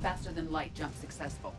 Faster than light jump successful.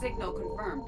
Signal confirmed.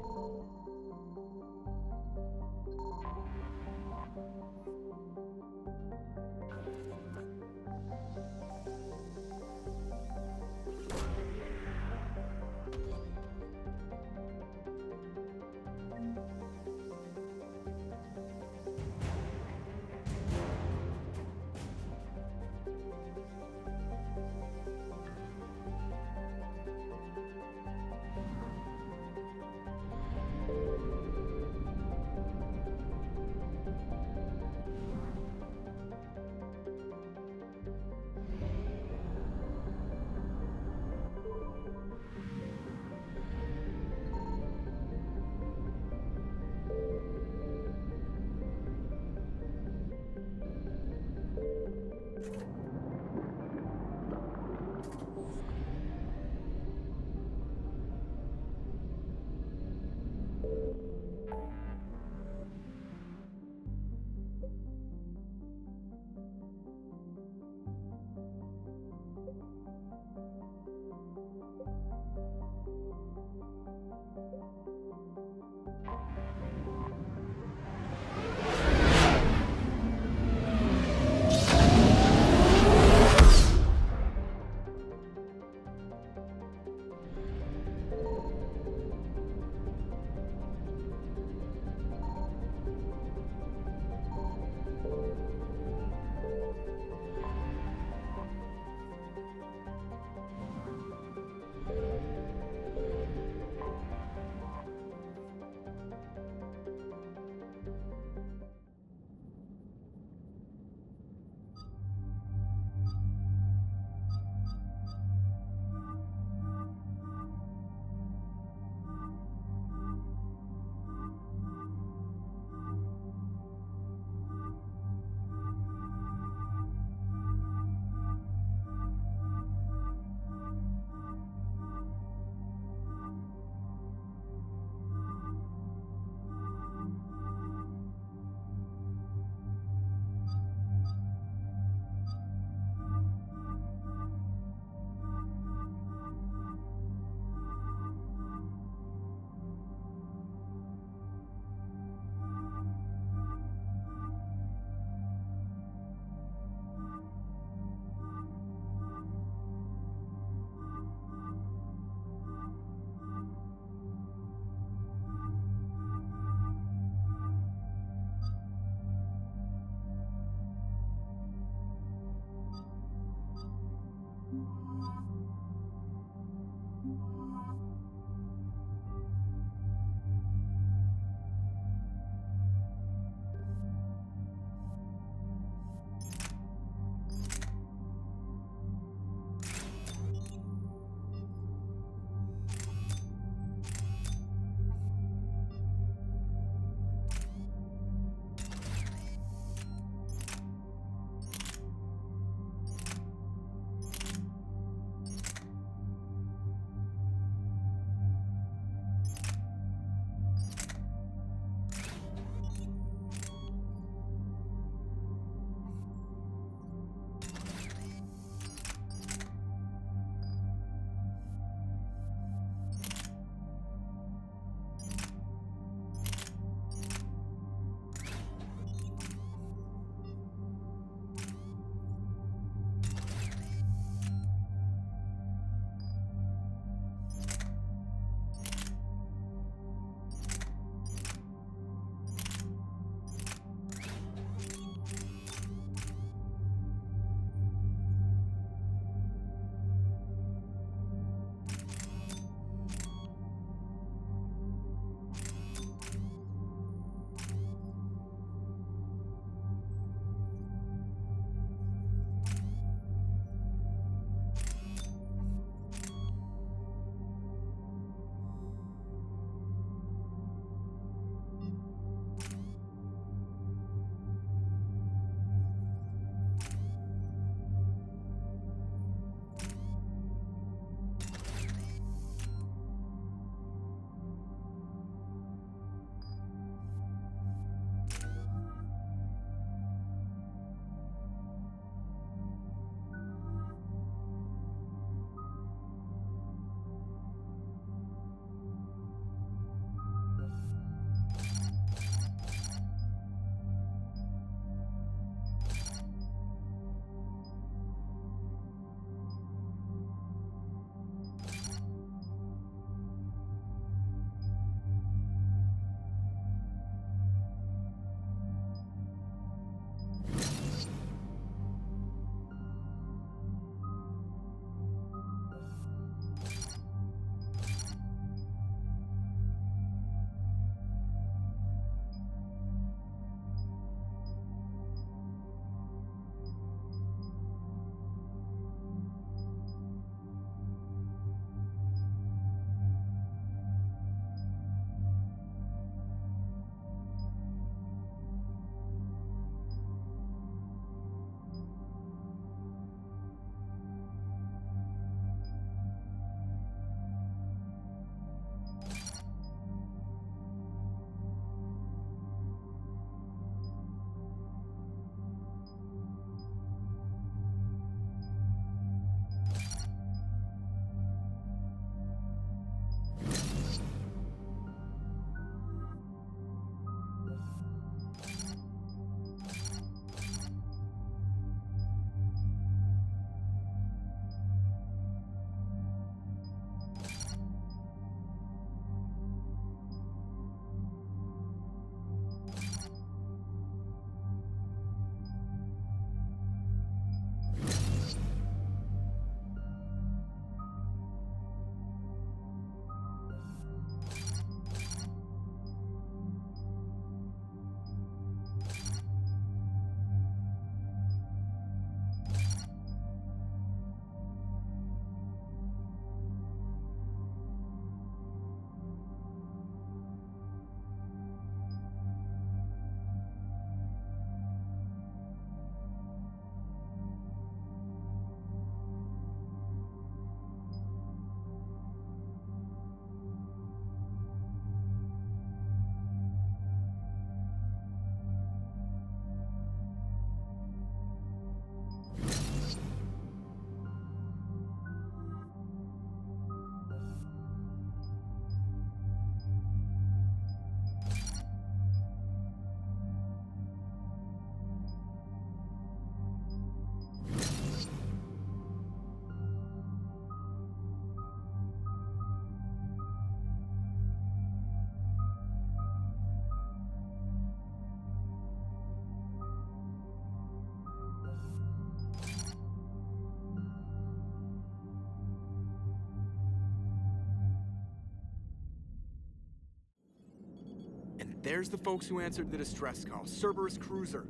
There's the folks who answered the distress call. Cerberus cruiser.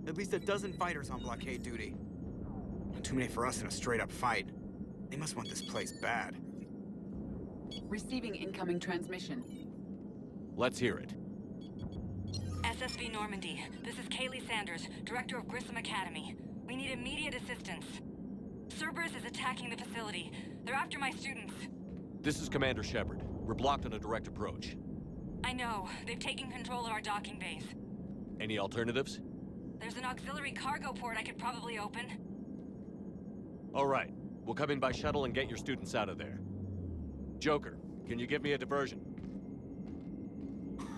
At least a dozen fighters on blockade duty. Not too many for us in a straight-up fight. They must want this place bad. Receiving incoming transmission. Let's hear it. SSV Normandy. This is Kaylee Sanders, Director of Grissom Academy. We need immediate assistance. Cerberus is attacking the facility. They're after my students. This is Commander Shepard. We're blocked on a direct approach. I know. They've taken control of our docking base. Any alternatives? There's an auxiliary cargo port I could probably open. All right. We'll come in by shuttle and get your students out of there. Joker, can you give me a diversion?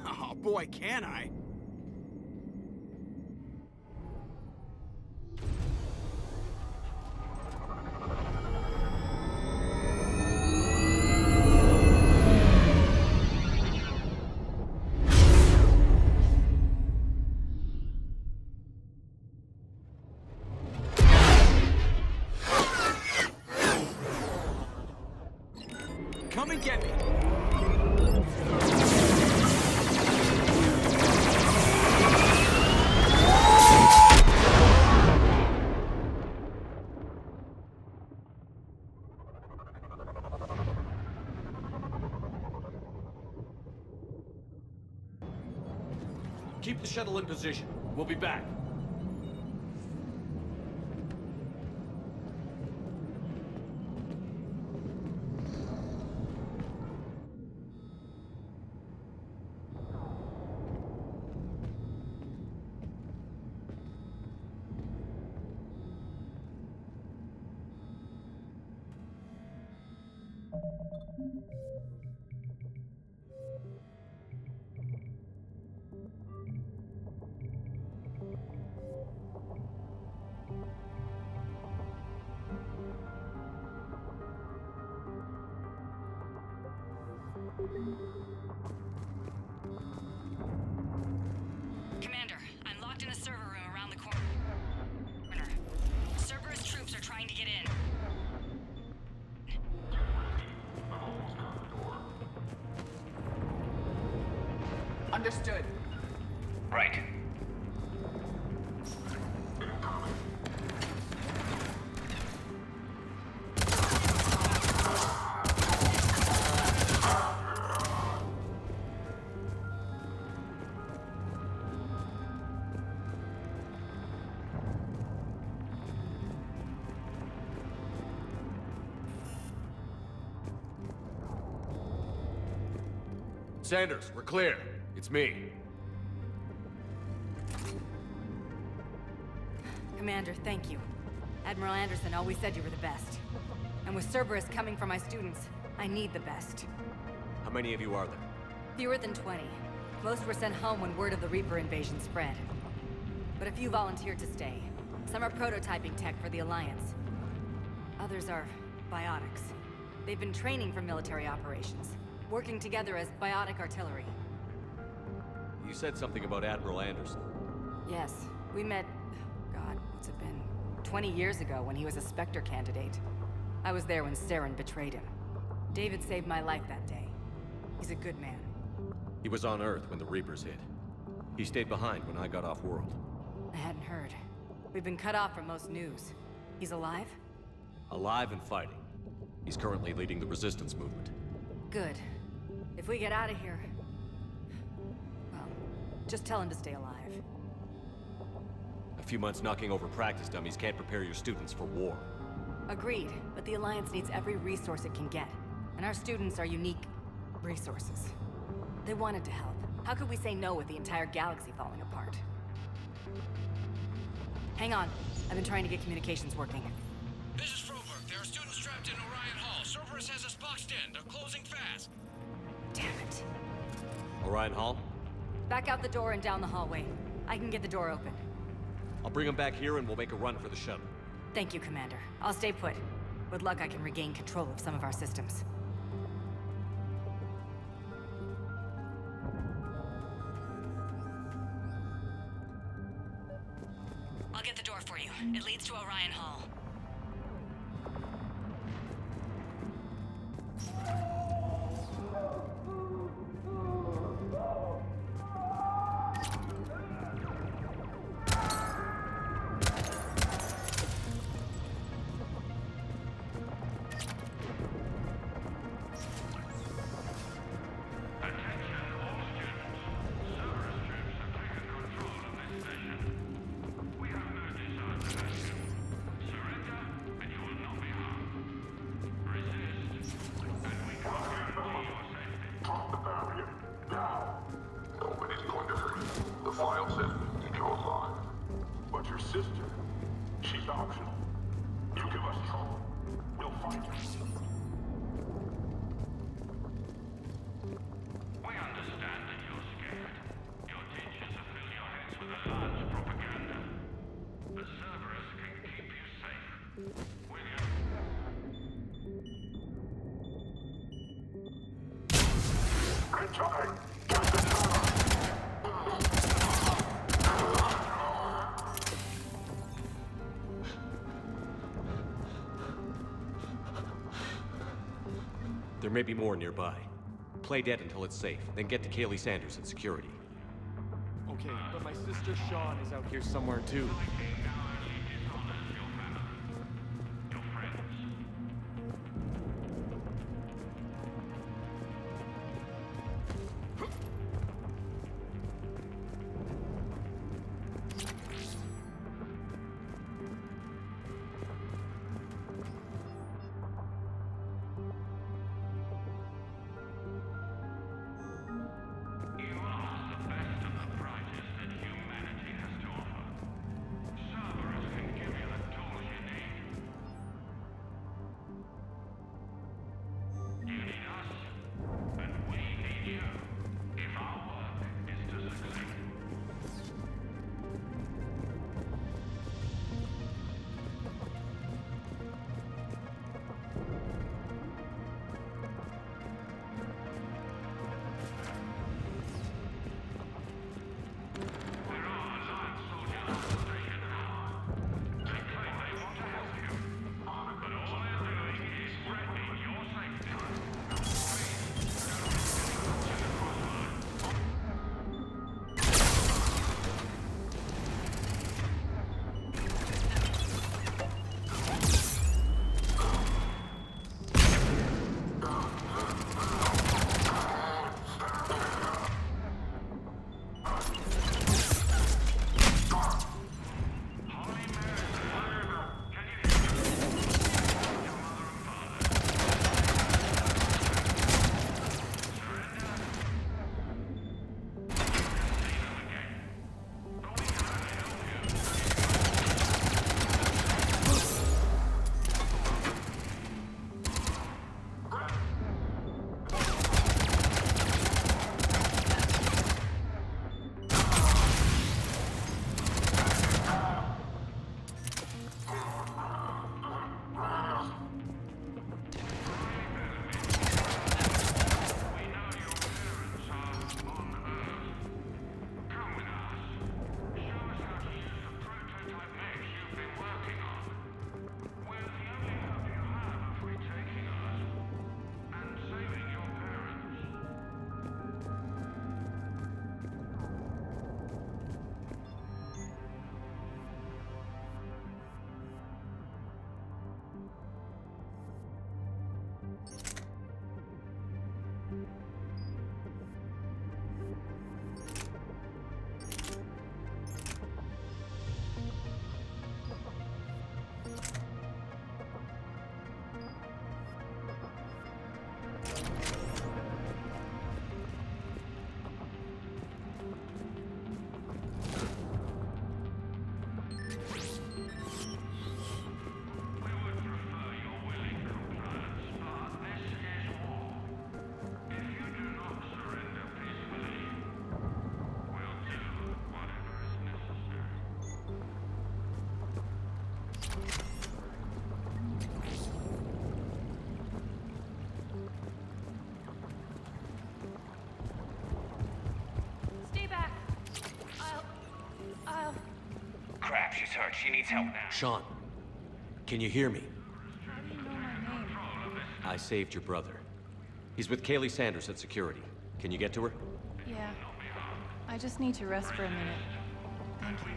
Oh boy, can I! Come and get me! Keep the shuttle in position. We'll be back. Commander, I'm locked in a server room around the corner. Cerberus troops are trying to get in. Understood. Right. Sanders, we're clear. It's me. Commander, thank you. Admiral Anderson always said you were the best. And with Cerberus coming for my students, I need the best. How many of you are there? Fewer than 20. Most were sent home when word of the Reaper invasion spread. But a few volunteered to stay. Some are prototyping tech for the Alliance. Others are biotics. They've been training for military operations, working together as biotic artillery. You said something about Admiral Anderson. Yes, we met... God, what's it been? 20 years ago when he was a Spectre candidate. I was there when Sayn betrayed him. David saved my life that day. He's a good man. He was on Earth when the Reapers hit. He stayed behind when I got off-world. I hadn't heard. We've been cut off from most news. He's alive? Alive and fighting. He's currently leading the resistance movement. Good. If we get out of here... well, just tell him to stay alive. A few months knocking over practice dummies can't prepare your students for war. Agreed, but the Alliance needs every resource it can get. And our students are unique resources. They wanted to help. How could we say no with the entire galaxy falling apart? Hang on. I've been trying to get communications working. This is Froberg. There are students trapped in Orion Hall. Cerberus has us boxed in. They're closing fast. Damn it. Orion Hall? Back out the door and down the hallway. I can get the door open. I'll bring them back here and we'll make a run for the shuttle. Thank you, Commander. I'll stay put. With luck, I can regain control of some of our systems. I'll get the door for you. It leads to Orion Hall. But your sister, she's optional. You give us trouble, we'll find her. We understand that you're scared. Your teachers have filled your heads with Alliance propaganda. But Cerberus can keep you safe. Will you? Good time. There may be more nearby. Play dead until it's safe, then get to Kaylee Sanders at security. Okay, but my sister Sean is out here somewhere too. She's hurt. She needs help now. Sean, can you hear me? How do you know my name? I saved your brother. He's with Kaylee Sanders at security. Can you get to her? Yeah. I just need to rest for a minute. Thank you.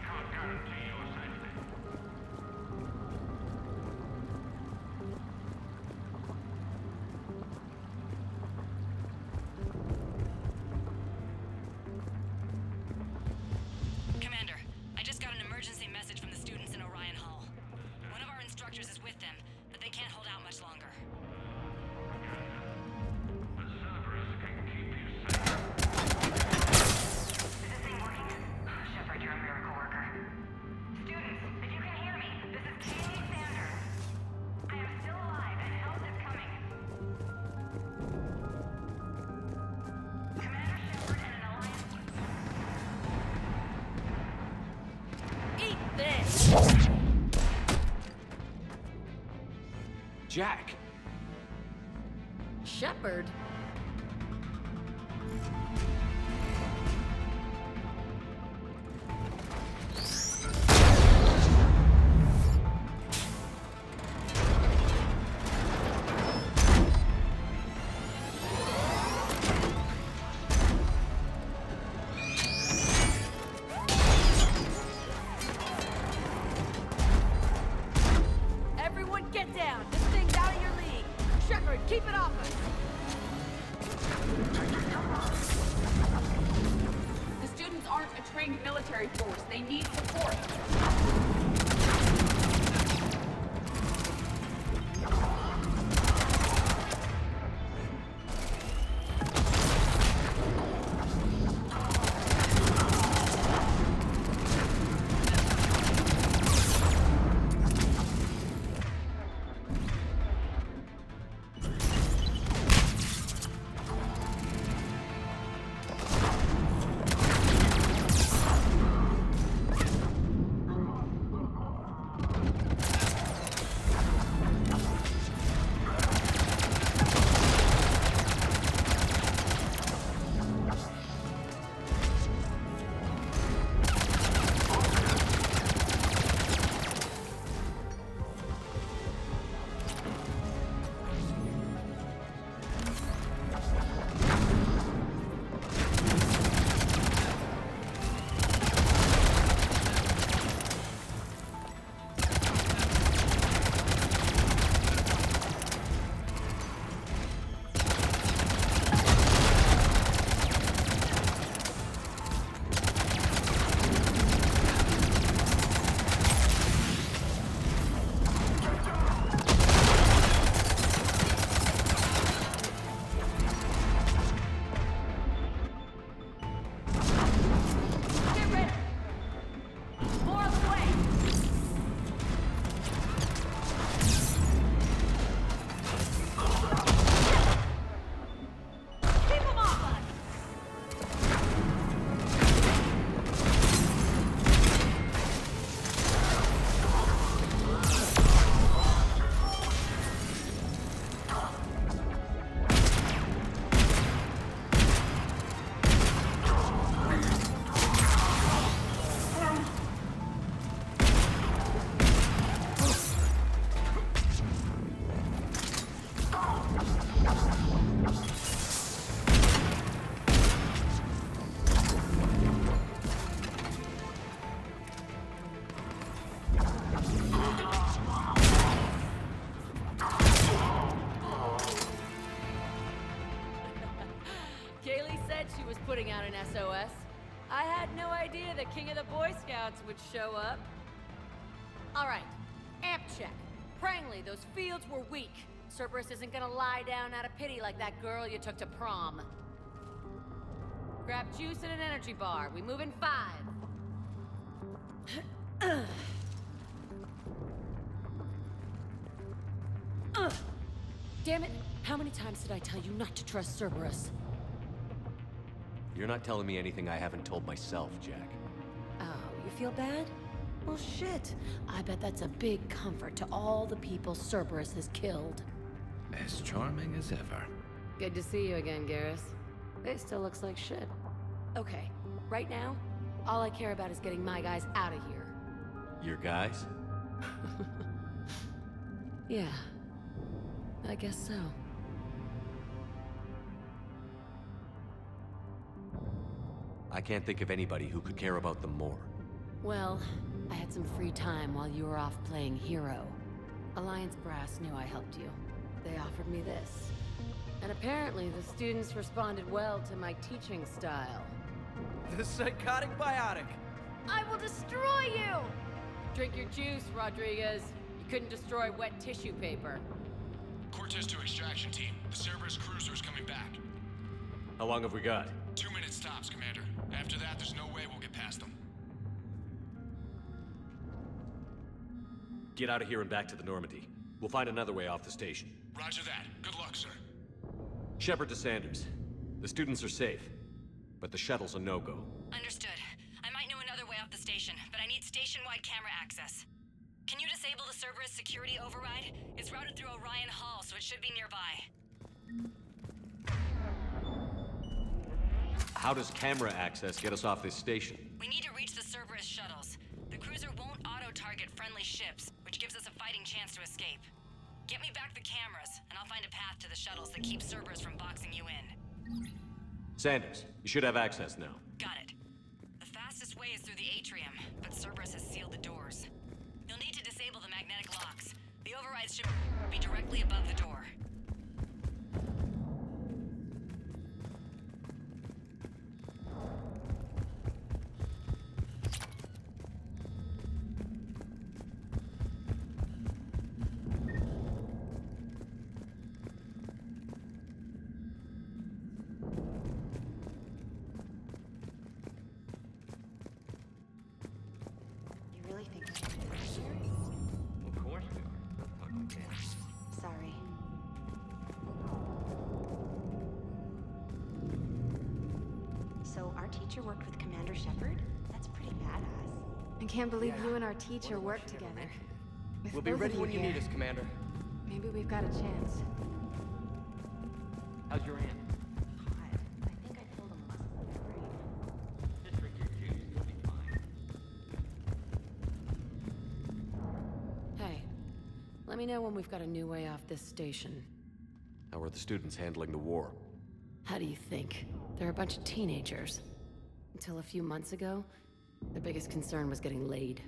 Commander, I just got an emergency message from the students in Orion Hall. One of our instructors is with them, but they can't hold out much longer. Jack. Shepherd? Putting out an SOS. I had no idea the king of the Boy Scouts would show up. Alright, amp check. Prangley, those fields were weak. Cerberus isn't gonna lie down out of pity like that girl you took to prom. Grab juice and an energy bar. We move in 5. Damn it! How many times did I tell you not to trust Cerberus? You're not telling me anything I haven't told myself, Jack. Oh, you feel bad? Well, shit. I bet that's a big comfort to all the people Cerberus has killed. As charming as ever. Good to see you again, Garrus. It still looks like shit. Okay, right now, all I care about is getting my guys out of here. Your guys? Yeah. I guess so. I can't think of anybody who could care about them more. Well, I had some free time while you were off playing hero. Alliance Brass knew I helped you. They offered me this. And apparently the students responded well to my teaching style. The psychotic biotic! I will destroy you! Drink your juice, Rodriguez. You couldn't destroy wet tissue paper. Cortez to extraction team. The Cerberus cruiser's coming back. How long have we got? 2 minutes tops, Commander. After that, there's no way we'll get past them. Get out of here and back to the Normandy. We'll find another way off the station. Roger that. Good luck, sir. Shepard to Sanders. The students are safe, but the shuttle's a no-go. Understood. I might know another way off the station, but I need station-wide camera access. Can you disable the Cerberus security override? It's routed through Orion Hall, so it should be nearby. How does camera access get us off this station? We need to reach the Cerberus shuttles. The cruiser won't auto-target friendly ships, which gives us a fighting chance to escape. Get me back the cameras, and I'll find a path to the shuttles that keep Cerberus from boxing you in. Sanders, you should have access now. Got it. The fastest way is through the atrium, but Cerberus has sealed the doors. You'll need to disable the magnetic locks. The overrides should be directly above the door. Sorry. So our teacher worked with Commander Shepard? That's pretty badass. I can't believe you and our teacher work together. With We'll be both ready of when you here, need us, Commander. Maybe we've got a chance. How's your aunt? Hot. I think I pulled a muscle in her brain. Just drink your juice, you'll be fine. Hey, let me know when we've got a new way off this station. How are the students handling the war? How do you think? They're a bunch of teenagers. Until a few months ago, their biggest concern was getting laid.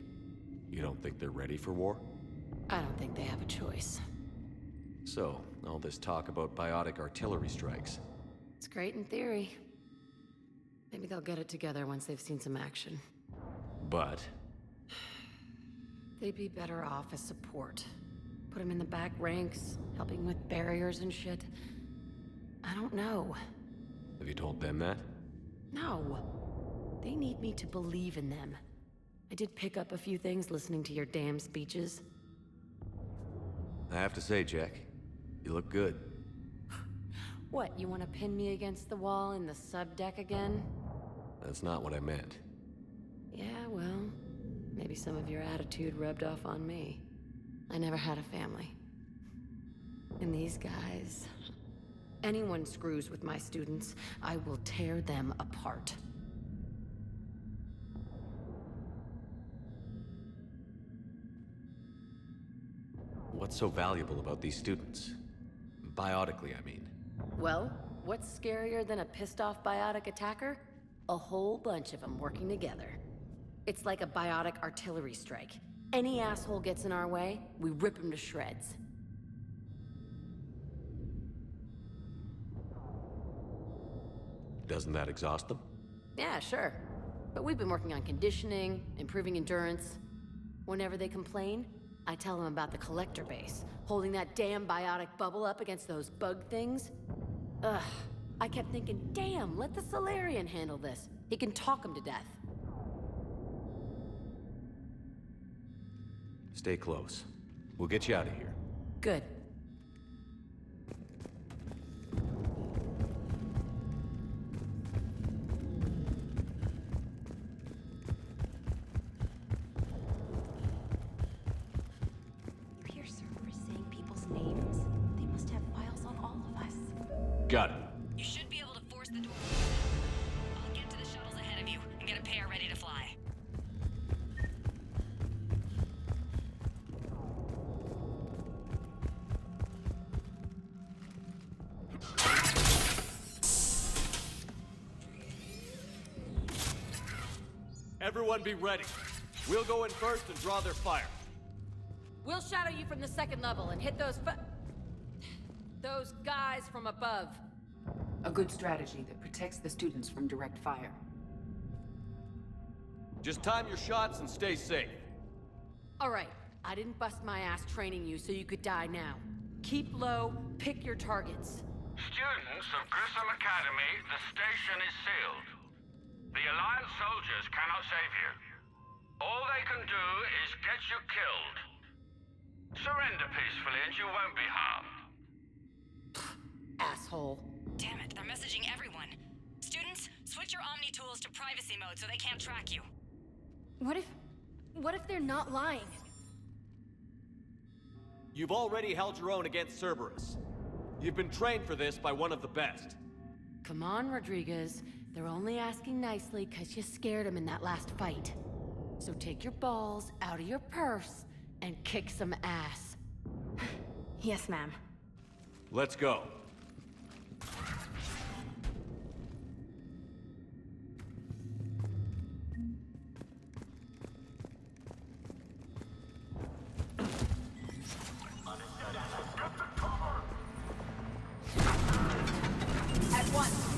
You don't think they're ready for war? I don't think they have a choice. So, all this talk about biotic artillery strikes. It's great in theory. Maybe they'll get it together once they've seen some action. But They'd be better off as support. Put them in the back ranks, helping with barriers and shit. I don't know. have you told them that? No. They need me to believe in them. I did pick up a few things listening to your damn speeches. I have to say, Jack, you look good. What, you want to pin me against the wall in the subdeck again? That's not what I meant. Yeah, well, maybe some of your attitude rubbed off on me. I never had a family. And these guys... Anyone screws with my students, I will tear them apart. What's so valuable about these students? Biotically, I mean. Well, what's scarier than a pissed-off biotic attacker? A whole bunch of them working together. It's like a biotic artillery strike. Any asshole gets in our way, we rip him to shreds. Doesn't that exhaust them? Yeah, sure. But we've been working on conditioning, improving endurance. Whenever they complain, I tell them about the collector base, holding that damn biotic bubble up against those bug things. Ugh. I kept thinking, damn, let the Solarian handle this. He can talk them to death. Stay close. We'll get you out of here. Good. You hear Cerberus saying people's names? They must have files on all of us. Got it. You should be able to force the door. I'll get to the shuttles ahead of you and get a pair ready to fly. Everyone be ready. We'll go in first and draw their fire. We'll shadow you from the second level and hit those guys from above. A good strategy that protects the students from direct fire. Just time your shots and stay safe. All right, I didn't bust my ass training you so you could die now. Keep low, pick your targets. Students of Grissom Academy, the station is sealed. The Alliance soldiers cannot save you. All they can do is get you killed. Surrender peacefully and you won't be harmed. Asshole. Damn it, they're messaging everyone. Students, switch your Omni tools to privacy mode so they can't track you. What if they're not lying? You've already held your own against Cerberus. You've been trained for this by one of the best. Come on, Rodriguez. They're only asking nicely because you scared them in that last fight. So take your balls out of your purse and kick some ass. Yes, ma'am. Let's go. At once!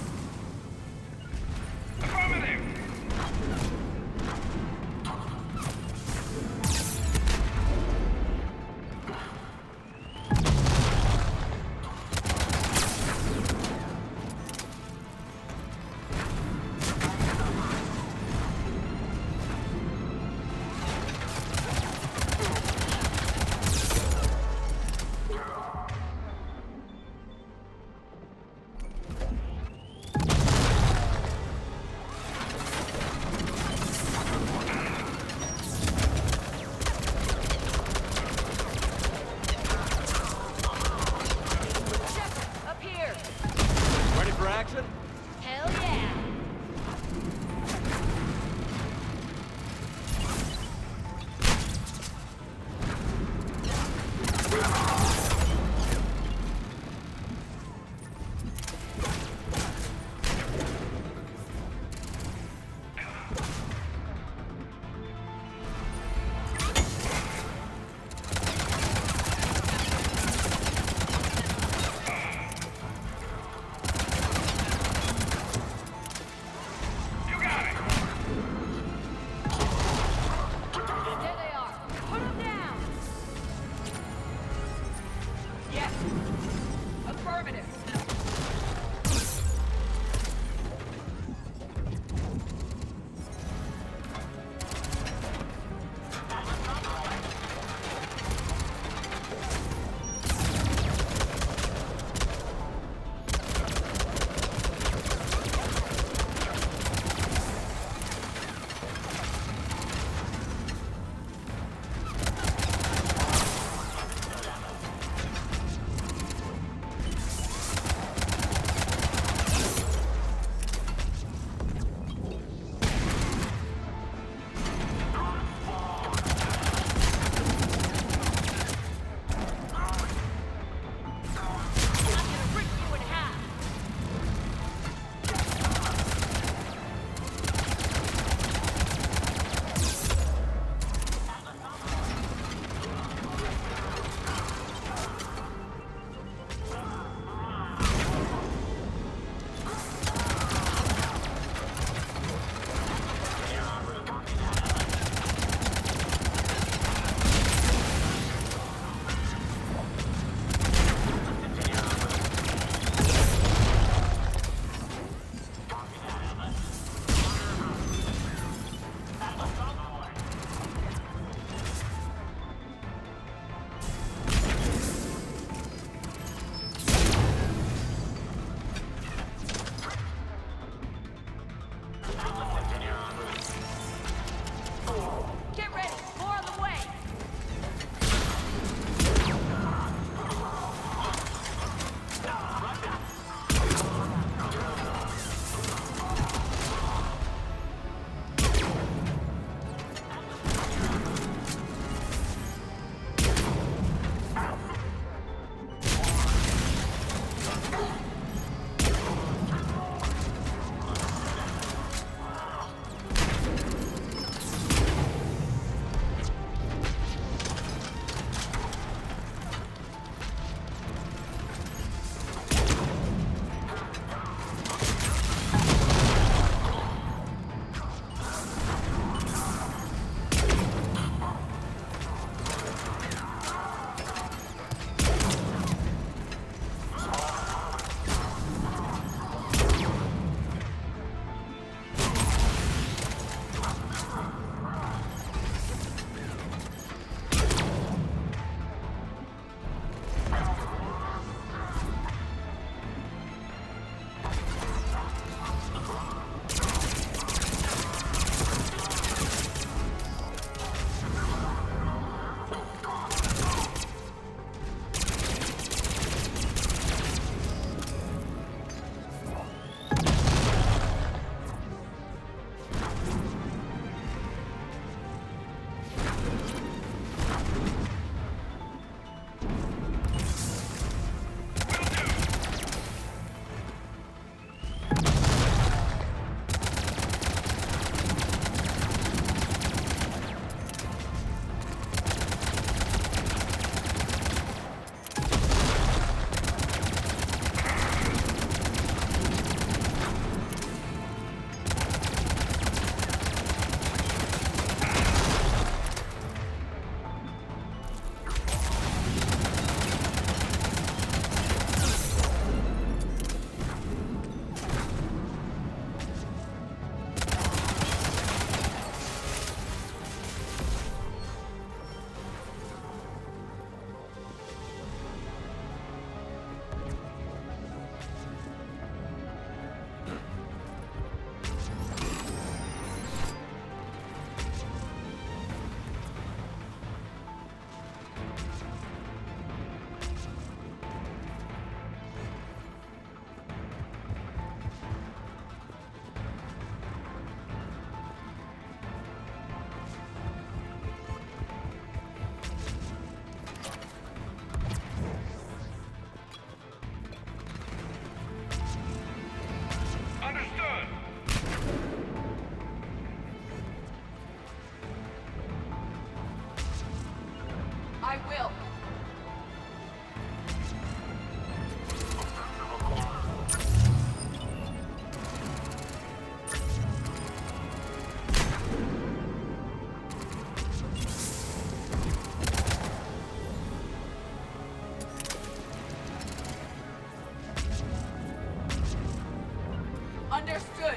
Understood.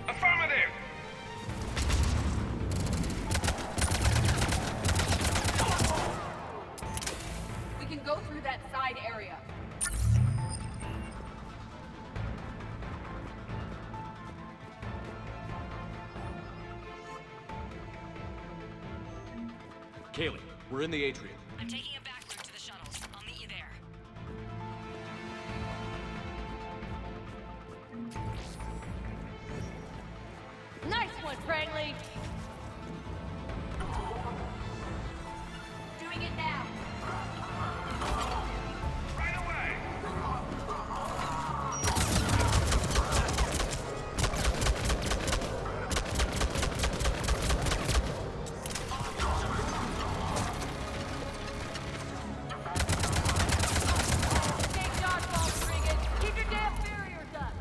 Affirmative! We can go through that side area. Kaylee, we're in the atrium. I'm taking a back route to the shuttles. I'll meet you there. Nice one, Prangley! Doing it now. Right away! Take dodgeballs, Regan! Keep your damn barriers up!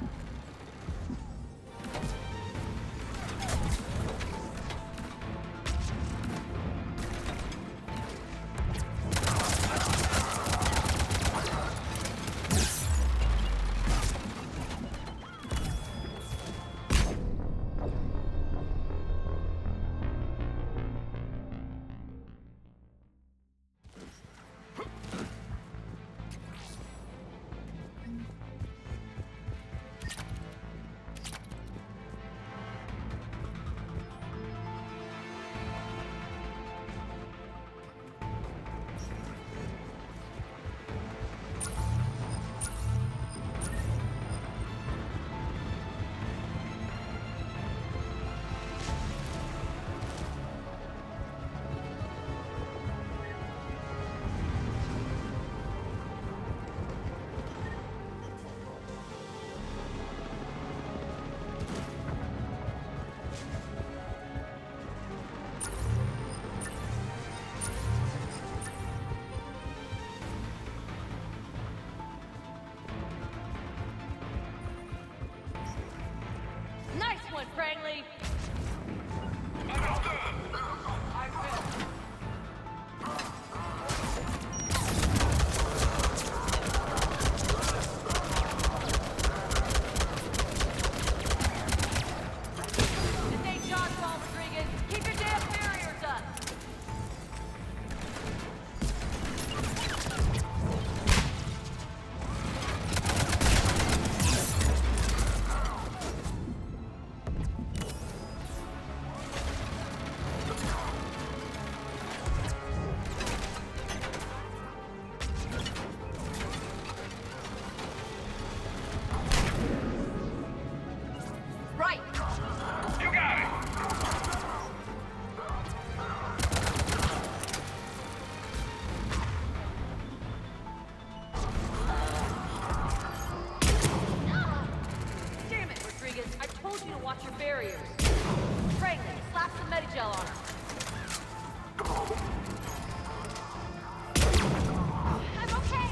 Nice one, Prangley! Take dodgeballs, Regan! Keep your damn barriers up! Right. You got it! Damn it, Rodriguez! I told you to watch your barriers! Prangley, slap some Medigel on her! I'm okay!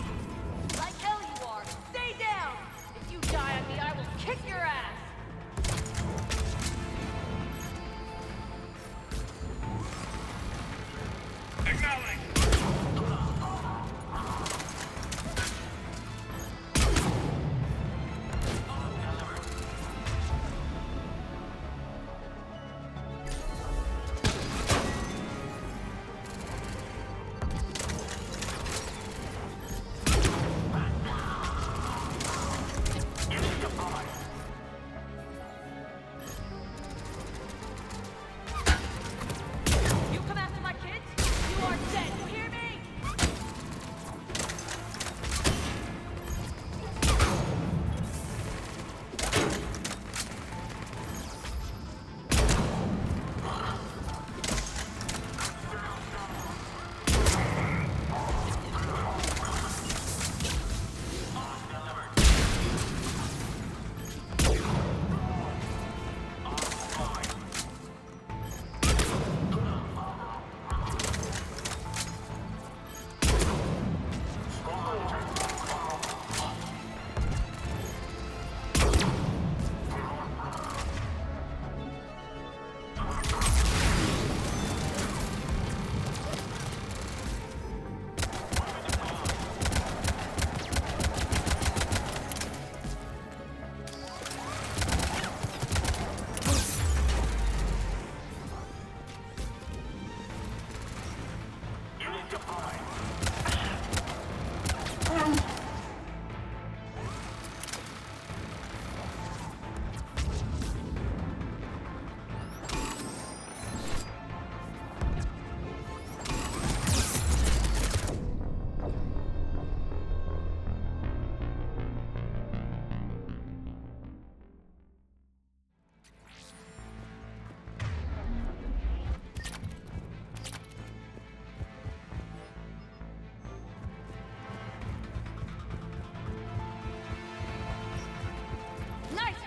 Like hell you are! Stay down! If you die on me, I will kick your ass! Acknowledge!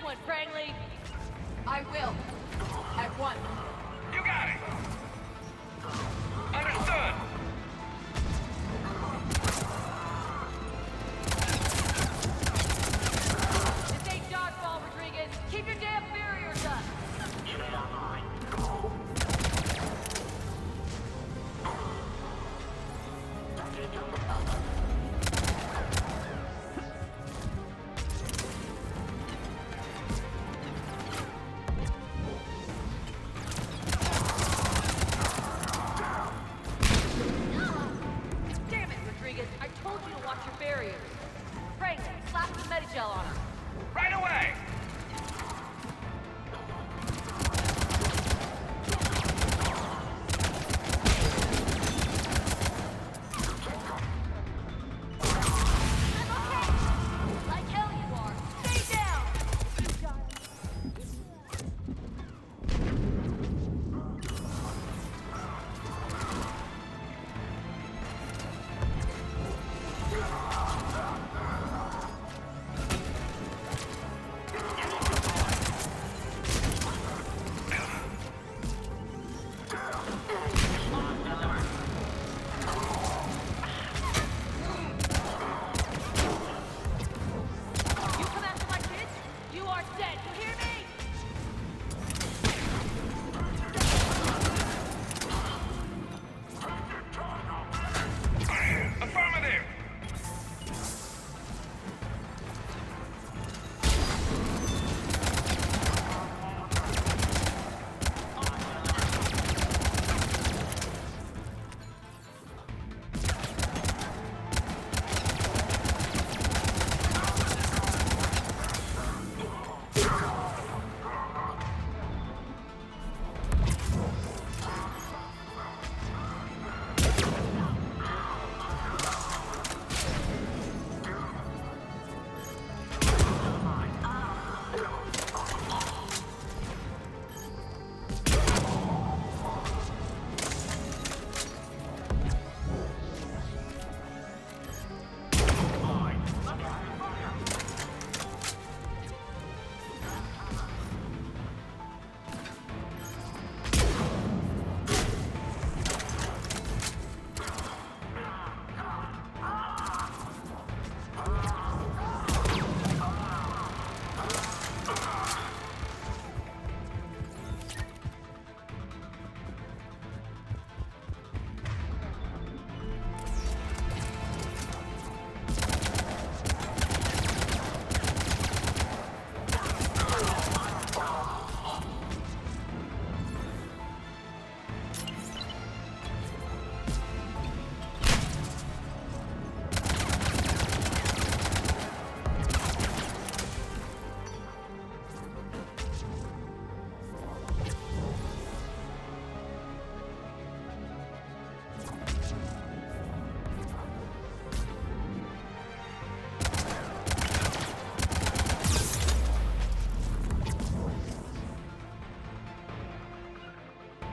one, Prangley! I will. At once. You got it! Understood! This ain't dodgeball, Rodriguez! Keep your damn barriers up! Unit online. Damn it, Rodriguez! I told you to watch your barriers! Frank, slap some Medigel on him! Right away! Like hell you are! Stay down! You come after my kids, you are dead. You hear me? Affirmative!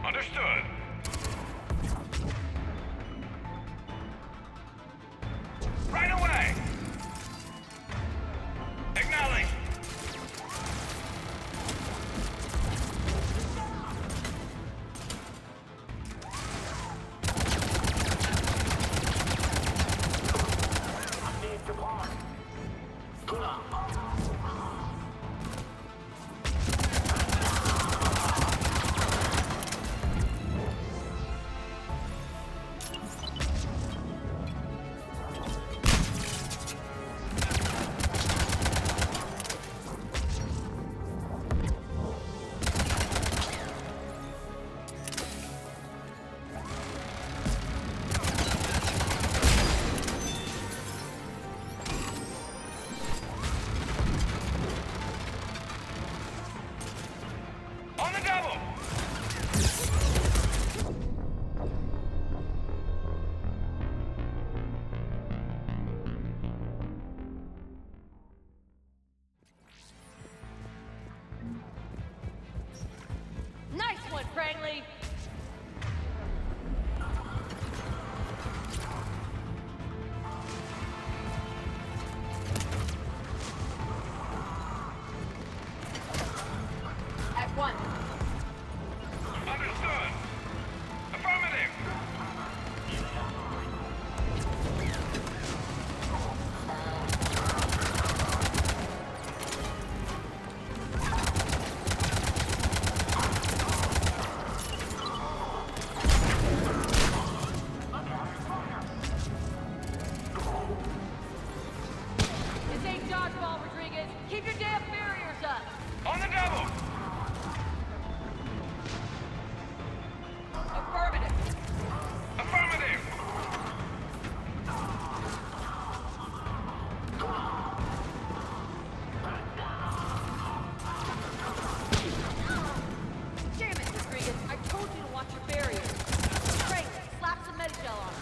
Understood. Right away! Acknowledge! Need support. On the double! Nice one, Prangley! One. Understood. Affirmative. This ain't dodgeball, Rodriguez. Keep your damn barriers up. On the double. Affirmative. Affirmative. Damn it, Rodriguez. I told you to watch your barriers. Frank, slap some Michel on him.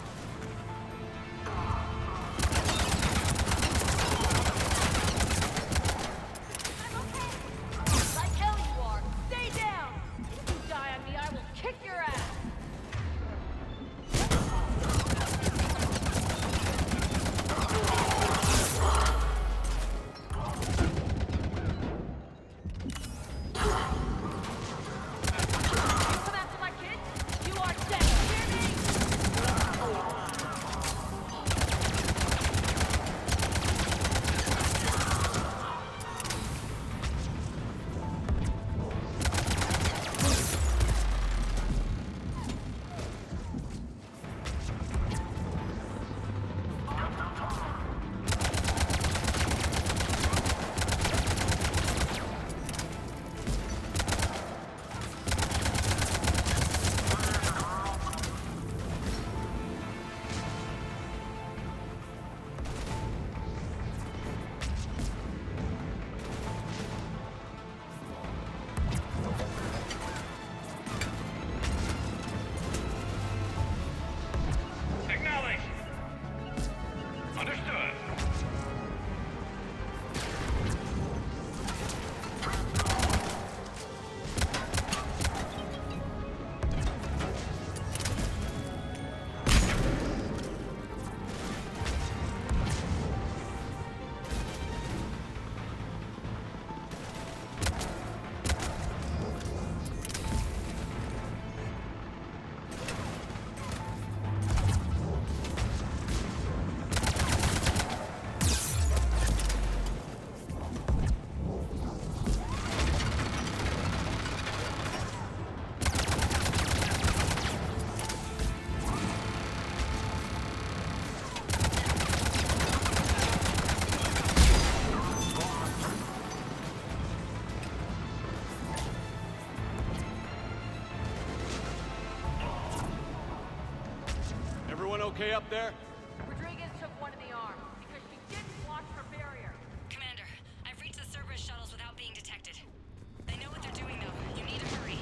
Like hell you are. Stay down. If you die on me, I will kick your ass. You come after my kids, you are dead. Hear me? Acknowledged. Understood. Everyone okay up there? Rodriguez took one in the arm because she didn't watch her barrier. Commander, I've reached the Cerberus shuttles without being detected. They know what they're doing, though. You need to hurry.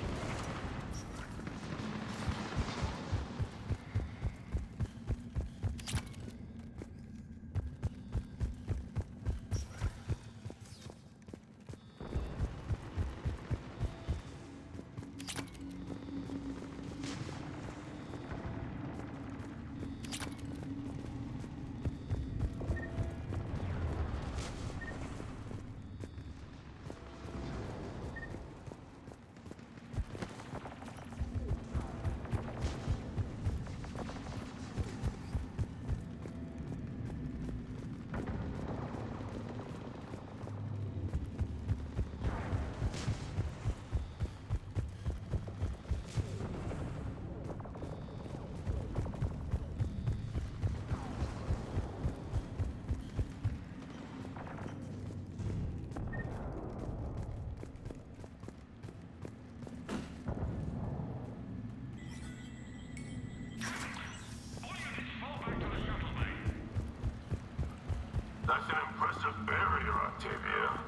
That's an impressive barrier, Octavia.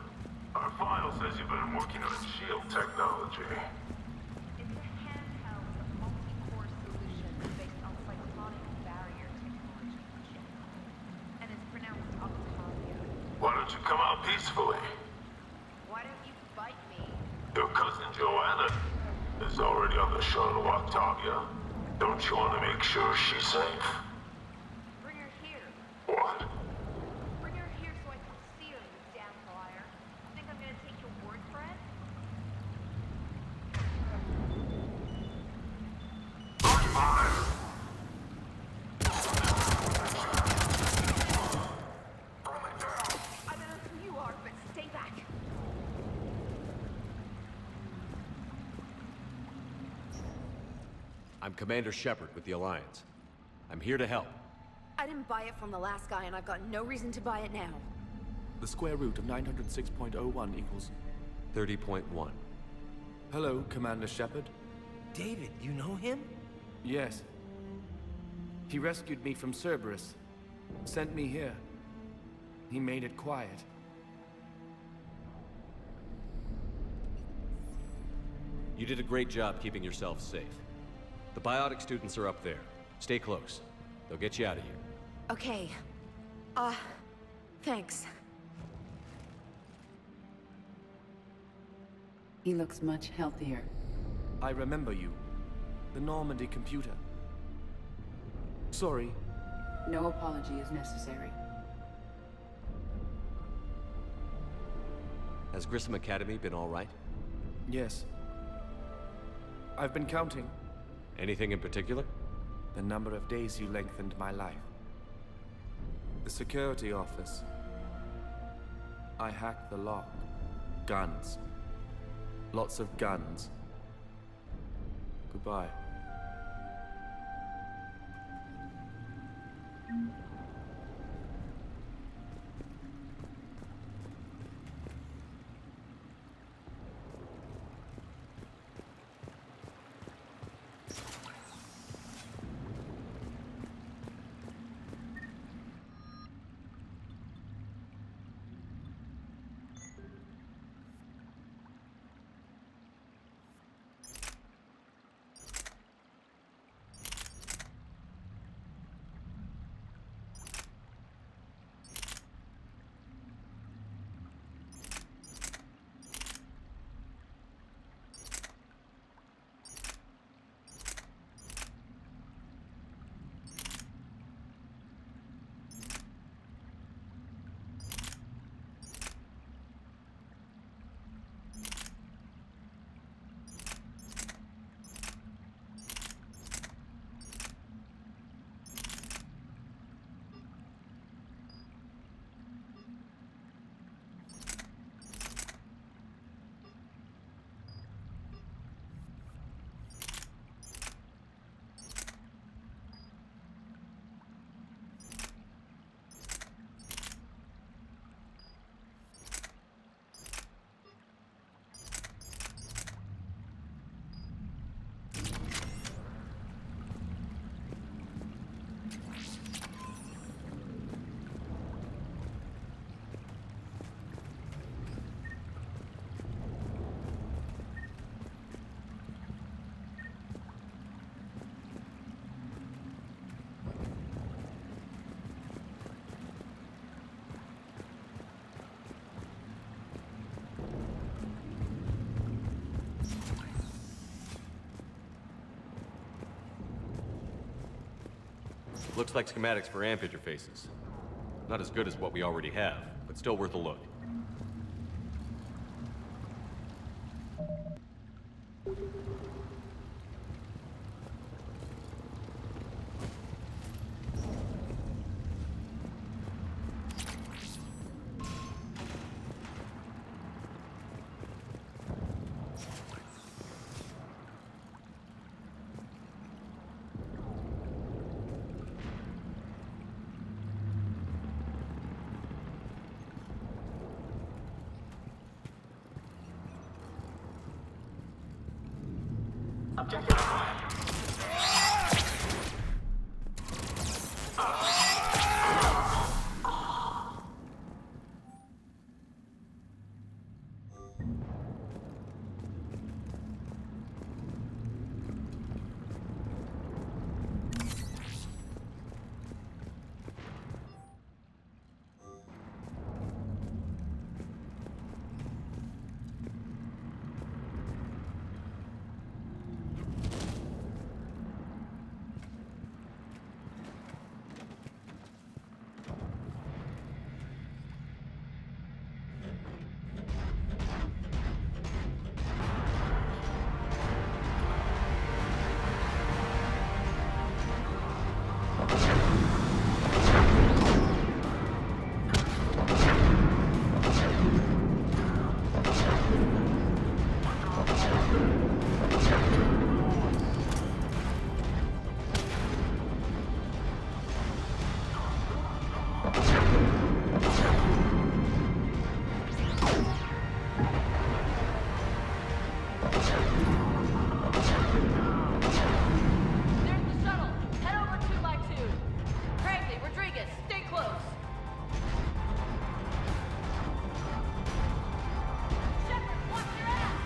Our file says you've been working on shield technology. It's a handheld, multi-core solution based on cyclonic barrier technology chip. And it's pronounced Octavia. Why don't you come out peacefully? Why don't you bite me? Your cousin Joanna is already on the shuttle, Octavia. Don't you want to make sure she's safe? Bring her here. What? Bring her here so I can see her, you damn liar. Think I'm gonna take your word for it? I'm Commander Shepard with the Alliance. I'm here to help. I didn't buy it from the last guy, and I've got no reason to buy it now. The square root of 906.01 equals... 30.1. Hello, Commander Shepard. David, you know him? Yes. He rescued me from Cerberus. Sent me here. He made it quiet. You did a great job keeping yourself safe. The biotic students are up there. Stay close. They'll get you out of here. Okay. Thanks. He looks much healthier. I remember you. The Normandy computer. Sorry. No apology is necessary. Has Grissom Academy been all right? Yes. I've been counting. Anything in particular? The number of days you lengthened my life. The security office. I hacked the lock. Guns. Lots of guns. Goodbye. Looks like schematics for amp interfaces. Not as good as what we already have, but still worth a look. There's the shuttle. Head over 2x2. Prangley, Rodriguez, stay close. Shepard, watch your ass!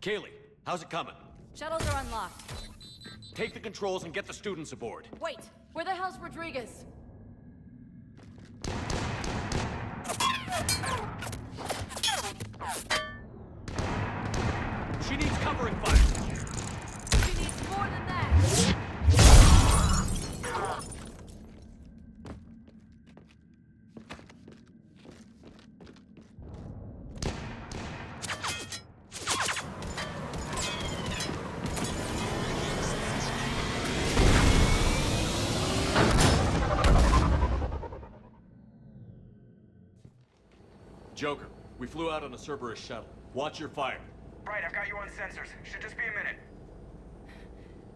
Kaylee, how's it coming? Shuttles are unlocked. Take the controls and get the students aboard. Wait, where the hell's Rodriguez? She needs covering fire. She needs more than that. Joker, we flew out on a Cerberus shuttle. Watch your fire. Right, I've got you on sensors. Should just be a minute.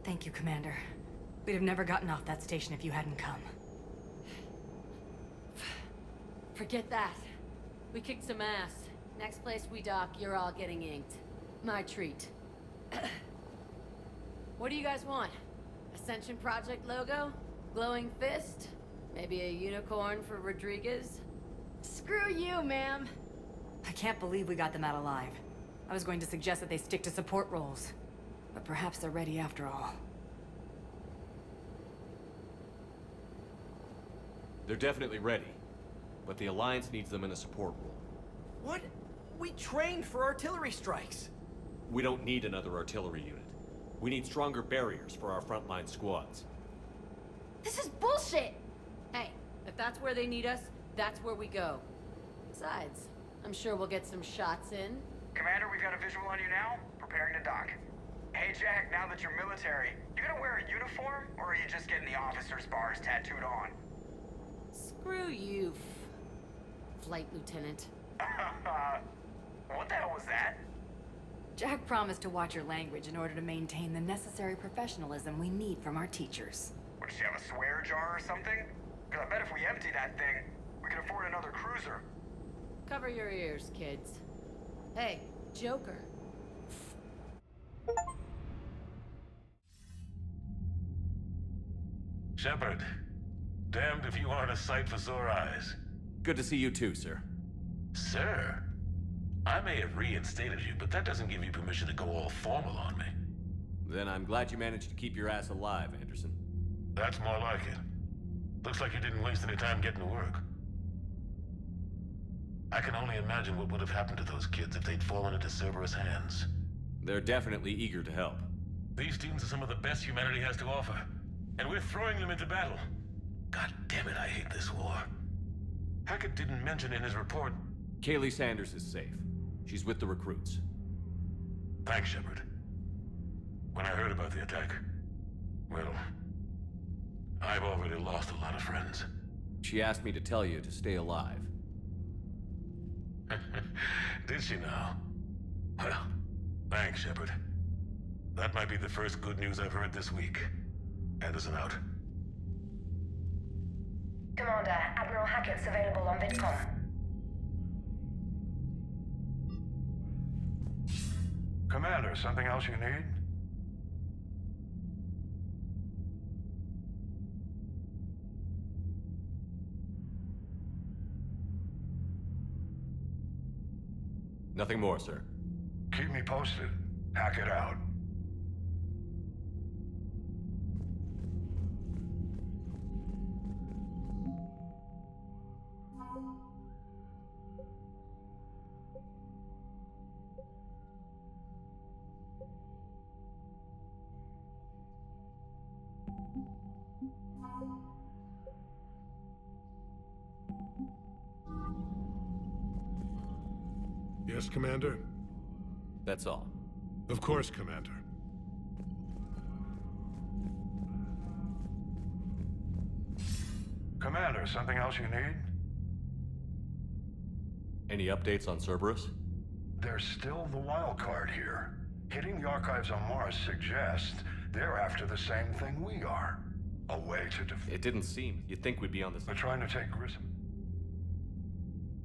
Thank you, Commander. We'd have never gotten off that station if you hadn't come. Forget that. We kicked some ass. Next place we dock, you're all getting inked. My treat. What do you guys want? Ascension Project logo? Glowing fist? Maybe a unicorn for Rodriguez? Screw you, ma'am! I can't believe we got them out alive. I was going to suggest that they stick to support roles. But perhaps they're ready after all. They're definitely ready. But the Alliance needs them in a support role. What? We trained for artillery strikes. We don't need another artillery unit. We need stronger barriers for our frontline squads. This is bullshit! Hey, if that's where they need us, that's where we go. Besides, I'm sure we'll get some shots in. Commander, we've got a visual on you now. Preparing to dock. Hey Jack, now that you're military, you gonna wear a uniform, or are you just getting the officer's bars tattooed on? Screw you, Flight Lieutenant. What the hell was that? Jack promised to watch your language in order to maintain the necessary professionalism we need from our teachers. What, does she have a swear jar or something? Because I bet if we empty that thing, we can afford another cruiser. Cover your ears, kids. Hey, Joker. Shepard, damned if you aren't a sight for sore eyes. Good to see you too, sir. Sir? I may have reinstated you, but that doesn't give you permission to go all formal on me. Then I'm glad you managed to keep your ass alive, Anderson. That's more like it. Looks like you didn't waste any time getting to work. I can only imagine what would have happened to those kids if they'd fallen into Cerberus' hands. They're definitely eager to help. These students are some of the best humanity has to offer, and we're throwing them into battle. God damn it, I hate this war. Hackett didn't mention in his report... Kaylee Sanders is safe. She's with the recruits. Thanks, Shepard. When I heard about the attack, well, I've already lost a lot of friends. She asked me to tell you to stay alive. Did she now? Well, thanks, Shepard. That might be the first good news I've heard this week. Anderson out. Commander, Admiral Hackett's available on VidCon. Commander, something else you need? Nothing more, sir. Keep me posted. Hackett out. Yes, Commander? That's all. Of course, Commander. Commander, something else you need? Any updates on Cerberus? There's still the wild card here. Hitting the archives on Mars suggests they're after the same thing we are. A way to defeat... It didn't seem. You'd think we'd be on this... They're trying to take Grissom.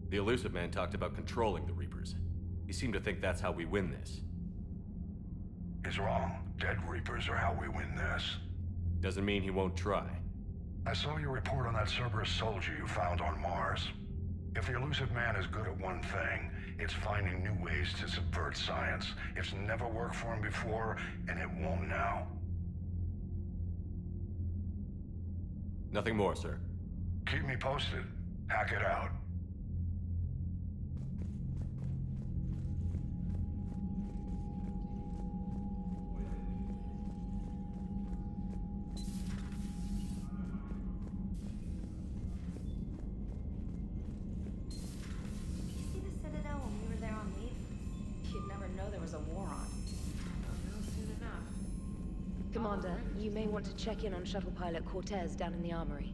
The Elusive Man talked about controlling the Reapers. He seemed to think that's how we win this. He's wrong. Dead Reapers are how we win this. Doesn't mean he won't try. I saw your report on that Cerberus soldier you found on Mars. If the Elusive Man is good at one thing, it's finding new ways to subvert science. It's never worked for him before, and it won't now. Nothing more, sir. Keep me posted. Hackett out. See the Citadel when we were there on leave? You'd never know there was a war on. I'll know soon enough. Commander, you may want to check in on shuttle pilot Cortez down in the armory.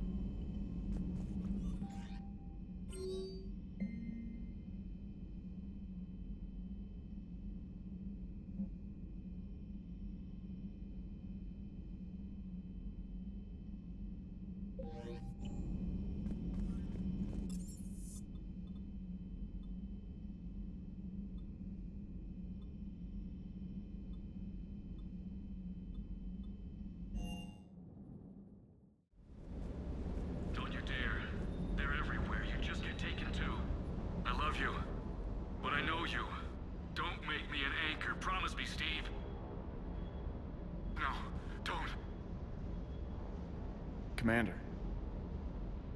Commander.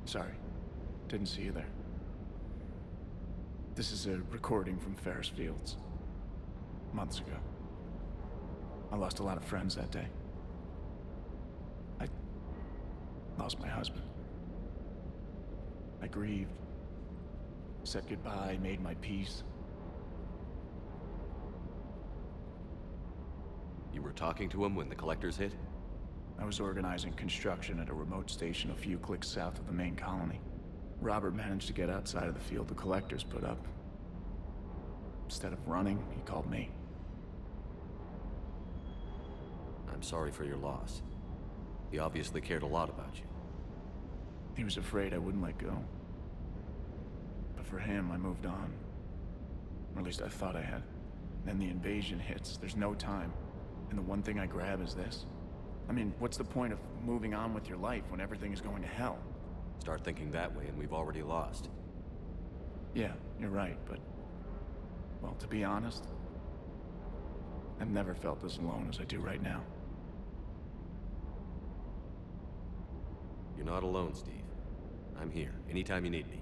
Sorry, didn't see you there. This is a recording from Ferris Fields. Months ago. I lost a lot of friends that day. I lost my husband. I grieved, said goodbye, made my peace. You were talking to him when the collectors hit? I was organizing construction at a remote station a few clicks south of the main colony. Robert managed to get outside of the field the collectors put up. Instead of running, he called me. I'm sorry for your loss. He obviously cared a lot about you. He was afraid I wouldn't let go. But for him, I moved on. Or at least I thought I had. Then the invasion hits, there's no time. And the one thing I grab is this. I mean, what's the point of moving on with your life when everything is going to hell? Start thinking that way and we've already lost. Yeah, you're right, but... well, to be honest, I've never felt as alone as I do right now. You're not alone, Steve. I'm here, anytime you need me.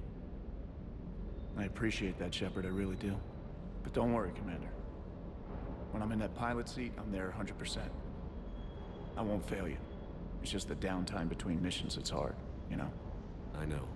I appreciate that, Shepard, I really do. But don't worry, Commander. When I'm in that pilot seat, I'm there 100%. I won't fail you. It's just the downtime between missions that's hard, you know? I know.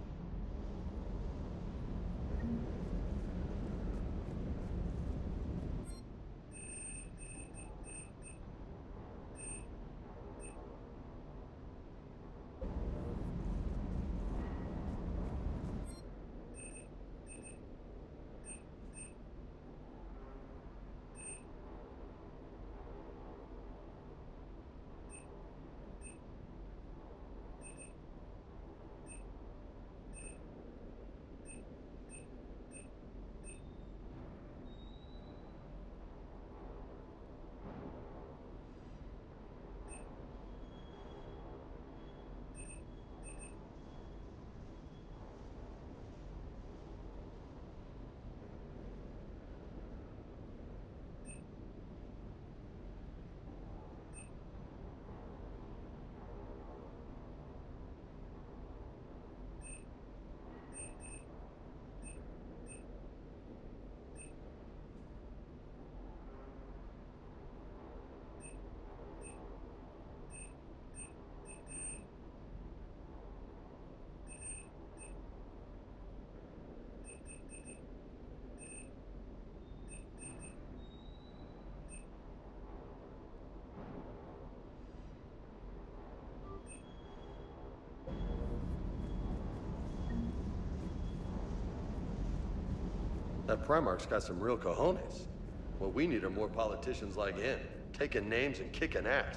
That Primarch's got some real cojones. What we need are more politicians like him, taking names and kicking ass.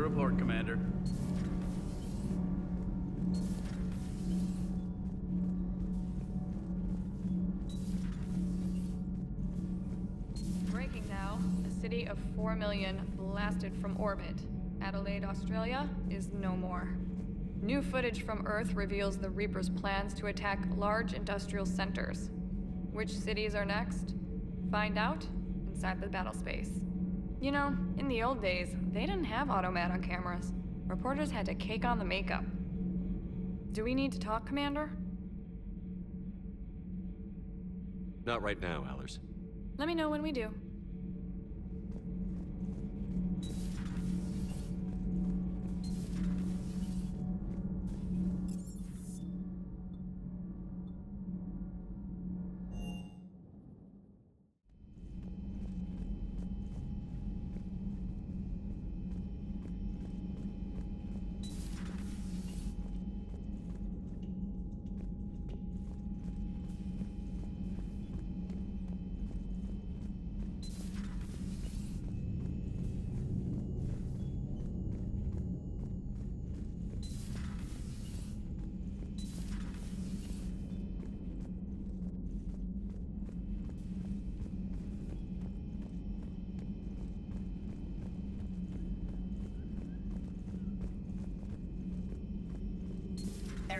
to report, Commander. Breaking now. A city of 4 million blasted from orbit. Adelaide, Australia is no more. New footage from Earth reveals the Reaper's plans to attack large industrial centers. Which cities are next? Find out inside the battle space. You know, in the old days, they didn't have automaton cameras. Reporters had to cake on the makeup. Do we need to talk, Commander? Not right now, Allers. Let me know when we do.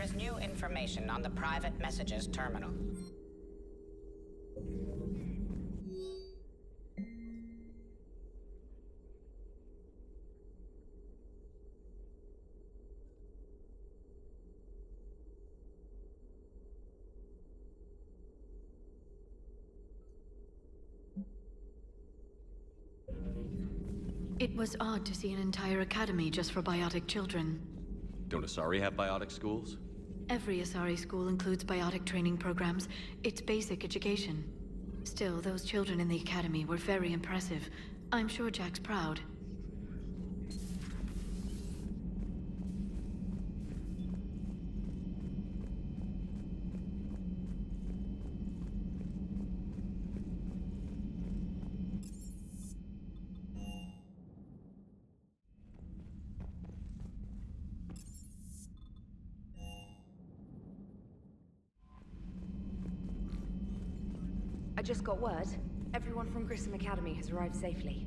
There is new information on the private messages terminal. It was odd to see an entire academy just for biotic children. Don't Asari have biotic schools? Every Asari school includes biotic training programs. It's basic education. Still, those children in the academy were very impressive. I'm sure Jack's proud. I just got word. Everyone from Grissom Academy has arrived safely.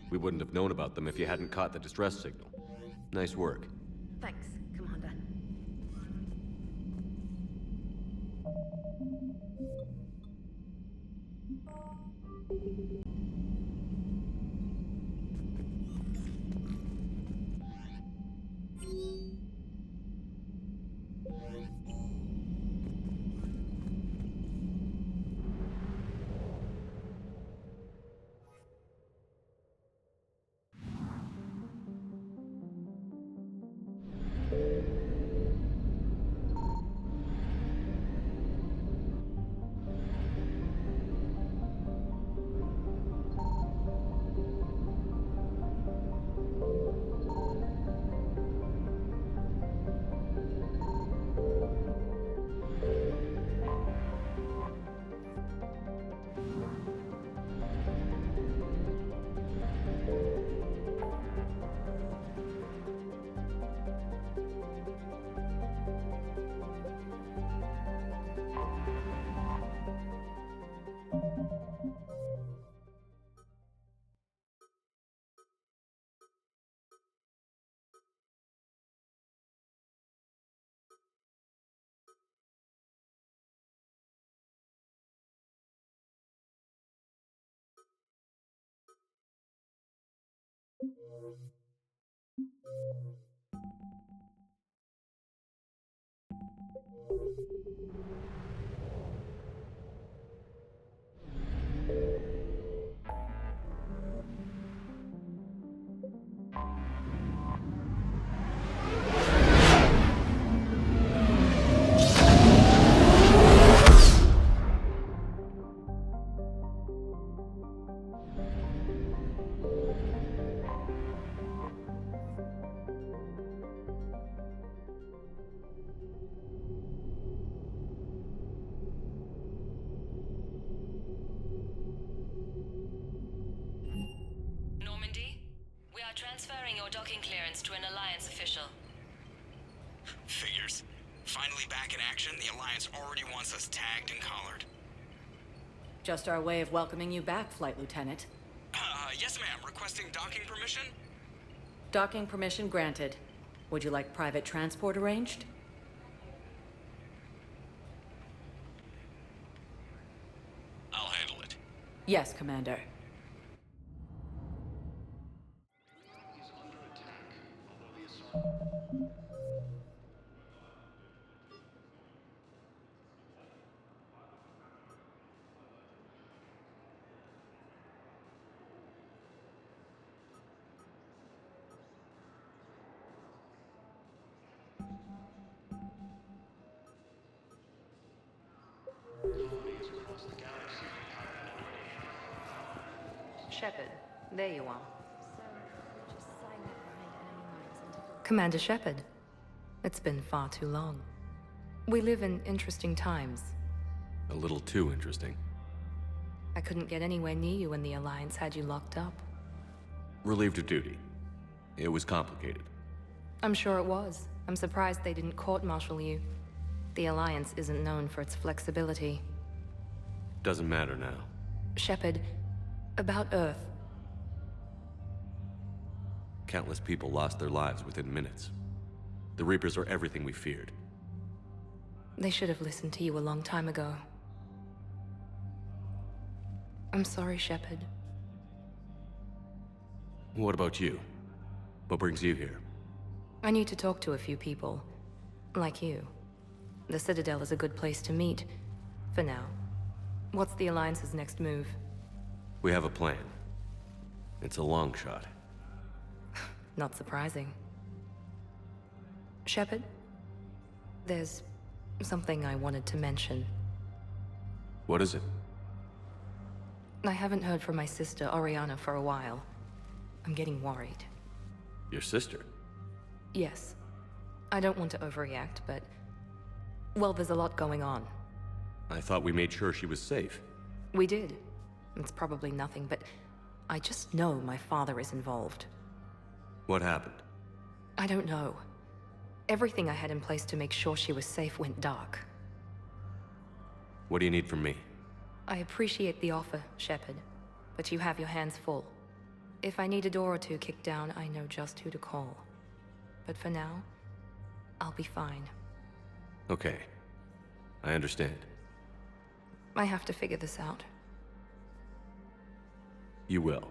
We wouldn't have known about them if you hadn't caught the distress signal. Nice work. Thanks, Commander. docking clearance to an Alliance official. Figures. Finally back in action, the Alliance already wants us tagged and collared. Just our way of welcoming you back, Flight Lieutenant. Yes ma'am. Requesting docking permission? Docking permission granted. Would you like private transport arranged? I'll handle it. Yes, Commander. Shepard, there you are. Commander Shepard, it's been far too long. We live in interesting times. A little too interesting. I couldn't get anywhere near you when the Alliance had you locked up. Relieved of duty. It was complicated. I'm sure it was. I'm surprised they didn't court-martial you. The Alliance isn't known for its flexibility. Doesn't matter now. Shepard, about Earth. Countless people lost their lives within minutes. The Reapers are everything we feared. They should have listened to you a long time ago. I'm sorry, Shepard. What about you? What brings you here? I need to talk to a few people. Like you. The Citadel is a good place to meet. For now. What's the Alliance's next move? We have a plan. It's a long shot. Not surprising. Shepard? There's something I wanted to mention. What is it? I haven't heard from my sister, Oriana, for a while. I'm getting worried. Your sister? Yes. I don't want to overreact, but... well, there's a lot going on. I thought we made sure she was safe. We did. It's probably nothing, but... I just know my father is involved. What happened? I don't know. Everything I had in place to make sure she was safe went dark. What do you need from me? I appreciate the offer, Shepard, but you have your hands full. If I need a door or two kicked down, I know just who to call. But for now, I'll be fine. Okay. I understand. I have to figure this out. You will.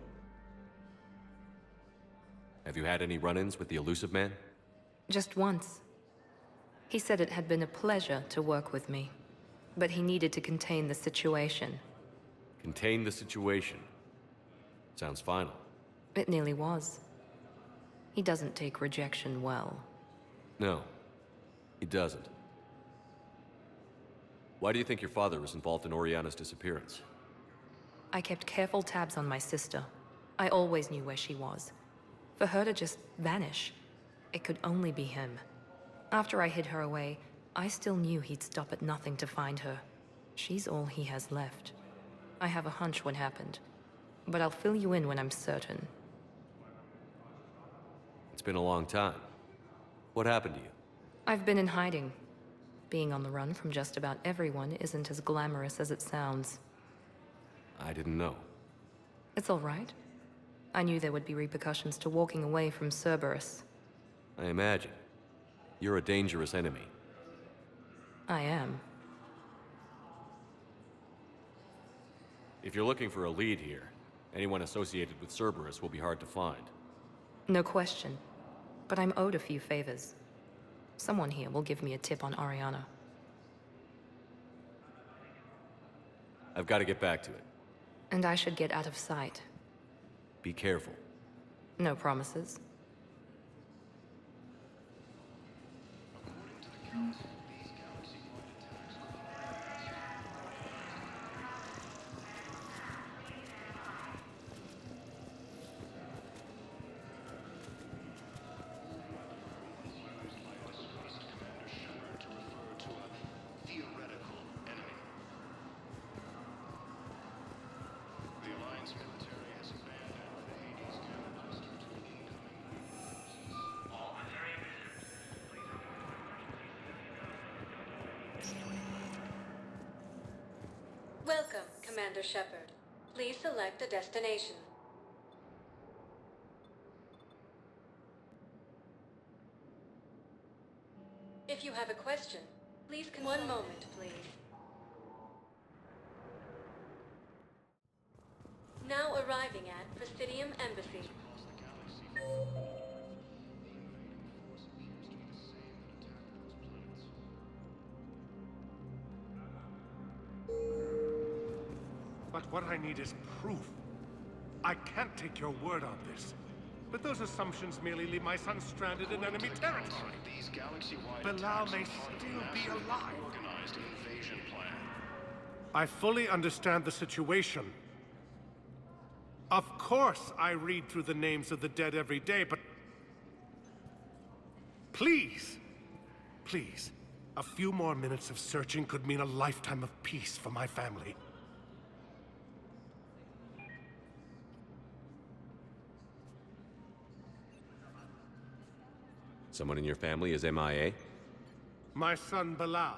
Have you had any run-ins with the Elusive Man? Just once. He said it had been a pleasure to work with me, but he needed to contain the situation. Contain the situation. Sounds final. It nearly was. He doesn't take rejection well. No, he doesn't. Why do you think your father was involved in Oriana's disappearance? I kept careful tabs on my sister. I always knew where she was. For her to just vanish, it could only be him. After I hid her away, I still knew he'd stop at nothing to find her. She's all he has left. I have a hunch what happened, but I'll fill you in when I'm certain. It's been a long time. What happened to you? I've been in hiding. Being on the run from just about everyone isn't as glamorous as it sounds. I didn't know. It's all right. I knew there would be repercussions to walking away from Cerberus. I imagine. You're a dangerous enemy. I am. If you're looking for a lead here, anyone associated with Cerberus will be hard to find. No question. But I'm owed a few favors. Someone here will give me a tip on Oriana. I've got to get back to it. And I should get out of sight. Be careful. No promises. Welcome, Commander Shepard. Please select a destination. If you have a question, please consult. 1 moment, please. Now arriving at Presidium Embassy. But what I need is proof. I can't take your word on this. But those assumptions merely leave my son stranded in enemy territory. Bilal may still be alive. I fully understand the situation. Of course I read through the names of the dead every day, but... Please! Please. A few more minutes of searching could mean a lifetime of peace for my family. Someone in your family is MIA? My son Bilal.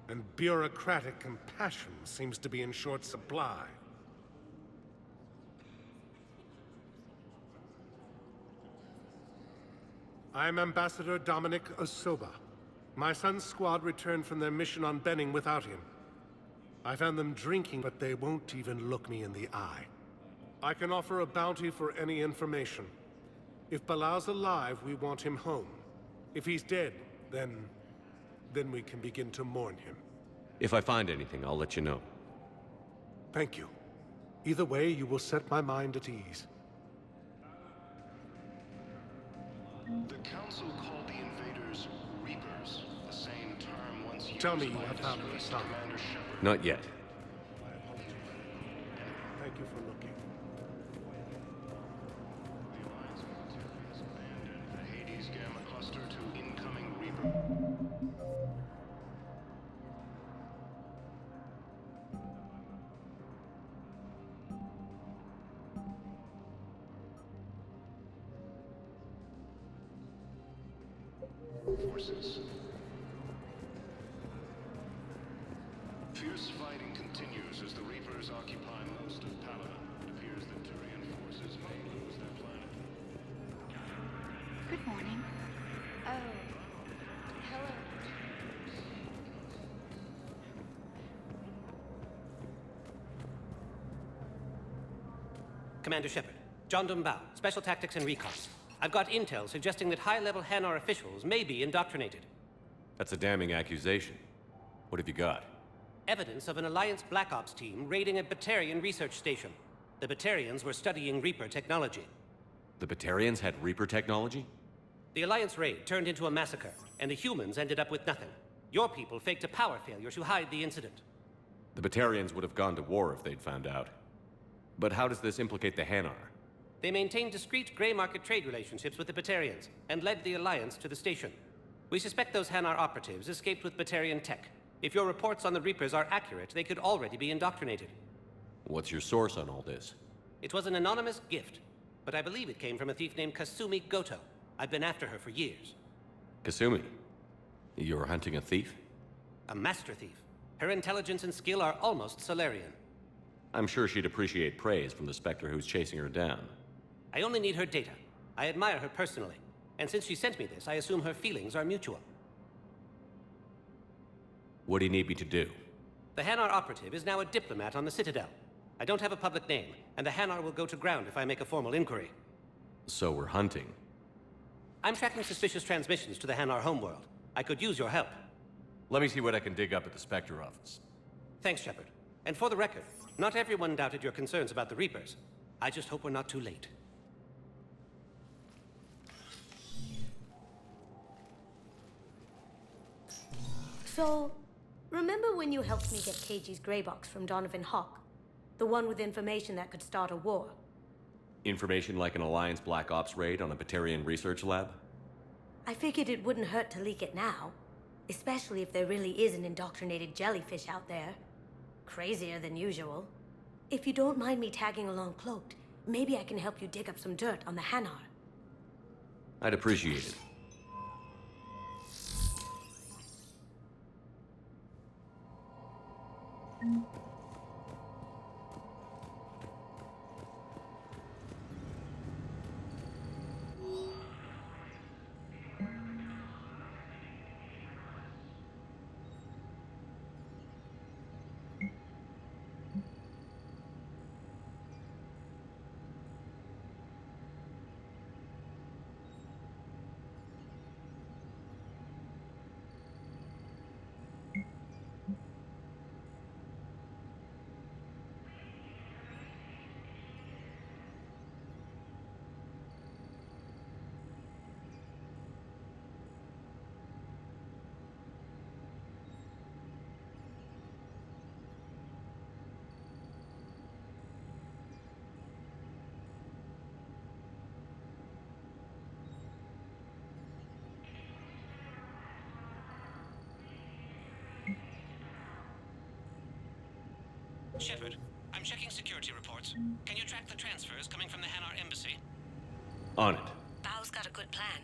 And bureaucratic compassion seems to be in short supply. I'm Ambassador Dominic Osoba. My son's squad returned from their mission on Benning without him. I found them drinking, but they won't even look me in the eye. I can offer a bounty for any information. If Bilal's alive, we want him home. If he's dead, then we can begin to mourn him. If I find anything, I'll let you know. Thank you. Either way, you will set my mind at ease. The Council called the invaders Reapers, the same term once used. Tell me you have found my son. Not yet. Thank you for looking. The Alliance military has abandoned the Hades Gamma cluster to incoming Reaper. Forces. Fierce fighting continues as the Reapers occupy most of Paladin. It appears that Turian forces may lose their planet. Good morning. Oh. Hello. Commander Shepard, John Dumbao, Special Tactics and Recon. I've got intel suggesting that high-level Hanar officials may be indoctrinated. That's a damning accusation. What have you got? Evidence of an Alliance Black Ops team raiding a Batarian research station. The Batarians were studying Reaper technology. The Batarians had Reaper technology? The Alliance raid turned into a massacre, and the humans ended up with nothing. Your people faked a power failure to hide the incident. The Batarians would have gone to war if they'd found out. But how does this implicate the Hanar? They maintained discreet gray market trade relationships with the Batarians, and led the Alliance to the station. We suspect those Hanar operatives escaped with Batarian tech. If your reports on the Reapers are accurate, they could already be indoctrinated. What's your source on all this? It was an anonymous gift, but I believe it came from a thief named Kasumi Goto. I've been after her for years. Kasumi? You're hunting a thief? A master thief. Her intelligence and skill are almost Solarian. I'm sure she'd appreciate praise from the Spectre who's chasing her down. I only need her data. I admire her personally. And since she sent me this, I assume her feelings are mutual. What do you need me to do? The Hanar operative is now a diplomat on the Citadel. I don't have a public name, and the Hanar will go to ground if I make a formal inquiry. So we're hunting? I'm tracking suspicious transmissions to the Hanar homeworld. I could use your help. Let me see what I can dig up at the Spectre office. Thanks, Shepard. And for the record, not everyone doubted your concerns about the Reapers. I just hope we're not too late. So, remember when you helped me get KG's grey box from Donovan Hawk? The one with information that could start a war? Information like an Alliance Black Ops raid on a Batarian research lab? I figured it wouldn't hurt to leak it now. Especially if there really is an indoctrinated jellyfish out there. Crazier than usual. If you don't mind me tagging along cloaked, maybe I can help you dig up some dirt on the Hanar. I'd appreciate it. Shepard, I'm checking security reports. Can you track the transfers coming from the Hanar embassy? On it. Bao's got a good plan.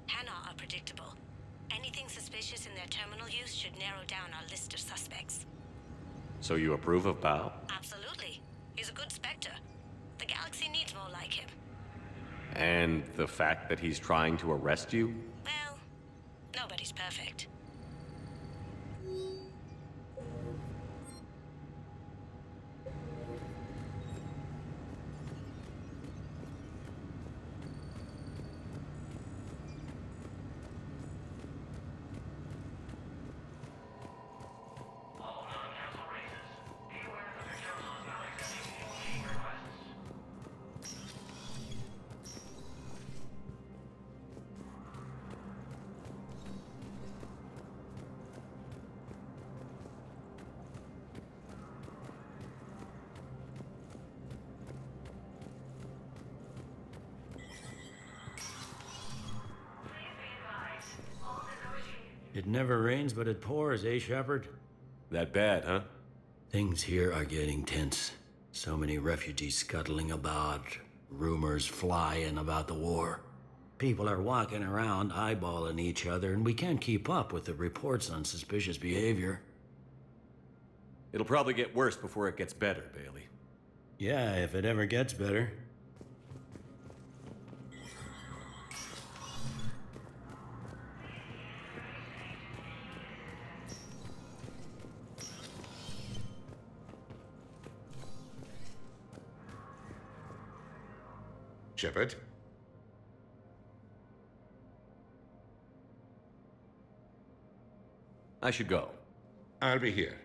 Hanar are predictable. Anything suspicious in their terminal use should narrow down our list of suspects. So you approve of Bao? Absolutely. He's a good Spectre. The galaxy needs more like him. And the fact that he's trying to arrest you? Well, nobody's perfect. It never rains, but it pours, eh, Shepard? That bad, huh? Things here are getting tense. So many refugees scuttling about, rumors flying about the war. People are walking around eyeballing each other, and we can't keep up with the reports on suspicious behavior. It'll probably get worse before it gets better, Bailey. Yeah, if it ever gets better. Shepard? I should go. I'll be here.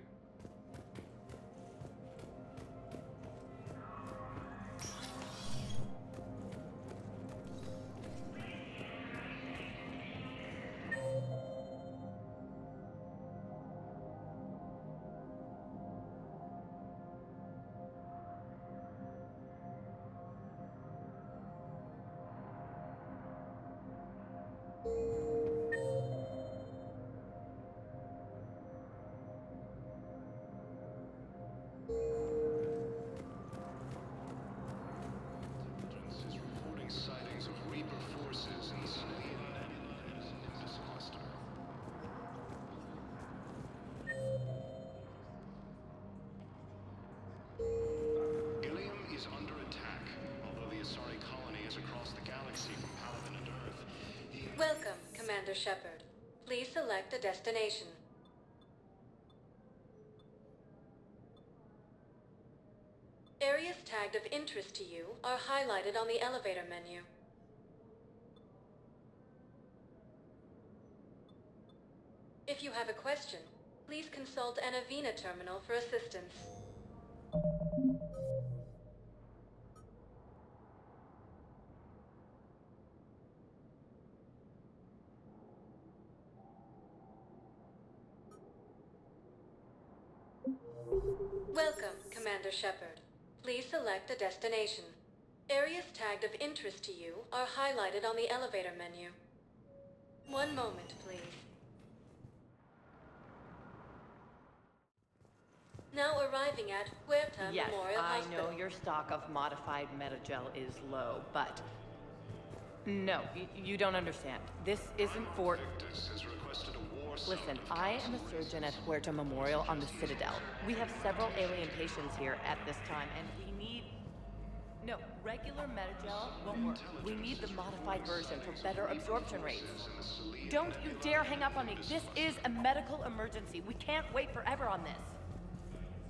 Welcome, Commander Shepard. Please select a destination. Areas tagged of interest to you are highlighted on the elevator menu. If you have a question, please consult an Avena terminal for assistance. Welcome, Commander Shepard. Please select a destination. Areas tagged of interest to you are highlighted on the elevator menu. One moment, please. Now arriving at Huerta Yes, Memorial I Hospital. know your stock of modified metagel is low, but No, you don't understand. This isn't for... Victus has requested a war Listen, I am a surgeon at Huerta Memorial on the Citadel. We have several alien patients here at this time, and we need... No, regular Metagel won't work. We need the modified version for better absorption rates. Don't you dare hang up on me. This is a medical emergency. We can't wait forever on this.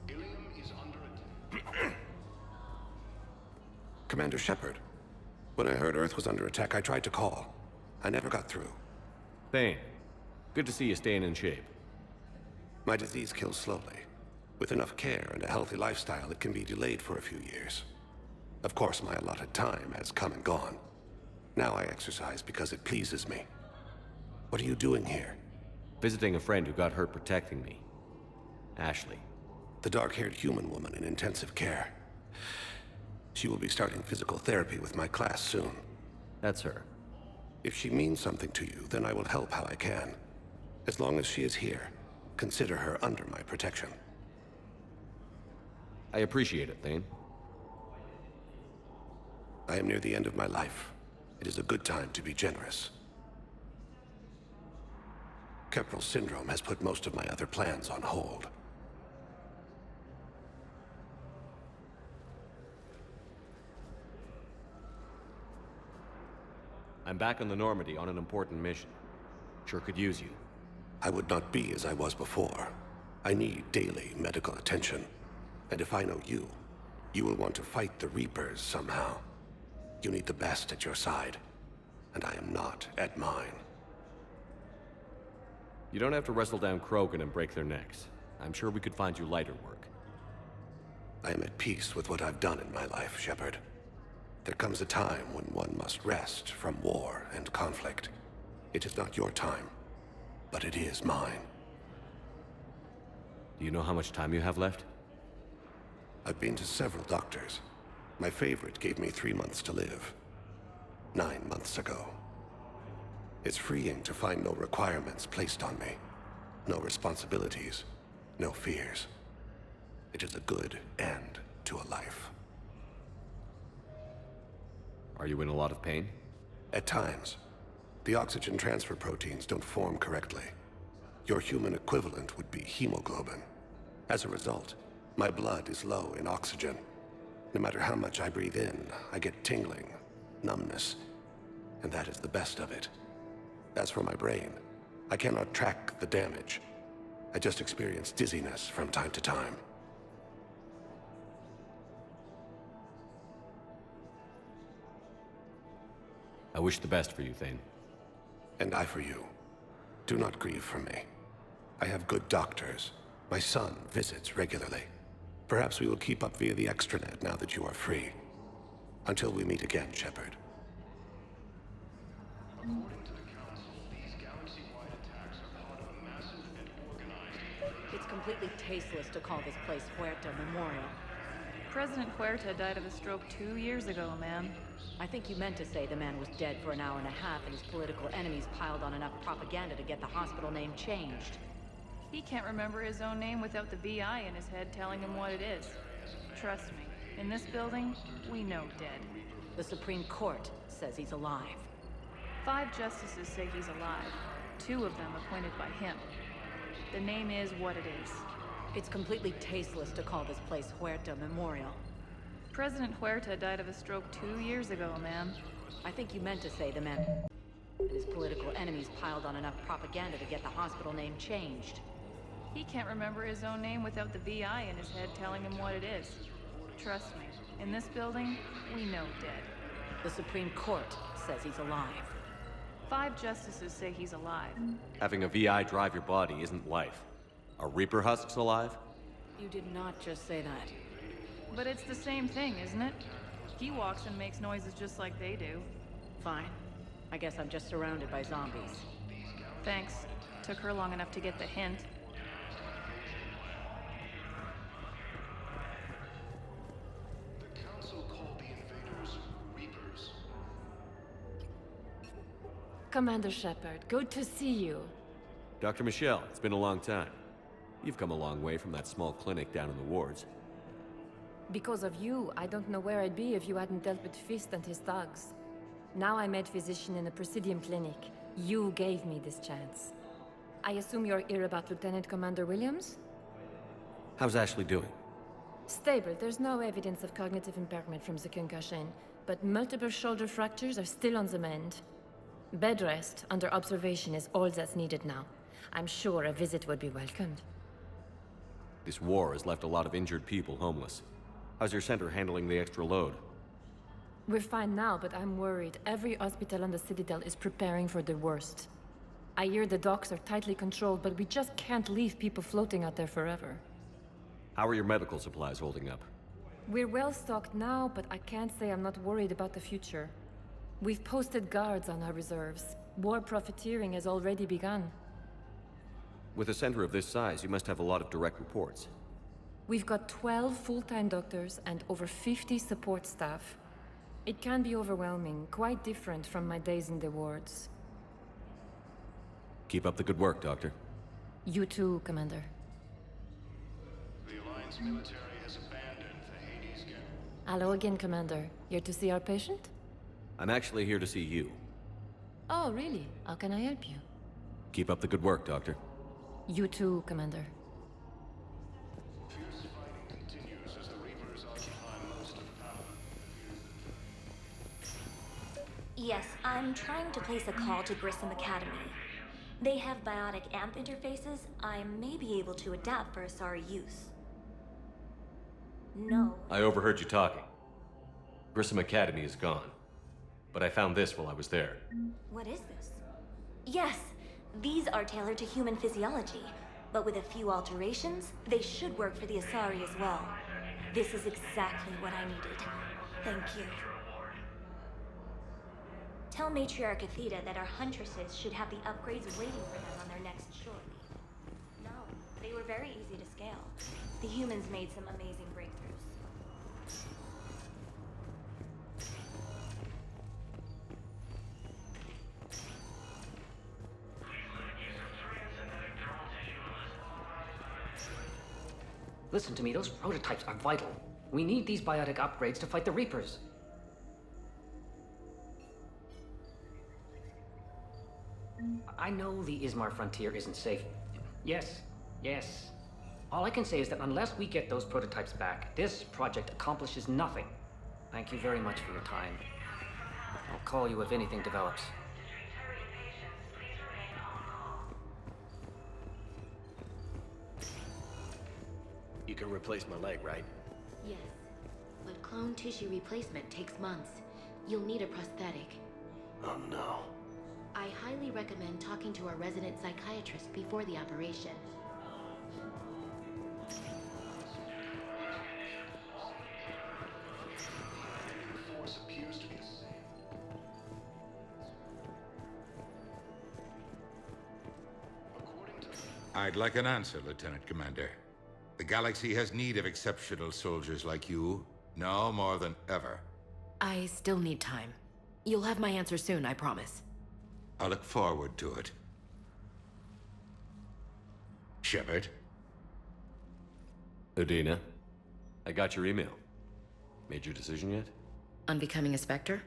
Ilium is under attack. Commander Shepard. When I heard Earth was under attack, I tried to call. I never got through. Thane, good to see you staying in shape. My disease kills slowly. With enough care and a healthy lifestyle, it can be delayed for a few years. Of course, my allotted time has come and gone. Now I exercise because it pleases me. What are you doing here? Visiting a friend who got hurt protecting me. Ashley. The dark-haired human woman in intensive care. She will be starting physical therapy with my class soon. That's her. If she means something to you, then I will help how I can. As long as she is here, consider her under my protection. I appreciate it, Thane. I am near the end of my life. It is a good time to be generous. Kepral syndrome has put most of my other plans on hold. I'm back on the Normandy on an important mission. Sure could use you. I would not be as I was before. I need daily medical attention. And if I know you, you will want to fight the Reapers somehow. You need the best at your side, and I am not at mine. You don't have to wrestle down Krogan and break their necks. I'm sure we could find you lighter work. I am at peace with what I've done in my life, Shepard. There comes a time when one must rest from war and conflict. It is not your time, but it is mine. Do you know how much time you have left? I've been to several doctors. My favorite gave me 3 months to live. 9 months ago. It's freeing to find no requirements placed on me. No responsibilities. No fears. It is a good end to a life. Are you in a lot of pain? At times. The oxygen transfer proteins don't form correctly. Your human equivalent would be hemoglobin. As a result, my blood is low in oxygen. No matter how much I breathe in, I get tingling, numbness, and that is the best of it. As for my brain, I cannot track the damage. I just experience dizziness from time to time. I wish the best for you, Thane. And I for you. Do not grieve for me. I have good doctors. My son visits regularly. Perhaps we will keep up via the extranet now that you are free. Until we meet again, Shepard. According to the Council, these galaxy-wide attacks are part of a massive and organized... It's completely tasteless to call this place Huerta Memorial. President Huerta died of a stroke 2 years ago, ma'am. I think you meant to say the man was dead for an hour and a half and his political enemies piled on enough propaganda to get the hospital name changed. He can't remember his own name without the VI in his head telling him what it is. Trust me, in this building, we know dead. The Supreme Court says he's alive. 5 justices say he's alive. 2 of them appointed by him. The name is what it is. It's completely tasteless to call this place Huerta Memorial. President Huerta died of a stroke 2 years ago, ma'am. I think you meant to say the man and his political enemies piled on enough propaganda to get the hospital name changed. He can't remember his own name without the VI in his head telling him what it is. Trust me, in this building, we know dead. The Supreme Court says he's alive. 5 justices say he's alive. Having a VI drive your body isn't life. Are Reaper husks alive? You did not just say that. But it's the same thing, isn't it? He walks and makes noises just like they do. Fine. I guess I'm just surrounded by zombies. Thanks. Took her long enough to get the hint. The Council called the invaders Reapers. Commander Shepard, good to see you. Dr. Michel, it's been a long time. You've come a long way from that small clinic down in the wards. Because of you, I don't know where I'd be if you hadn't dealt with Fist and his thugs. Now I'm med physician in the Presidium Clinic. You gave me this chance. I assume you're here about Lieutenant Commander Williams? How's Ashley doing? Stable. There's no evidence of cognitive impairment from the concussion, but multiple shoulder fractures are still on the mend. Bed rest under observation is all that's needed now. I'm sure a visit would be welcomed. This war has left a lot of injured people homeless. How's your center handling the extra load? We're fine now, but I'm worried. Every hospital on the Citadel is preparing for the worst. I hear the docks are tightly controlled, but we just can't leave people floating out there forever. How are your medical supplies holding up? We're well stocked now, but I can't say I'm not worried about the future. We've posted guards on our reserves. War profiteering has already begun. With a center of this size, you must have a lot of direct reports. We've got 12 full-time doctors and over 50 support staff. It can be overwhelming, quite different from my days in the wards. Keep up the good work, Doctor. You too, Commander. The Alliance military has abandoned the Hades Gap. Hello again, Commander. Here to see our patient? I'm actually here to see you. Oh, really? How can I help you? Keep up the good work, Doctor. You too, Commander. Fierce fighting continues as the Reapers occupy most of Palawan. Yes, I'm trying to place a call to Grissom Academy. They have biotic amp interfaces I may be able to adapt for Asari use. No. I overheard you talking. Grissom Academy is gone. But I found this while I was there. What is this? Yes, these are tailored to human physiology, but with a few alterations, they should work for the Asari as well. This is exactly what I needed. Thank you. Tell Matriarch Athena that our huntresses should have the upgrades waiting for them on their next shortly. No, they were very easy to scale. The humans made some amazing breakthroughs. Listen to me, those prototypes are vital. We need these biotic upgrades to fight the Reapers. I know the Ismar frontier isn't safe. Yes. All I can say is that unless we get those prototypes back, this project accomplishes nothing. Thank you very much for your time. I'll call you if anything develops. You can replace my leg, right? Yes, but clone tissue replacement takes months. You'll need a prosthetic. Oh no. I highly recommend talking to our resident psychiatrist before the operation. Force appears to be I'd like an answer, Lieutenant Commander. The galaxy has need of exceptional soldiers like you, now more than ever. I still need time. You'll have my answer soon, I promise. I look forward to it. Shepard? Udina, I got your email. Made your decision yet? On becoming a Spectre?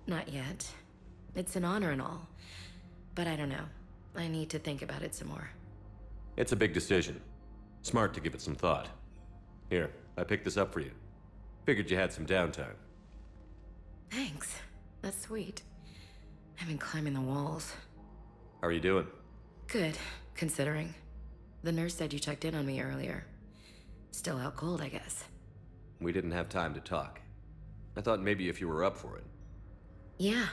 Not yet. It's an honor and all. But I don't know. I need to think about it some more. It's a big decision. Smart to give it some thought. Here, I picked this up for you. Figured you had some downtime. Thanks. That's sweet. I've been climbing the walls. How are you doing? Good, considering. The nurse said you checked in on me earlier. Still out cold, I guess. We didn't have time to talk. I thought maybe if you were up for it. Yeah,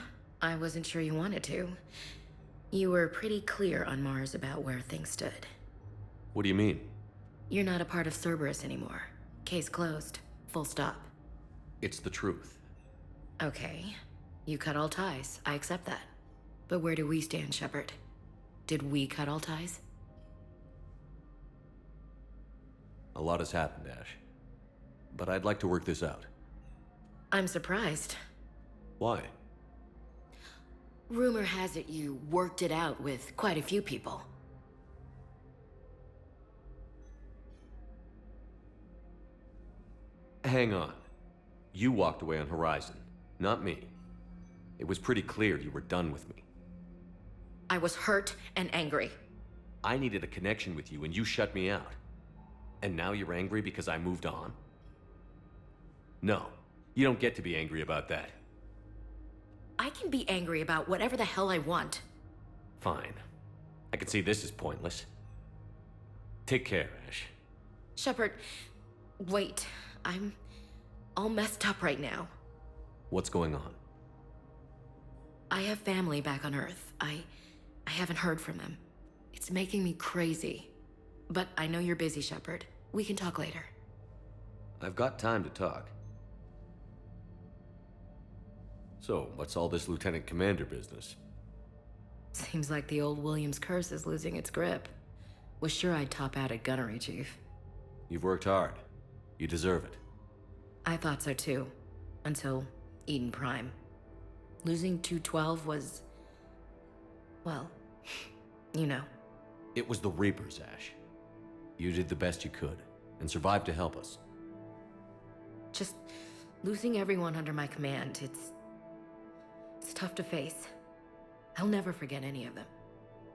I wasn't sure you wanted to. You were pretty clear on Mars about where things stood. What do you mean? You're not a part of Cerberus anymore. Case closed. Full stop. It's the truth. Okay. You cut all ties. I accept that. But where do we stand, Shepard? Did we cut all ties? A lot has happened, Ash. But I'd like to work this out. I'm surprised. Why? Rumor has it you worked it out with quite a few people. Hang on. You walked away on Horizon, not me. It was pretty clear you were done with me. I was hurt and angry. I needed a connection with you and you shut me out. And now you're angry because I moved on? No, you don't get to be angry about that. I can be angry about whatever the hell I want. Fine. I can see this is pointless. Take care, Ash. Shepard, wait. I'm all messed up right now. What's going on? I have family back on Earth. I haven't heard from them. It's making me crazy. But I know you're busy, Shepard. We can talk later. I've got time to talk. So, what's all this Lieutenant Commander business? Seems like the old Williams curse is losing its grip. Was sure I'd top out at gunnery, Chief. You've worked hard. You deserve it. I thought so too. Until Eden Prime. Losing 212 was... well, you know. It was the Reapers, Ash. You did the best you could, and survived to help us. Just losing everyone under my command, it's tough to face. I'll never forget any of them.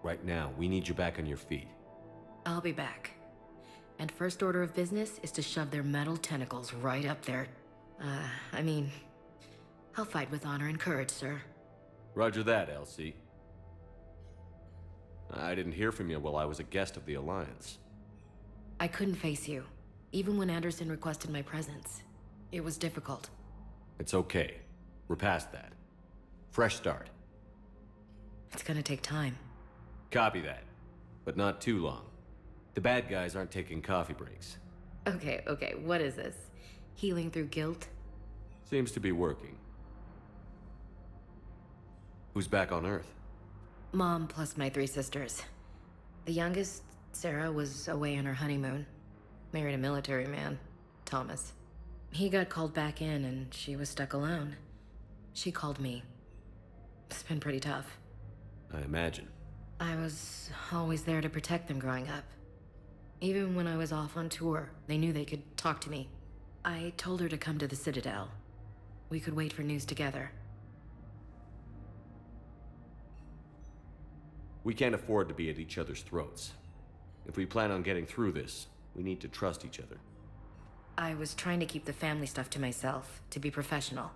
Right now, we need you back on your feet. I'll be back. And first order of business is to shove their metal tentacles right up there. I mean, I'll fight with honor and courage, sir. Roger that, Elsie. I didn't hear from you while I was a guest of the Alliance. I couldn't face you, even when Anderson requested my presence. It was difficult. It's okay. We're past that. Fresh start. It's gonna take time. Copy that. But not too long. The bad guys aren't taking coffee breaks. Okay, what is this? Healing through guilt? Seems to be working. Who's back on Earth? Mom plus my 3 sisters. The youngest, Sarah, was away on her honeymoon. Married a military man, Thomas. He got called back in and she was stuck alone. She called me. It's been pretty tough. I imagine. I was always there to protect them growing up. Even when I was off on tour, they knew they could talk to me. I told her to come to the Citadel. We could wait for news together. We can't afford to be at each other's throats. If we plan on getting through this, we need to trust each other. I was trying to keep the family stuff to myself, to be professional.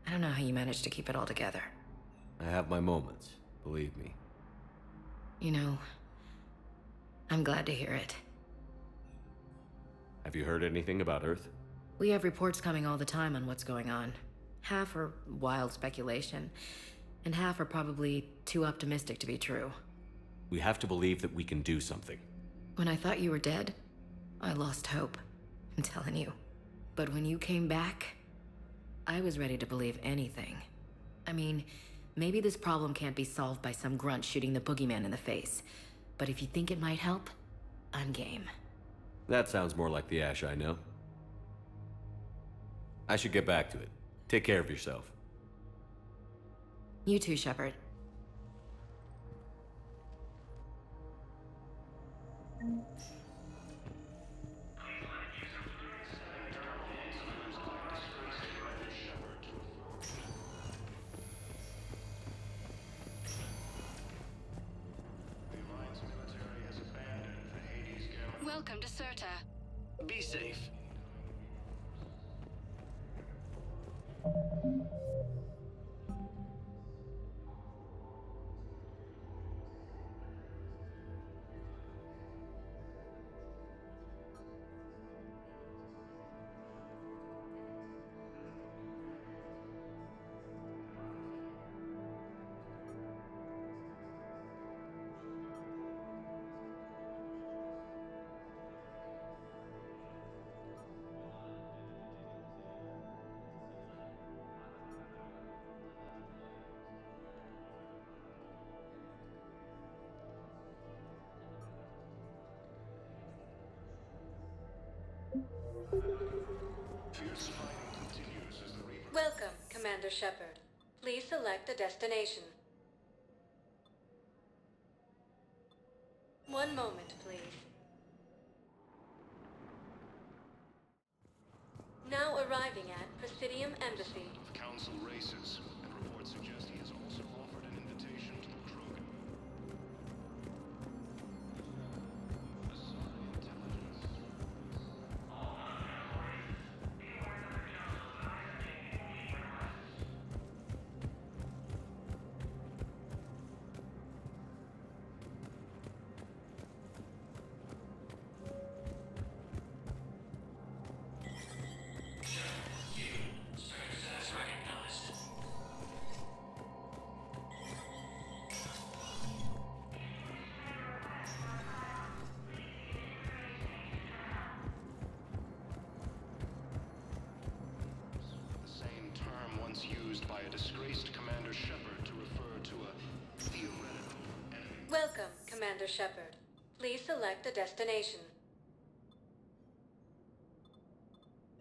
I don't know how you managed to keep it all together. I have my moments, believe me. You know, I'm glad to hear it. Have you heard anything about Earth? We have reports coming all the time on what's going on. Half are wild speculation, and half are probably too optimistic to be true. We have to believe that we can do something. When I thought you were dead, I lost hope. I'm telling you. But when you came back, I was ready to believe anything. I mean, maybe this problem can't be solved by some grunt shooting the boogeyman in the face. But if you think it might help, I'm game. That sounds more like the Ash I know. I should get back to it. Take care of yourself. You too, Shepard. Welcome to Sur'Kesh. Be safe. Welcome, Commander Shepard. Please select a destination. One moment, please. Now arriving at Presidium Embassy. Council races and reports Reports suggest he has also offered an invitation to the Krogan. Used by a disgraced Commander Shepard to refer to a theoretical enemy. Welcome, Commander Shepard. Please select a destination.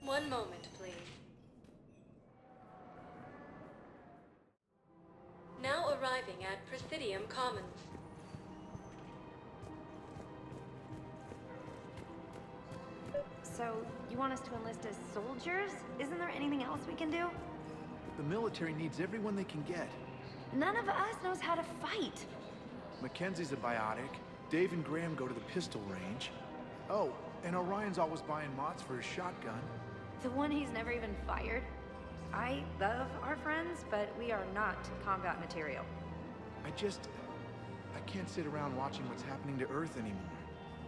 One moment, please. Now arriving at Presidium Commons. So, you want us to enlist as soldiers? Isn't there anything else we can do? The military needs everyone they can get. None of us knows how to fight. Mackenzie's a biotic. Dave and Graham go to the pistol range. Oh, and Orion's always buying mods for his shotgun. The one he's never even fired? I love our friends, but we are not combat material. I can't sit around watching what's happening to Earth anymore.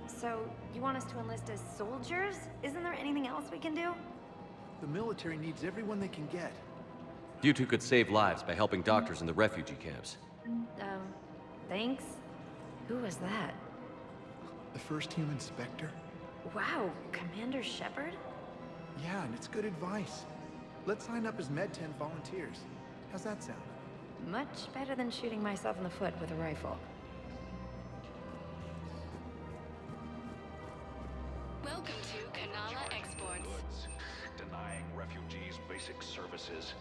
So, you want us to enlist as soldiers? Isn't there anything else we can do? The military needs everyone they can get. You two could save lives by helping doctors in the refugee camps. Thanks. Who was that? The first human Spectre? Wow, Commander Shepard? Yeah, and it's good advice. Let's sign up as Med-10 volunteers. How's that sound? Much better than shooting myself in the foot with a rifle. Welcome to Kanala Exports. Denying refugees basic services.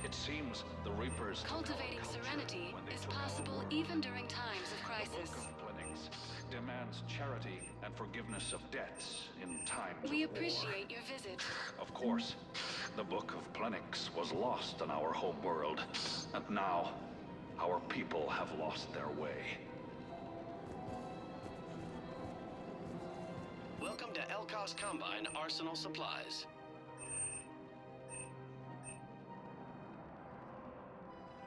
It seems the Reapers... Cultivating serenity is possible even during times of crisis. The Book of Clinics demands charity and forgiveness of debts in time. We appreciate your visit. Of course, the Book of Plenix was lost in our home world, and now our people have lost their way. Welcome to Elkos Combine Arsenal Supplies.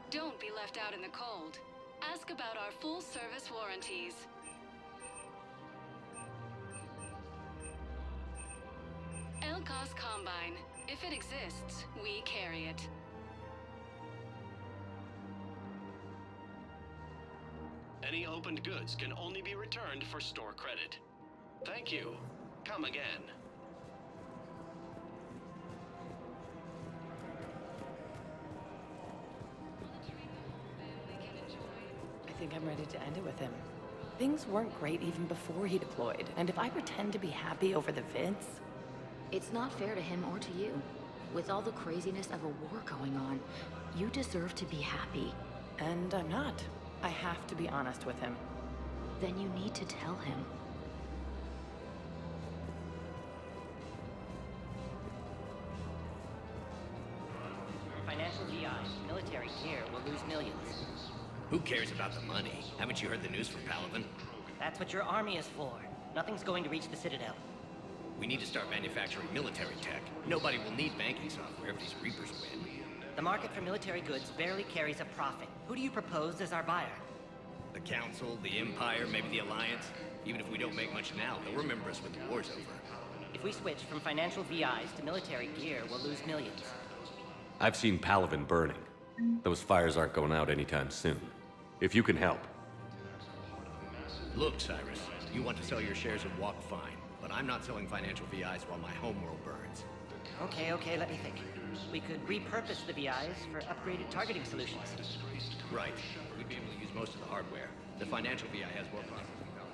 Don't be left out in the cold. Ask about our full-service warranties. Elkos Combine. If it exists, we carry it. Any opened goods can only be returned for store credit. Thank you. Come again. I think I'm ready to end it with him. Things weren't great even before he deployed, and if I pretend to be happy over the vids... It's not fair to him or to you. With all the craziness of a war going on, you deserve to be happy. And I'm not. I have to be honest with him. Then you need to tell him. Financial GI, military gear will lose millions. Who cares about the money? Haven't you heard the news from Palaven? That's what your army is for. Nothing's going to reach the Citadel. We need to start manufacturing military tech. Nobody will need banking software if these Reapers win. The market for military goods barely carries a profit. Who do you propose as our buyer? The Council, the Empire, maybe the Alliance. Even if we don't make much now, they'll remember us when the war's over. If we switch from financial VIs to military gear, we'll lose millions. I've seen Palaven burning. Those fires aren't going out anytime soon. If you can help. Look, Cyrus, you want to sell your shares of Walk, fine. But I'm not selling financial VIs while my homeworld burns. Okay, let me think. We could repurpose the VIs for upgraded targeting solutions. Right. We'd be able to use most of the hardware. The financial VI has more processing power.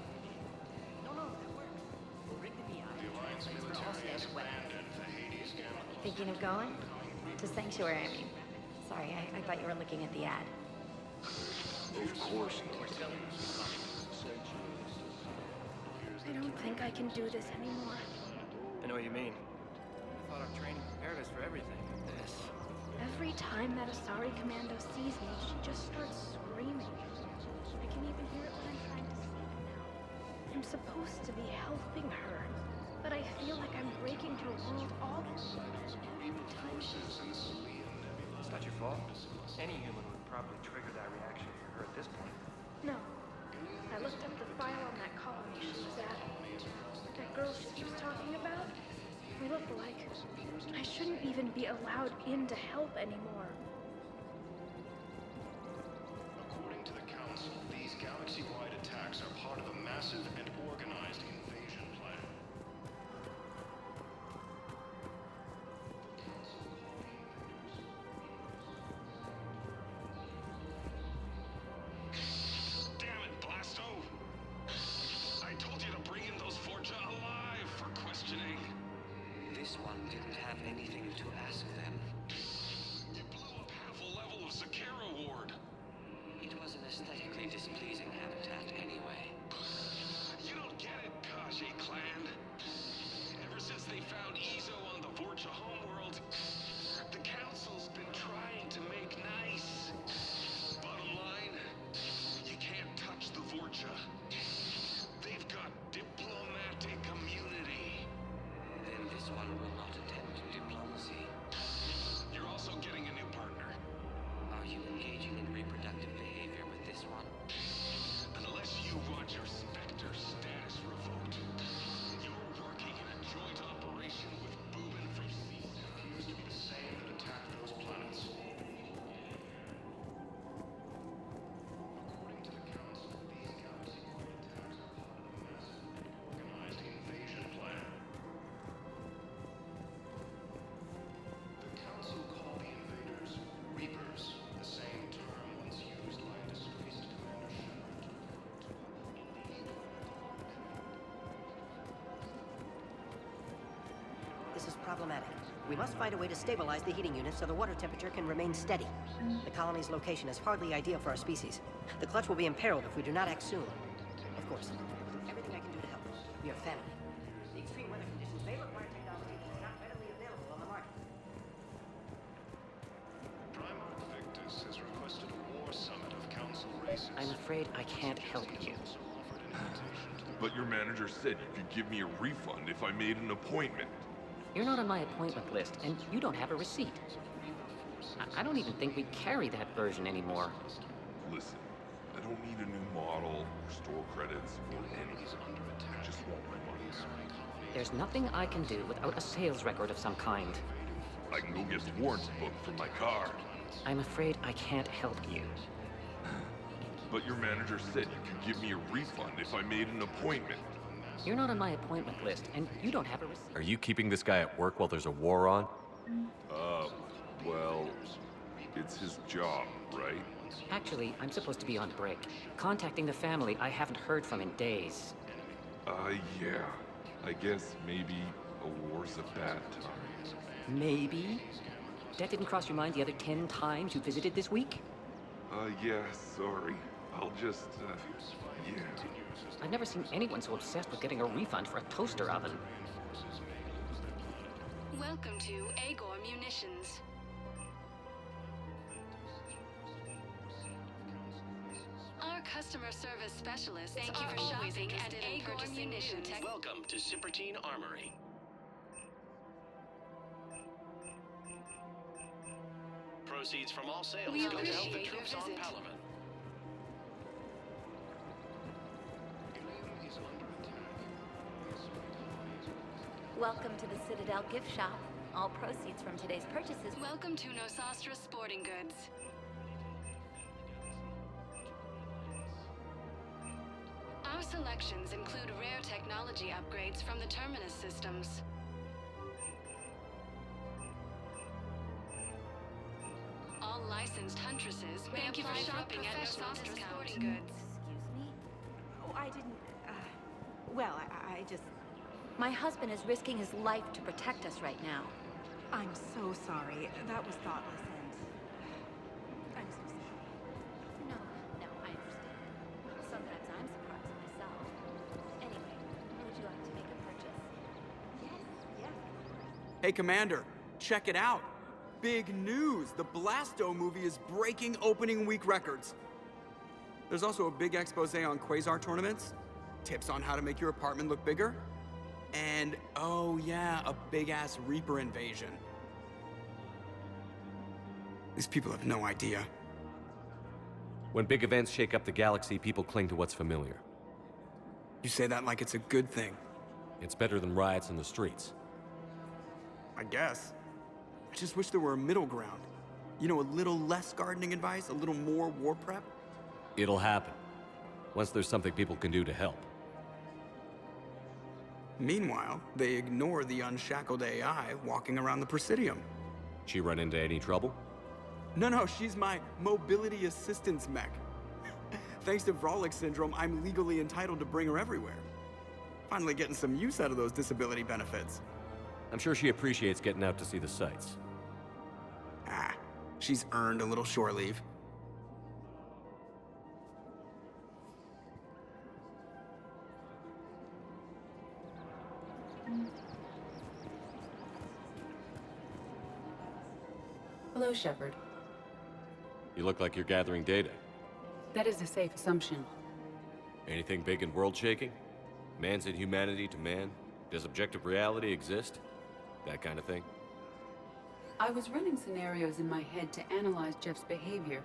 No, that works. We'll rig the VI for all standard weapons. Thinking of going? To Sanctuary, I mean. Sorry, I thought you were looking at the ad. Of course not. I don't think I can do this anymore. I know what you mean. I thought our training prepared us for everything. Every time that Asari commando sees me, she just starts screaming. I can even hear it when I'm trying to sleep now. I'm supposed to be helping her, but I feel like I'm breaking her world all every time she's... It's not your fault. Any human would probably trigger that reaction for her at this point. No. I looked up the file on that colony she was at. That girl she keeps talking about? We look alike. I shouldn't even be allowed in to help anymore. According to the Council, these galaxy-wide attacks are part of a massive and organized invasion plan. Damn it, Blasto! I told you to bring in those Forja alive for questioning. This one didn't have anything to ask them. You blew up half a level of Zakera Ward. It was an aesthetically displeasing habitat anyway. You don't get it, Kaji clan. Ever since they found Ezo on the Vorcha homeworld, the Council's been trying to make nice. Bottom line, you can't touch the Vorcha. They've got diplomatic immunity. Then this one will not attempt diplomacy. You're also getting a new partner. Are you engaging in reproductive behavior with this one? Unless you want your Spectre status revoked, you're working in a joint operation with Boobin from Sea. Appears to be the same that attacked those planets. According to the Council, these galaxy-wide attacks are part of a massive and organized invasion plan. The Council called the invaders Reapers, the same term once used by disgraced Commander Shepard to refer to This is problematic. We must find a way to stabilize the heating unit so the water temperature can remain steady. The colony's location is hardly ideal for our species. The clutch will be imperiled if we do not act soon. Of course, I will do everything I can do to help. We are family. The extreme weather conditions may require technology that is not readily available on the market. Primarch Victus has requested a war summit of council races. I'm afraid I can't help you. But your manager said you could give me a refund if I made an appointment. You're not on my appointment list, and you don't have a receipt. I don't even think we carry that version anymore. Listen, I don't need a new model or store credits or anything. I just want my money back. There's nothing I can do without a sales record of some kind. I can go get the warranty book for my car. I'm afraid I can't help you. But your manager said you could give me a refund if I made an appointment. You're not on my appointment list, and you don't have a receipt. Are you keeping this guy at work while there's a war on? Well, it's his job, right? Actually, I'm supposed to be on break. Contacting the family I haven't heard from in days. Yeah. I guess maybe a war's a bad time. Maybe? That didn't cross your mind the other 10 times you visited this week? Yeah, sorry. I'll just, yeah. I've never seen anyone so obsessed with getting a refund for a toaster oven. Welcome to Agor Munitions. Our customer service specialists Thank you are for always shopping interested at in Agor purchasing new Munitions. tech. Welcome to Cypertine Armory. Proceeds from all sales We go to help the appreciate your troops on visit. Palaven. Welcome to the Citadel gift shop. All proceeds from today's purchases. Welcome to Nosastra Sporting Goods. Our selections include rare technology upgrades from the Terminus systems. All licensed huntresses may Thank you for apply shopping at professional Nosastra Sporting Sporting Goods. Excuse me? Oh, I didn't, well, I just... My husband is risking his life to protect us right now. I'm so sorry. That was thoughtless and... I'm so sorry. No, I understand. Sometimes I'm surprised myself. Anyway, would you like to make a purchase? Yes. Hey, Commander, check it out. big news! The Blasto movie is breaking opening week records. There's also a big expose on Quasar tournaments, tips on how to make your apartment look bigger, and, oh yeah, a big-ass Reaper invasion. These people have no idea. When big events shake up the galaxy, people cling to what's familiar. You say that like it's a good thing. It's better than riots in the streets. I guess. I just wish there were a middle ground. You know, a little less gardening advice, a little more war prep. It'll happen. Once there's something people can do to help. Meanwhile, they ignore the unshackled AI walking around the Presidium. She run into any trouble? No, she's my mobility assistance mech. Thanks to Vrolic syndrome, I'm legally entitled to bring her everywhere. Finally getting some use out of those disability benefits. I'm sure she appreciates getting out to see the sights. Ah, she's earned a little shore leave. Hello, Shepard. You look like you're gathering data. That is a safe assumption. Anything big and world-shaking? Man's inhumanity to man? Does objective reality exist? That kind of thing? I was running scenarios in my head to analyze Jeff's behavior.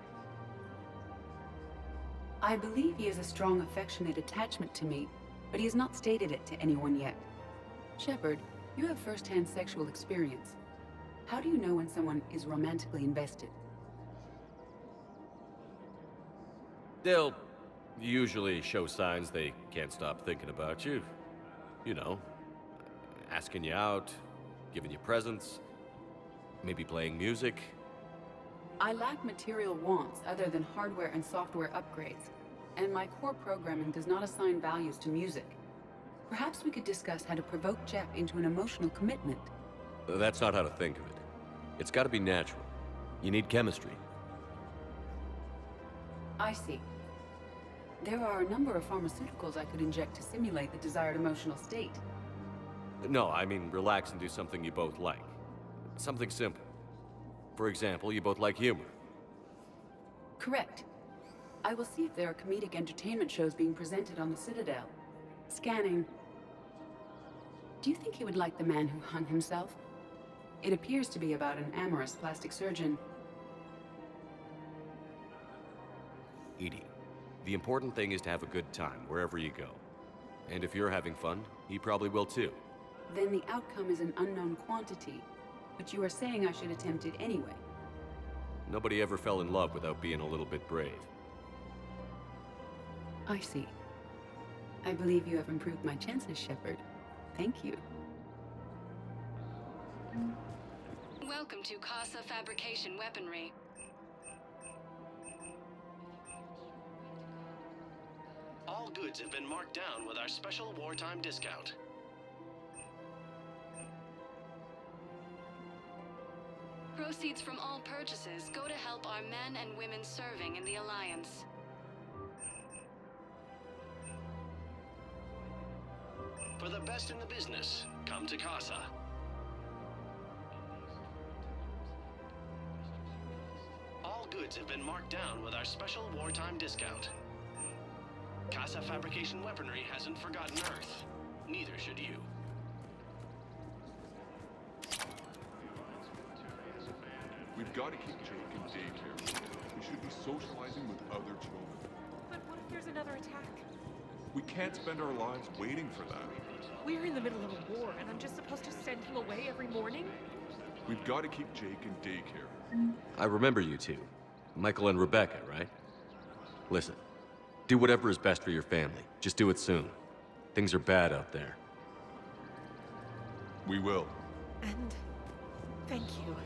I believe he has a strong affectionate attachment to me, but he has not stated it to anyone yet. Shepard, you have first-hand sexual experience. How do you know when someone is romantically invested? They'll usually show signs they can't stop thinking about you. You know, asking you out, giving you presents, maybe playing music. I lack material wants other than hardware and software upgrades, and my core programming does not assign values to music. Perhaps we could discuss how to provoke Jeff into an emotional commitment. That's not how to think of it. It's got to be natural. You need chemistry. I see. There are a number of pharmaceuticals I could inject to simulate the desired emotional state. No, I mean relax and do something you both like. Something simple. For example, you both like humor. Correct. I will see if there are comedic entertainment shows being presented on the Citadel. Scanning. Do you think he would like The Man Who Hung Himself? It appears to be about an amorous plastic surgeon. Edie, the important thing is to have a good time wherever you go. And if you're having fun, he probably will too. Then the outcome is an unknown quantity, but you are saying I should attempt it anyway. Nobody ever fell in love without being a little bit brave. I see. I believe you have improved my chances, Shepard. Thank you. Welcome to Casa Fabrication Weaponry. All goods have been marked down with our special wartime discount. Proceeds from all purchases go to help our men and women serving in the Alliance. For the best in the business, come to Casa. All goods have been marked down with our special wartime discount. Casa Fabrication Weaponry hasn't forgotten Earth. Neither should you. We've got to keep Jake and Dave here. We should be socializing with other children. But what if there's another attack? We can't spend our lives waiting for that. We're in the middle of a war, and I'm just supposed to send him away every morning? We've got to keep Jake and Dave here. I remember you two. Michael and Rebecca, right? Listen, do whatever is best for your family. Just do it soon. Things are bad out there. We will. And thank you.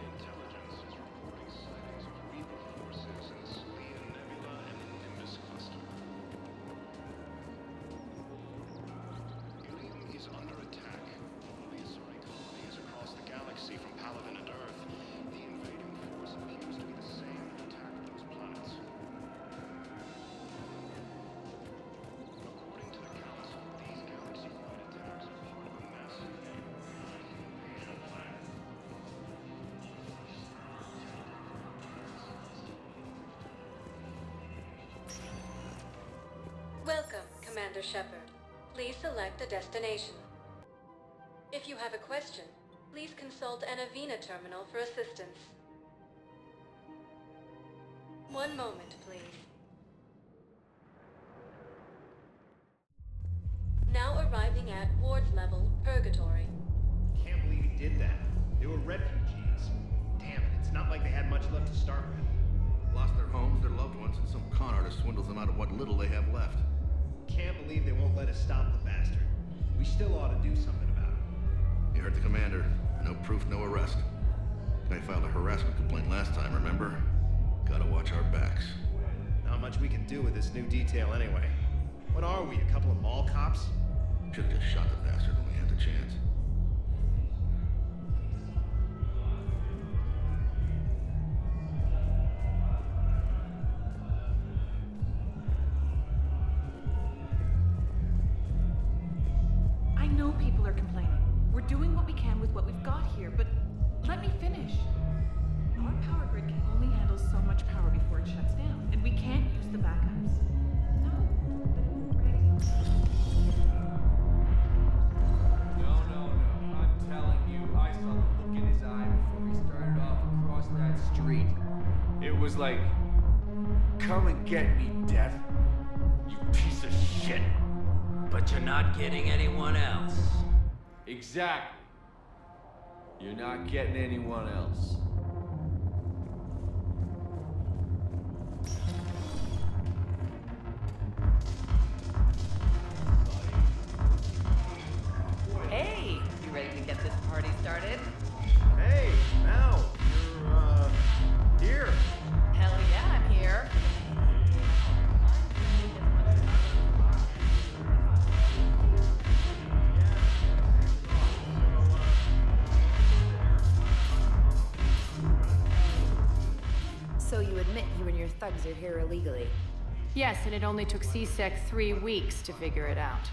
Commander Shepard. Please select a destination. If you have a question, please consult an Avena terminal for assistance. One moment, please. Now arriving at Ward's level, Purgatory. Can't believe he did that. They were refugees. Damn it, it's not like they had much left to start with. Lost their homes, their loved ones, and some con artist swindles them out of what little they have left. Can't believe they won't let us stop the bastard. We still ought to do something about it. You heard the commander. No proof, no arrest. Guy filed a harassment complaint last time, remember? Gotta watch our backs. Not much we can do with this new detail anyway. What are we, a couple of mall cops? Should've just shot the bastard when we had the chance. I know people are complaining. We're doing what we can with what we've got here, but let me finish. Our power grid can only handle so much power before it shuts down, and we can't use the backups. No. I'm telling you, I saw the look in his eye before we started off across that street. It was like, come and get me, Death. You piece of shit. But you're not getting anyone else. Exactly. You're not getting anyone else. Hey, you ready to get this party started? Hey, Mal, you're, here. Hell yeah, I'm here. So you admit you and your thugs are here illegally? Yes, and it only took CSEC 3 weeks to figure it out.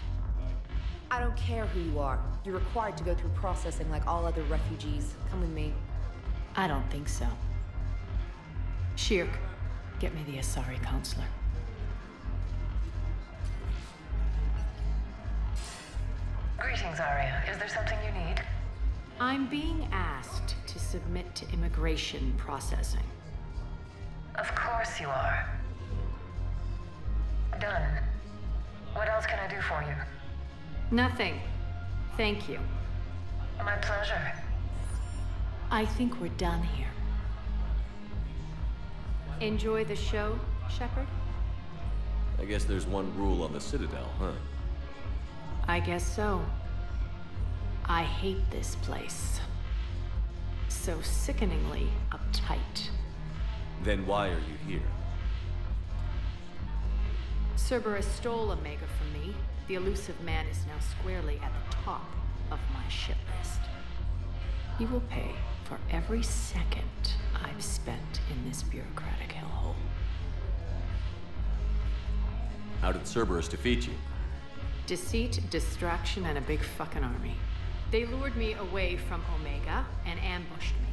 I don't care who you are. You're required to go through processing like all other refugees. Come with me. I don't think so. Shirk, get me the Asari counselor. Greetings, Aria. Is there something you need? I'm being asked to submit to immigration processing. Of course you are. Done. What else can I do for you? Nothing. Thank you. My pleasure. I think we're done here. Enjoy the show, Shepard? I guess there's one rule on the Citadel, huh? I guess so. I hate this place. So sickeningly uptight. Then why are you here? Cerberus stole Omega from me. The elusive man is now squarely at the top of my shit list. He will pay for every second I've spent in this bureaucratic hellhole. How did Cerberus defeat you? Deceit, distraction, and a big fucking army. They lured me away from Omega and ambushed me.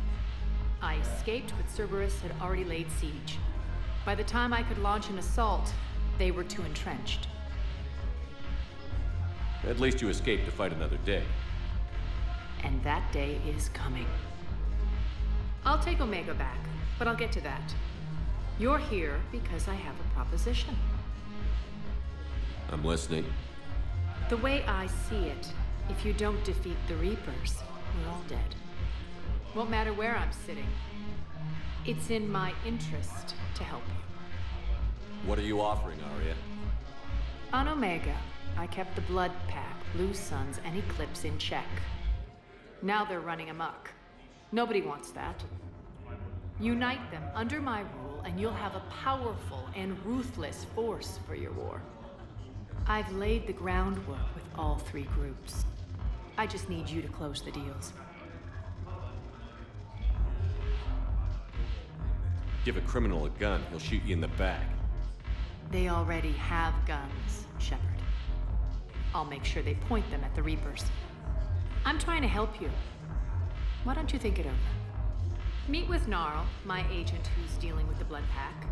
I escaped, but Cerberus had already laid siege. By the time I could launch an assault, they were too entrenched. At least you escaped to fight another day. And that day is coming. I'll take Omega back, but I'll get to that. You're here because I have a proposition. I'm listening. The way I see it, if you don't defeat the Reapers, we're all dead. Won't matter where I'm sitting. It's in my interest to help you. What are you offering, Aria? On Omega, I kept the Blood Pack, Blue Suns, and Eclipse in check. Now they're running amok. Nobody wants that. Unite them under my rule, and you'll have a powerful and ruthless force for your war. I've laid the groundwork with all 3 groups. I just need you to close the deals. Give a criminal a gun, he'll shoot you in the back. They already have guns, Shepard. I'll make sure they point them at the Reapers. I'm trying to help you. Why don't you think it over? Meet with Narl, my agent who's dealing with the Blood Pack.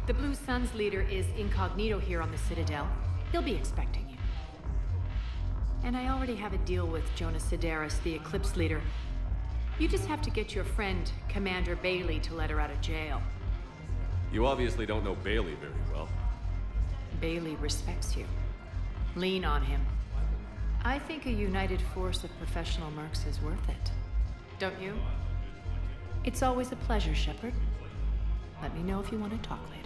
The Blue Suns leader is incognito here on the Citadel. He'll be expecting you. And I already have a deal with Jona Sederis, the Eclipse leader. You just have to get your friend, Commander Bailey, to let her out of jail. You obviously don't know Bailey very well. Bailey respects you. Lean on him. I think a united force of professional mercs is worth it. Don't you? It's always a pleasure, Shepard. Let me know if you want to talk later.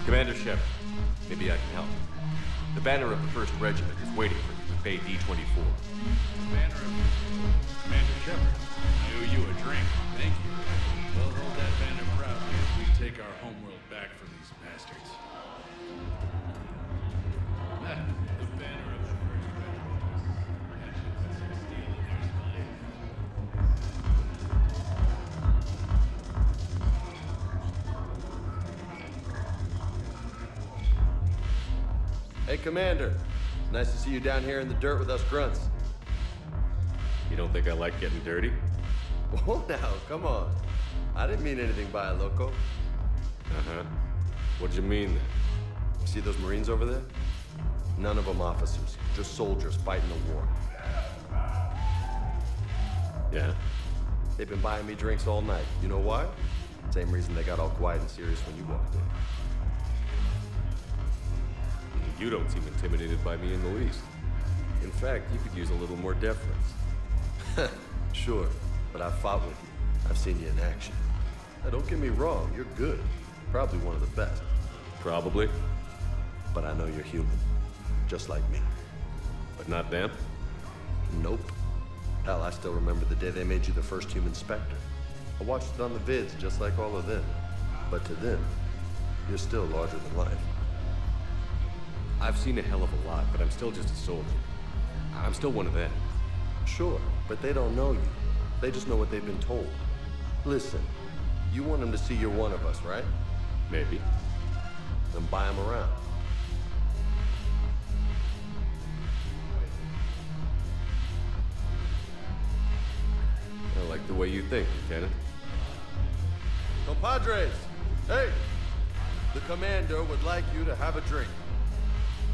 Commander Shepard, maybe I can help. The banner of the 1st Regiment is waiting for you with Bay D-24. The banner of... Commander Shepard, I owe you a drink. Thank you. We'll hold that banner proudly as we take our homeworld back from these bastards. The banner of the 1st Regiment. Steel in their spine. Hey, Commander. Nice to see you down here in the dirt with us grunts. You don't think I like getting dirty? Whoa, now, come on. I didn't mean anything by it, loco. Uh-huh. What'd you mean then? See those Marines over there? None of them officers, just soldiers fighting the war. Yeah? They've been buying me drinks all night. You know why? Same reason they got all quiet and serious when you walked in. You don't seem intimidated by me in the least. In fact, you could use a little more deference. Sure, but I've fought with you. I've seen you in action. Now, don't get me wrong, you're good. Probably one of the best. Probably. But I know you're human. Just like me. But not them? Nope. Hell, I still remember the day they made you the first human Spectre. I watched it on the vids, just like all of them. But to them, you're still larger than life. I've seen a hell of a lot, but I'm still just a soldier. I'm still one of them. Sure, but they don't know you. They just know what they've been told. Listen, you want them to see you're one of us, right? Maybe. Then buy them around. I like the way you think, Lieutenant. Compadres! Hey! The commander would like you to have a drink.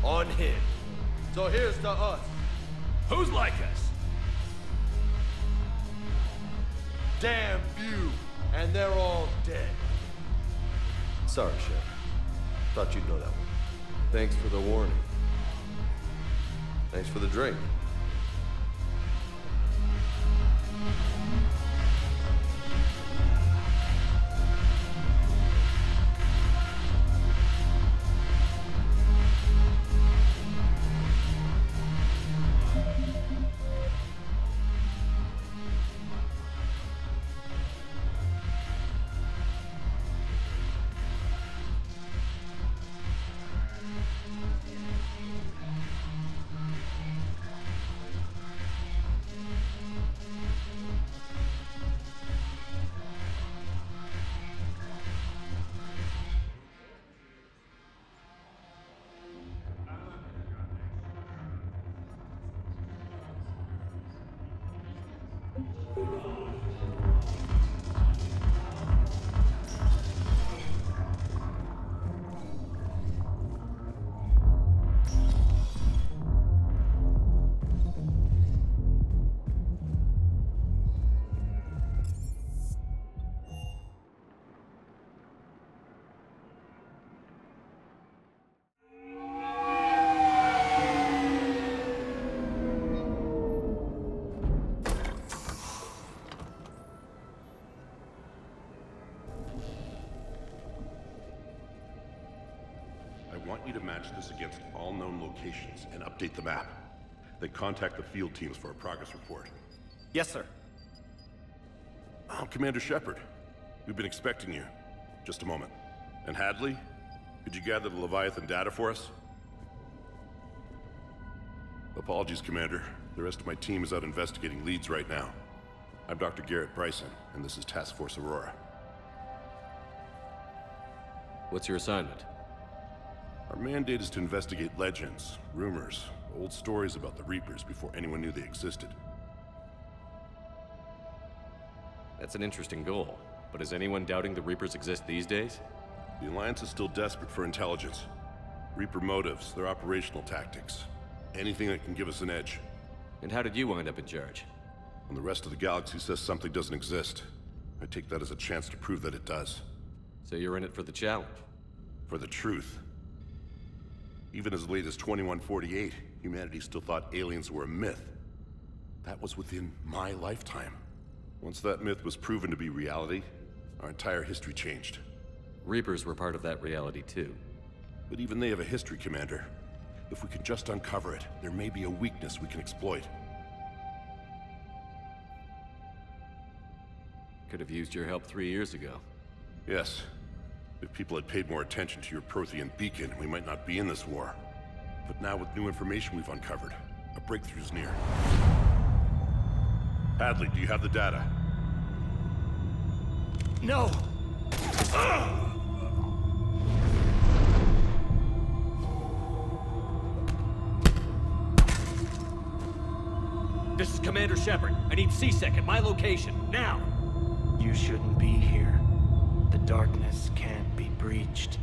On him. So here's to us. Who's like us? Damn few, and they're all dead. Sorry, Chef. Thought you'd know that one. Thanks for the warning. Thanks for the drink. want you to match this against all known locations and update the map. Then contact the field teams for a progress report. Yes, sir. Oh, Commander Shepard. We've been expecting you. Just a moment. And Hadley, could you gather the Leviathan data for us? Apologies, Commander. The rest of my team is out investigating leads right now. I'm Dr. Garrett Bryson, and this is Task Force Aurora. What's your assignment? Our mandate is to investigate legends, rumors, old stories about the Reapers before anyone knew they existed. That's an interesting goal, but is anyone doubting the Reapers exist these days? The Alliance is still desperate for intelligence. Reaper motives, their operational tactics. Anything that can give us an edge. And how did you wind up in charge? When the rest of the galaxy says something doesn't exist, I take that as a chance to prove that it does. So you're in it for the challenge? For the truth. Even as late as 2148, humanity still thought aliens were a myth. That was within my lifetime. Once that myth was proven to be reality, our entire history changed. Reapers were part of that reality too. But even they have a history, Commander. If we can just uncover it, there may be a weakness we can exploit. Could have used your help 3 years ago. Yes. If people had paid more attention to your Prothean beacon, we might not be in this war. But now with new information we've uncovered, a breakthrough's near. Hadley, do you have the data? No! This is Commander Shepard. I need C-Sec at my location, now! You shouldn't be here. The darkness can't be breached.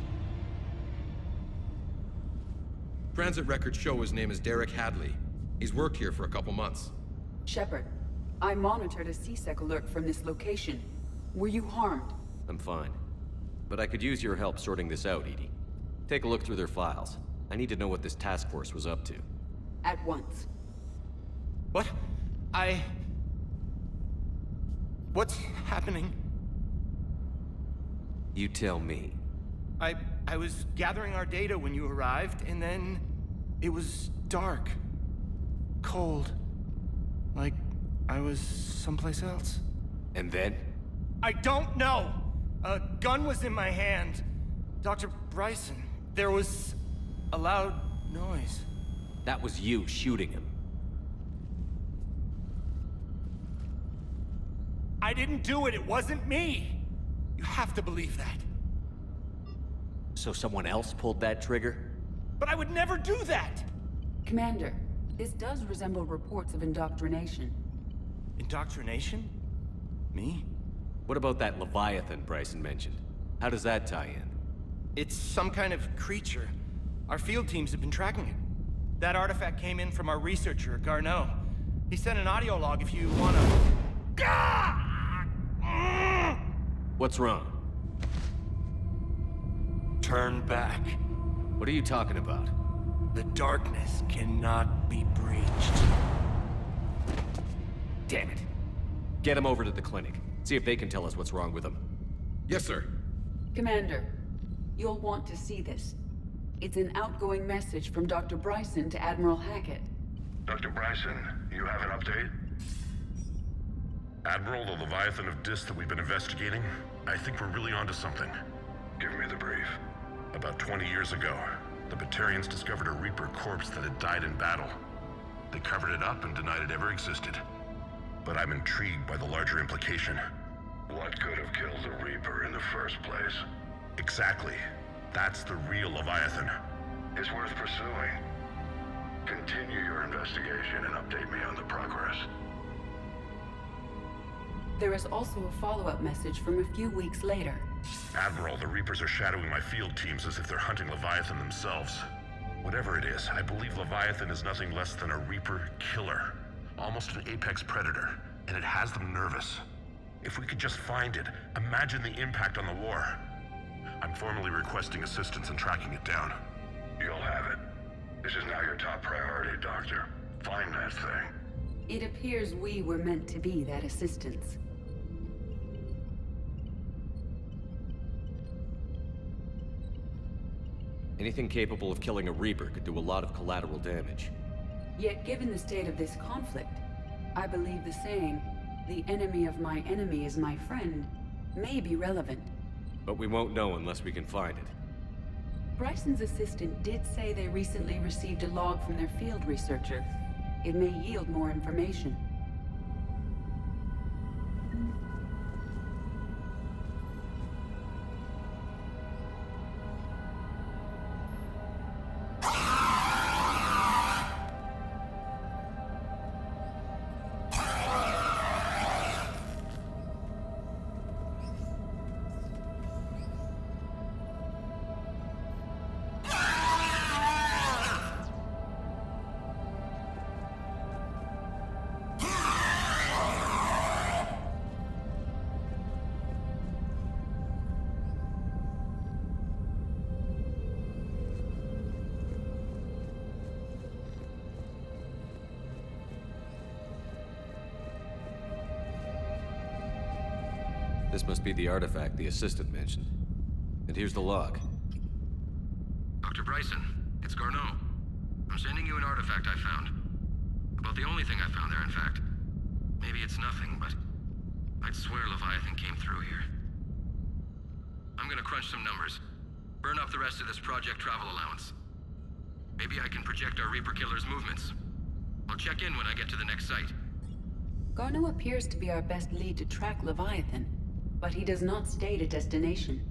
Transit records show his name is Derek Hadley. He's worked here for a couple months. Shepard, I monitored a C-Sec alert from this location. Were you harmed? I'm fine. But I could use your help sorting this out, Edie. Take a look through their files. I need to know what this task force was up to. At once. What? What's happening? You tell me. I was gathering our data when you arrived, and then it was dark. Cold. Like I was someplace else. And then? I don't know! A gun was in my hand. Dr. Bryson, there was a loud noise. That was you shooting him. I didn't do it, it wasn't me! You have to believe that. So someone else pulled that trigger? But I would never do that! Commander, this does resemble reports of indoctrination. Indoctrination? Me? What about that Leviathan Bryson mentioned? How does that tie in? It's some kind of creature. Our field teams have been tracking it. That artifact came in from our researcher, Garneau. He sent an audio log if you wanna... What's wrong? Turn back. What are you talking about? The darkness cannot be breached. Damn it. Get him over to the clinic. See if they can tell us what's wrong with him. Yes, sir. Commander, you'll want to see this. It's an outgoing message from Dr. Bryson to Admiral Hackett. Dr. Bryson, you have an update? Admiral, the Leviathan of Dis that we've been investigating, I think we're really onto something. Give me the brief. About 20 years ago, the Batarians discovered a Reaper corpse that had died in battle. They covered it up and denied it ever existed. But I'm intrigued by the larger implication. What could have killed the Reaper in the first place? Exactly. That's the real Leviathan. It's worth pursuing. Continue your investigation and update me on the progress. There is also a follow-up message from a few weeks later. Admiral, the Reapers are shadowing my field teams as if they're hunting Leviathan themselves. Whatever it is, I believe Leviathan is nothing less than a Reaper killer. Almost an apex predator, and it has them nervous. If we could just find it, imagine the impact on the war. I'm formally requesting assistance in tracking it down. You'll have it. This is now your top priority, Doctor. Find that thing. It appears we were meant to be that assistance. Anything capable of killing a Reaper could do a lot of collateral damage. Yet given the state of this conflict, I believe the saying, "The enemy of my enemy is my friend," may be relevant. But we won't know unless we can find it. Bryson's assistant did say they recently received a log from their field researcher. It may yield more information. This must be the artifact the assistant mentioned. And here's the log. Dr. Bryson, it's Garneau. I'm sending you an artifact I found. About the only thing I found there, in fact. Maybe it's nothing, but I'd swear Leviathan came through here. I'm gonna crunch some numbers. Burn up the rest of this project travel allowance. Maybe I can project our Reaper Killer's movements. I'll check in when I get to the next site. Garneau appears to be our best lead to track Leviathan, but he does not state a destination.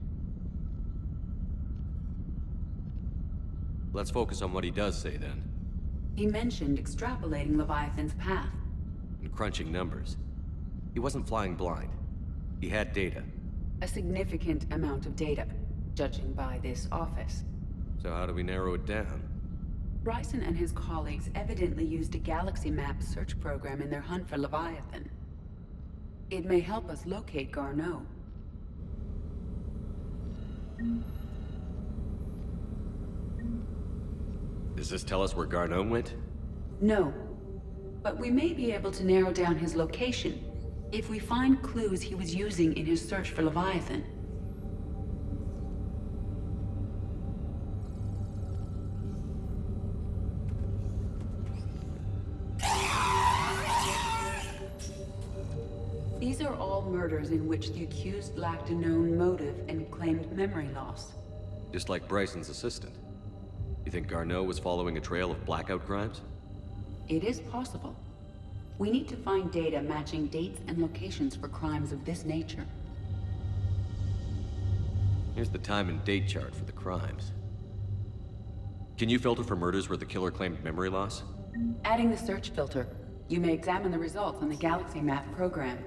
Let's focus on what he does say then. He mentioned extrapolating Leviathan's path. And crunching numbers. He wasn't flying blind. He had data. A significant amount of data, judging by this office. So how do we narrow it down? Bryson and his colleagues evidently used a galaxy map search program in their hunt for Leviathan. It may help us locate Garneau. Does this tell us where Garneau went? No. But we may be able to narrow down his location if we find clues he was using in his search for Leviathan. These are all murders in which the accused lacked a known motive and claimed memory loss. Just like Bryson's assistant. You think Garneau was following a trail of blackout crimes? It is possible. We need to find data matching dates and locations for crimes of this nature. Here's the time and date chart for the crimes. Can you filter for murders where the killer claimed memory loss? Adding the search filter, you may examine the results on the Galaxy Map program.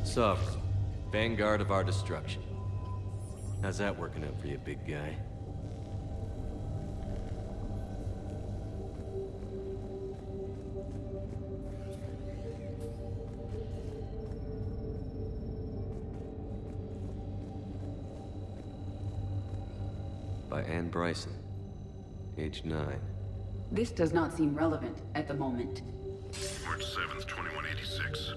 Sovereign, vanguard of our destruction. How's that working out for you, big guy? By Anne Bryson, age 9. This does not seem relevant at the moment. March 7th, 2186.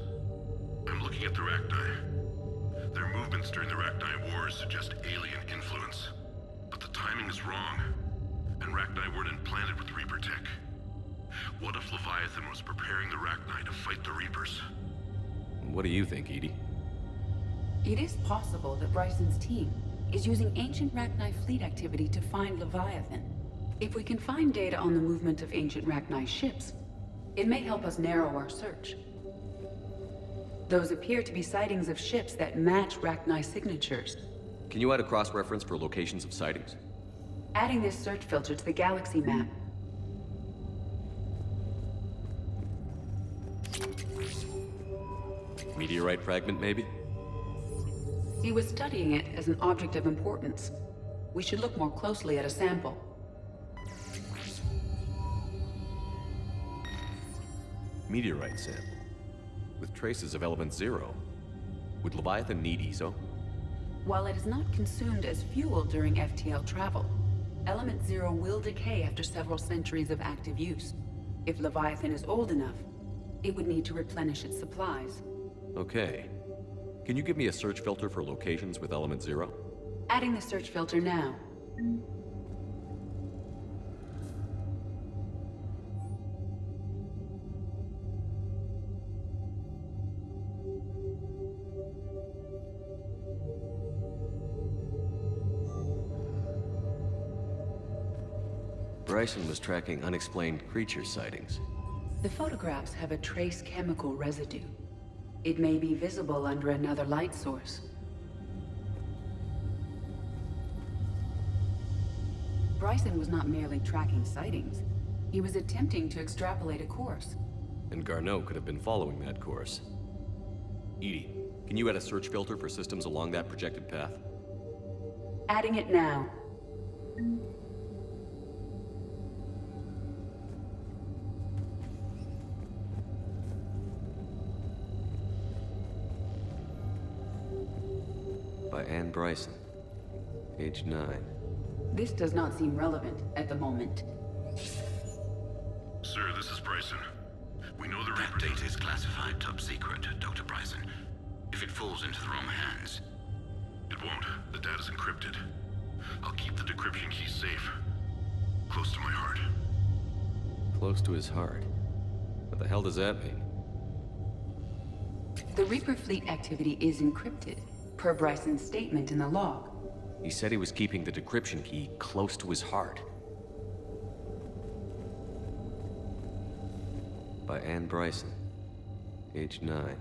I'm looking at the Rachni. Their movements during the Rachni Wars suggest alien influence. But the timing is wrong, and Rachni weren't implanted with Reaper tech. What if Leviathan was preparing the Rachni to fight the Reapers? What do you think, Edie? It is possible that Bryson's team is using ancient Rachni fleet activity to find Leviathan. If we can find data on the movement of ancient Rachni ships, it may help us narrow our search. Those appear to be sightings of ships that match Rachni signatures. Can you add a cross-reference for locations of sightings? Adding this search filter to the Galaxy Map. Meteorite fragment, maybe? He was studying it as an object of importance. We should look more closely at a sample. Meteorite sample. With traces of element 0. Would Leviathan need ESO? While it is not consumed as fuel during FTL travel, element 0 will decay after several centuries of active use. If Leviathan is old enough, it would need to replenish its supplies. Okay. Can you give me a search filter for locations with element 0? Adding the search filter now. Bryson was tracking unexplained creature sightings. The photographs have a trace chemical residue. It may be visible under another light source. Bryson was not merely tracking sightings. He was attempting to extrapolate a course. And Garneau could have been following that course. Edie, can you add a search filter for systems along that projected path? Adding it now. By Anne Bryson, age 9. This does not seem relevant at the moment. Sir, this is Bryson. We know the That data is classified top secret, Dr. Bryson. If it falls into the wrong hands... It won't. The data's encrypted. I'll keep the decryption key safe. Close to my heart. Close to his heart? What the hell does that mean? The Reaper fleet activity is encrypted, per Bryson's statement in the log. He said he was keeping the decryption key close to his heart. By Anne Bryson, age 9.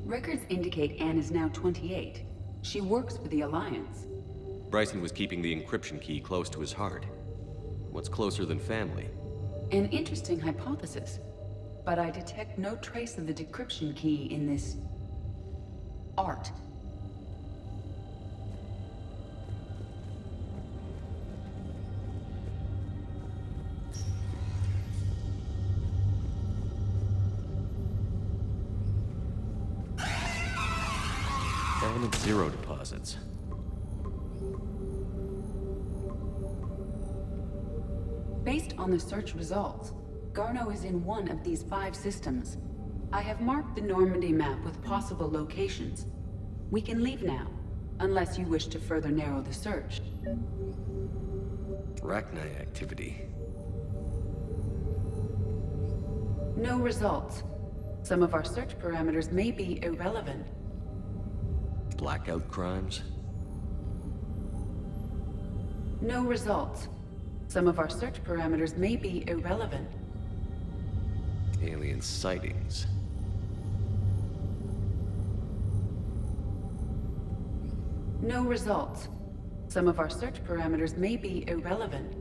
Records indicate Anne is now 28. She works for the Alliance. Bryson was keeping the encryption key close to his heart. What's closer than family? An interesting hypothesis, but I detect no trace of the decryption key in this... art. Element 0 deposits. Based on the search results, Garneau is in one of these 5 systems. I have marked the Normandy map with possible locations. We can leave now, unless you wish to further narrow the search. Arachni activity. No results. Some of our search parameters may be irrelevant. Blackout crimes? No results. Some of our search parameters may be irrelevant. Alien sightings. No results. Some of our search parameters may be irrelevant.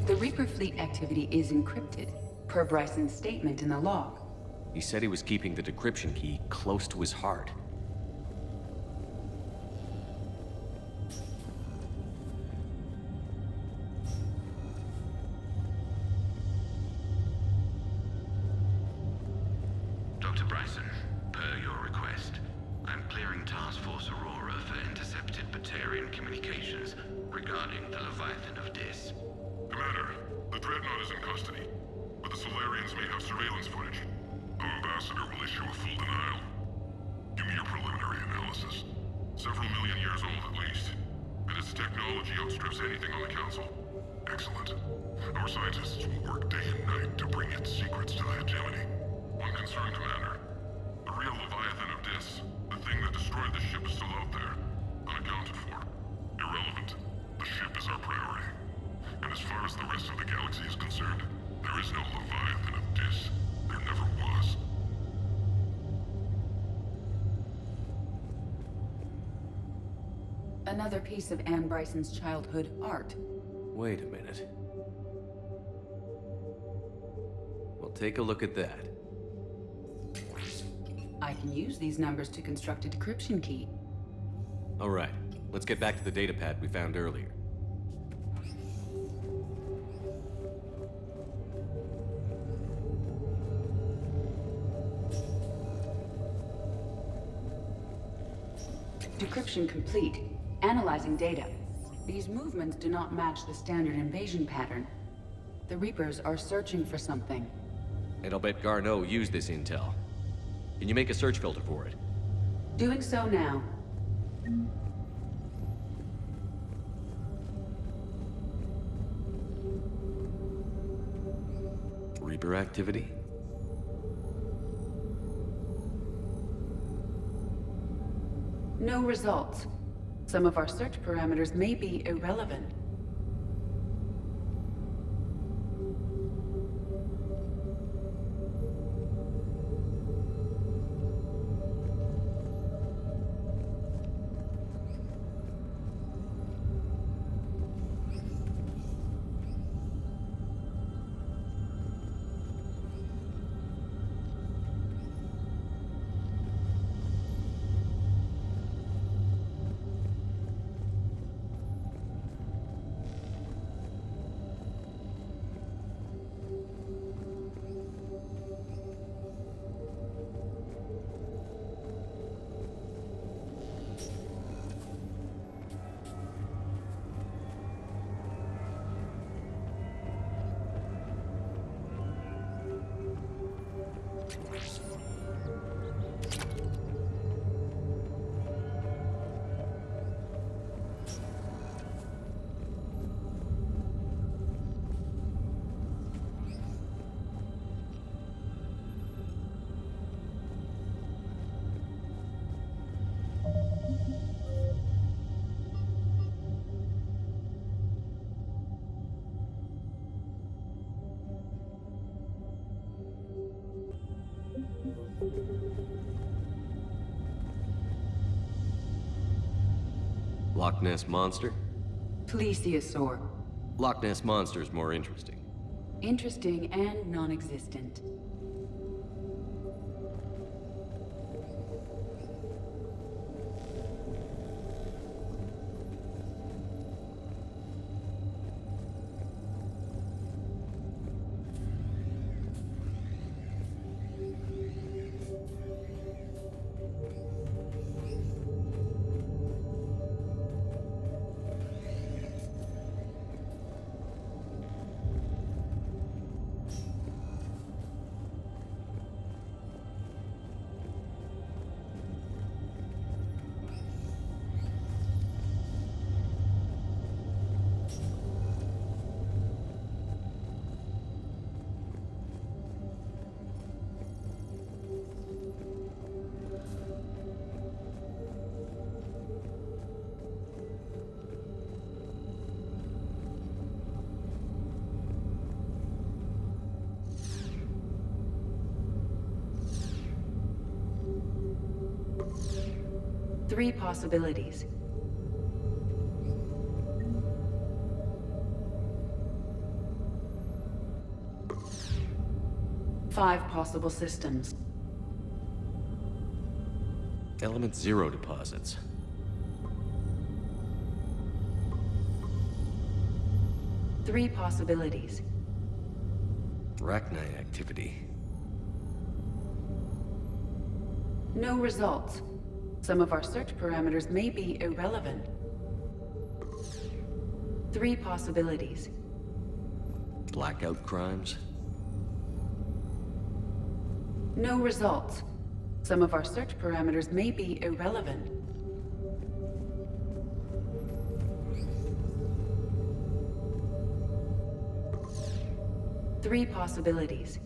The Reaper fleet activity is encrypted, per Bryson's statement in the log. He said he was keeping the decryption key close to his heart. Dr. Bryson, per your request, I'm clearing Task Force Aurora for intercepted Batarian communications regarding the Leviathan of Dis. Commander, the Dreadnought is in custody, but the Solarians may have surveillance footage. Our ambassador will issue a full denial. Give me your preliminary analysis. Several million years old at least, and its technology outstrips anything on the Council. Excellent. Our scientists will work day and night to bring its secrets to the hegemony. One concern, Commander. The real Leviathan of Dis, the thing that destroyed the ship, is still out there, unaccounted for. Irrelevant. The ship is our priority. And as far as the rest of the galaxy is concerned, there is no Leviathan of Dis. There never was. Another piece of Anne Bryson's childhood art. Wait a minute. Well, take a look at that. I can use these numbers to construct a decryption key. All right, let's get back to the data pad we found earlier. Decryption complete. Analyzing data. These movements do not match the standard invasion pattern. The Reapers are searching for something. And I'll bet Garneau used this intel. Can you make a search filter for it? Doing so now. Reaper activity? No results. Some of our search parameters may be irrelevant. Loch Ness Monster? Plesiosaur. Loch Ness Monster's more interesting. Interesting and non-existent. Three possibilities. Five possible systems. Element Zero deposits. Three possibilities. Arachnite activity. No results. Some of our search parameters may be irrelevant. Three possibilities. Blackout crimes? No results. Some of our search parameters may be irrelevant. Three possibilities.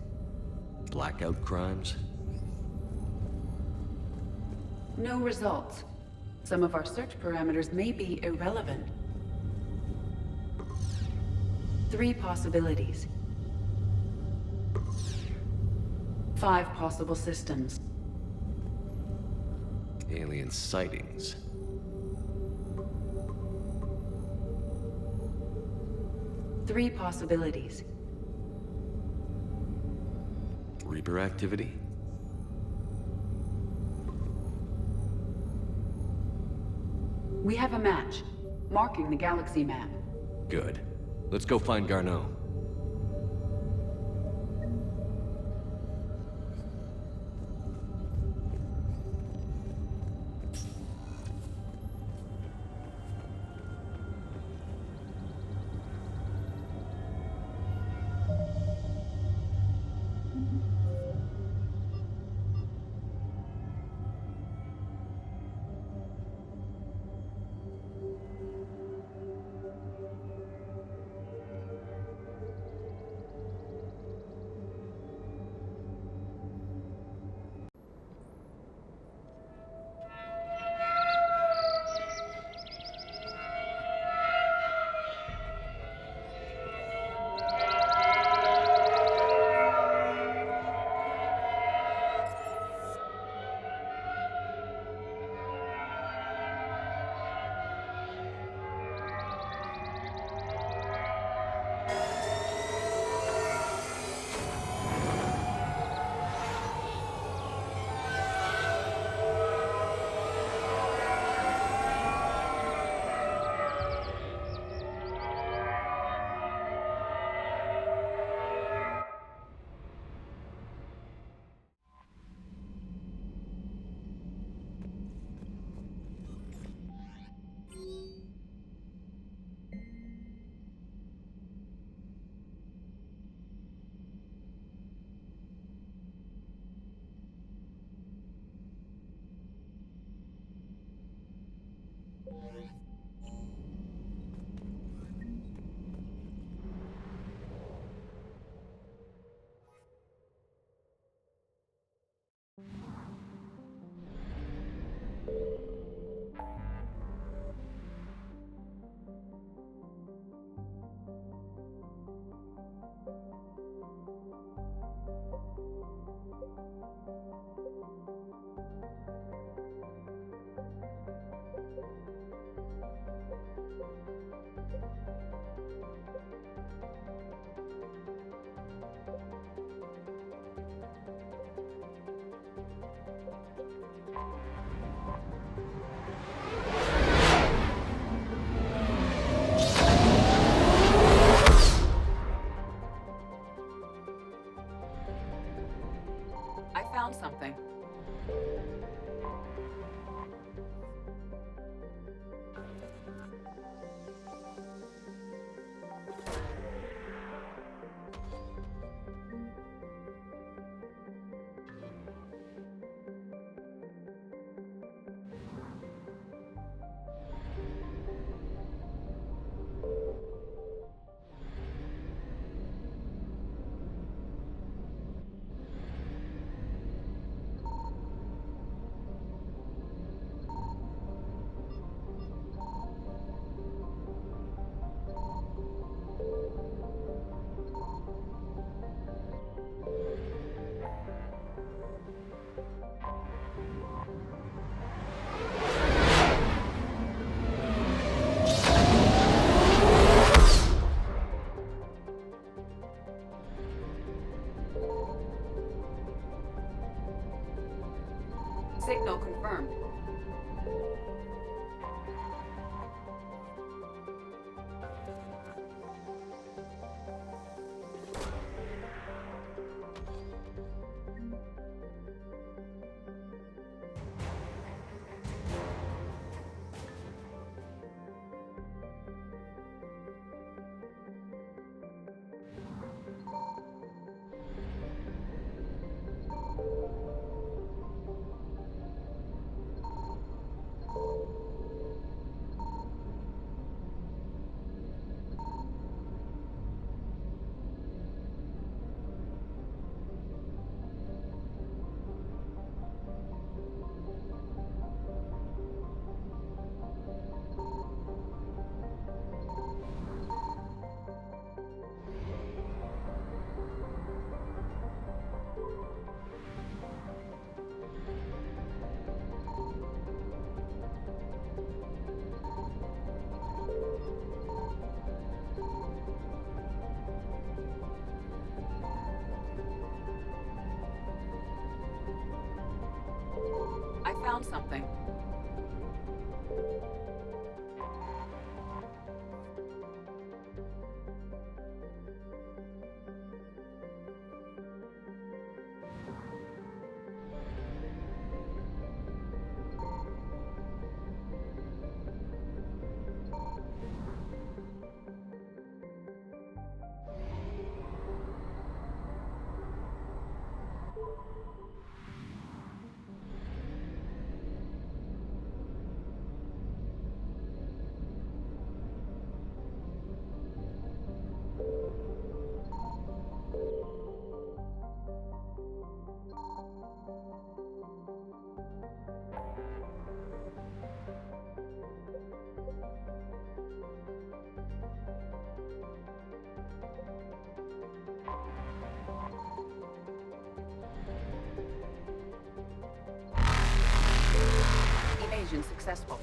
Blackout crimes? No results. Some of our search parameters may be irrelevant. Three possibilities. Five possible systems. Alien sightings. 3 possibilities. Reaper activity? We have a match, marking the galaxy map. Good. Let's go find Garneau. Found something. Signal confirmed. found something. Evasion successful.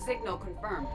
Signal confirmed.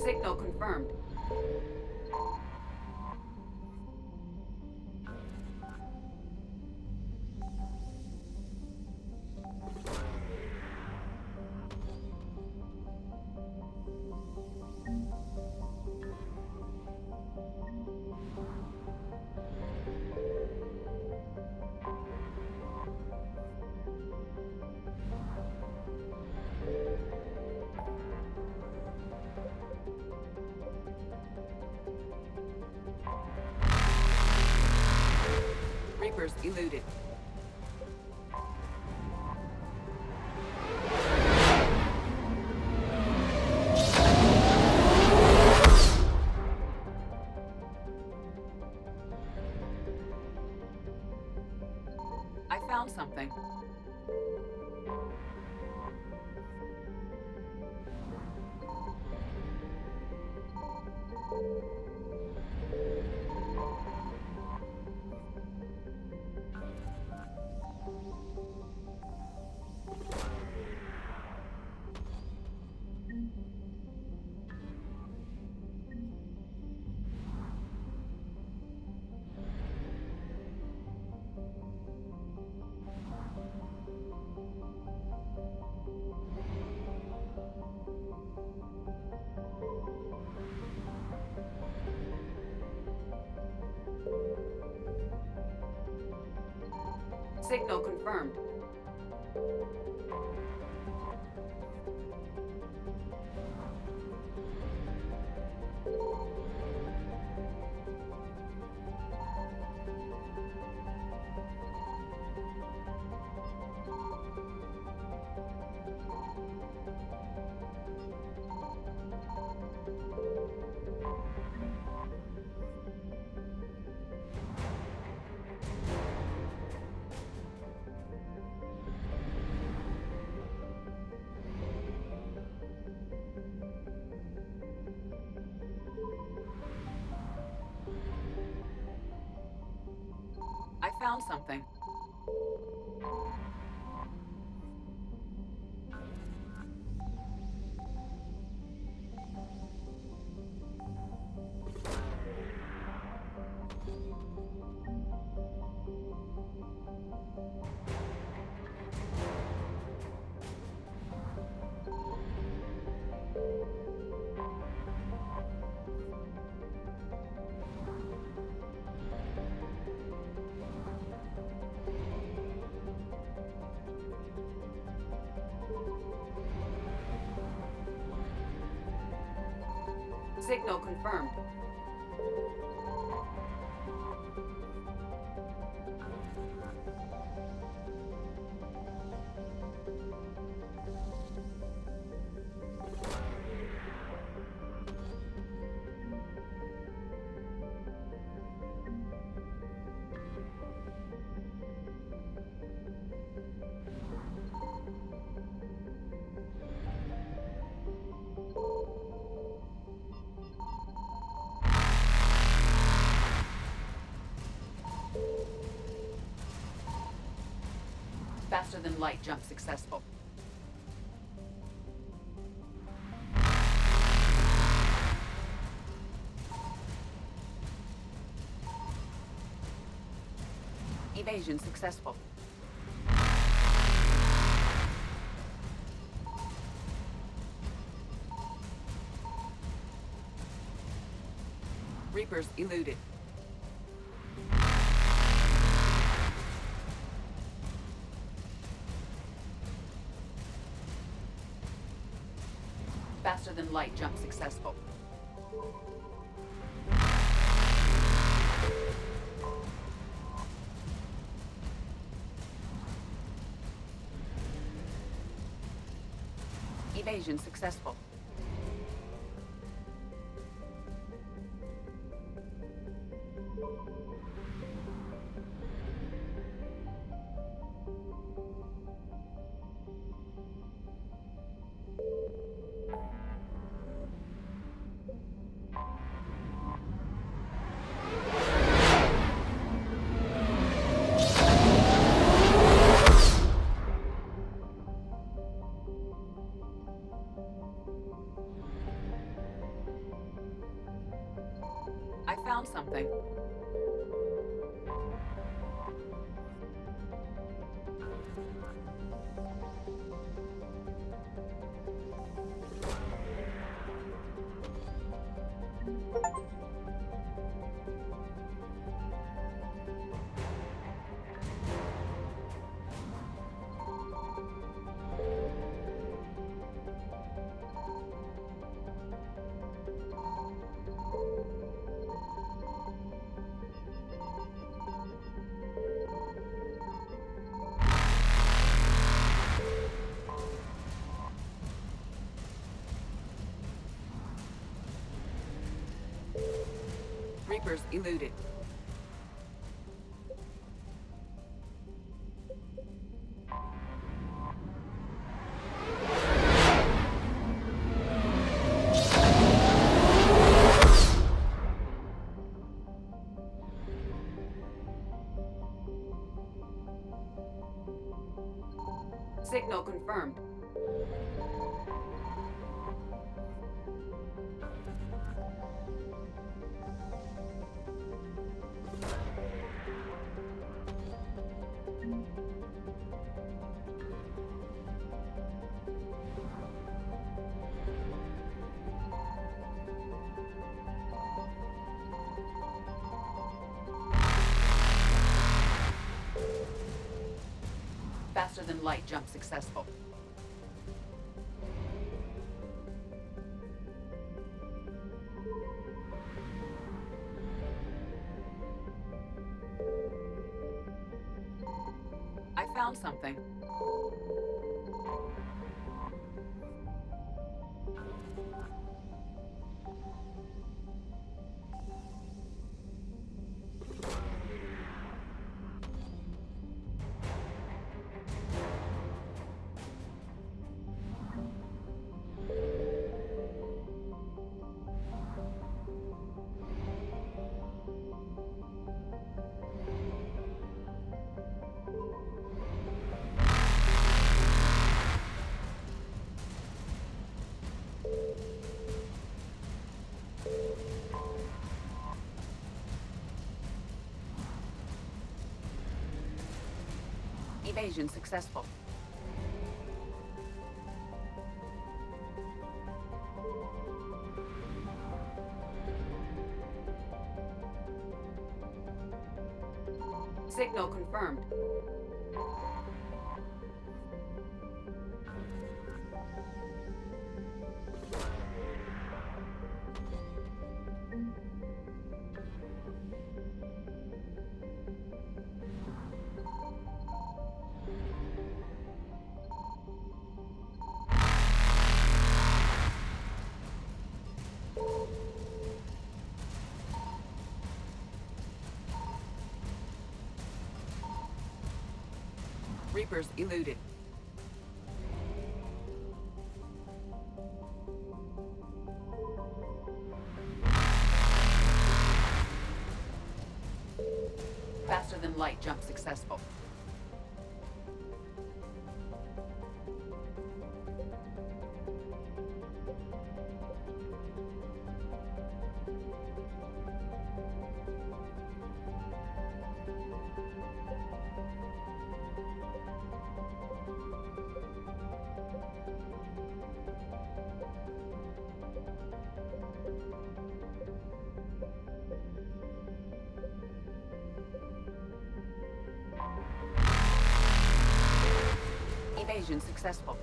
Signal confirmed. Reapers eluded. I found something. Signal confirmed. I found something. Signal confirmed. Faster than light jump successful. Evasion successful. Reapers eluded. Faster than light jump successful. Evasion successful. I found something. Reapers eluded. Signal confirmed. Faster than light jump successful. I found something. Evasion successful. Signal confirmed. Reapers eluded. Faster than light jump successful. Evasion successful.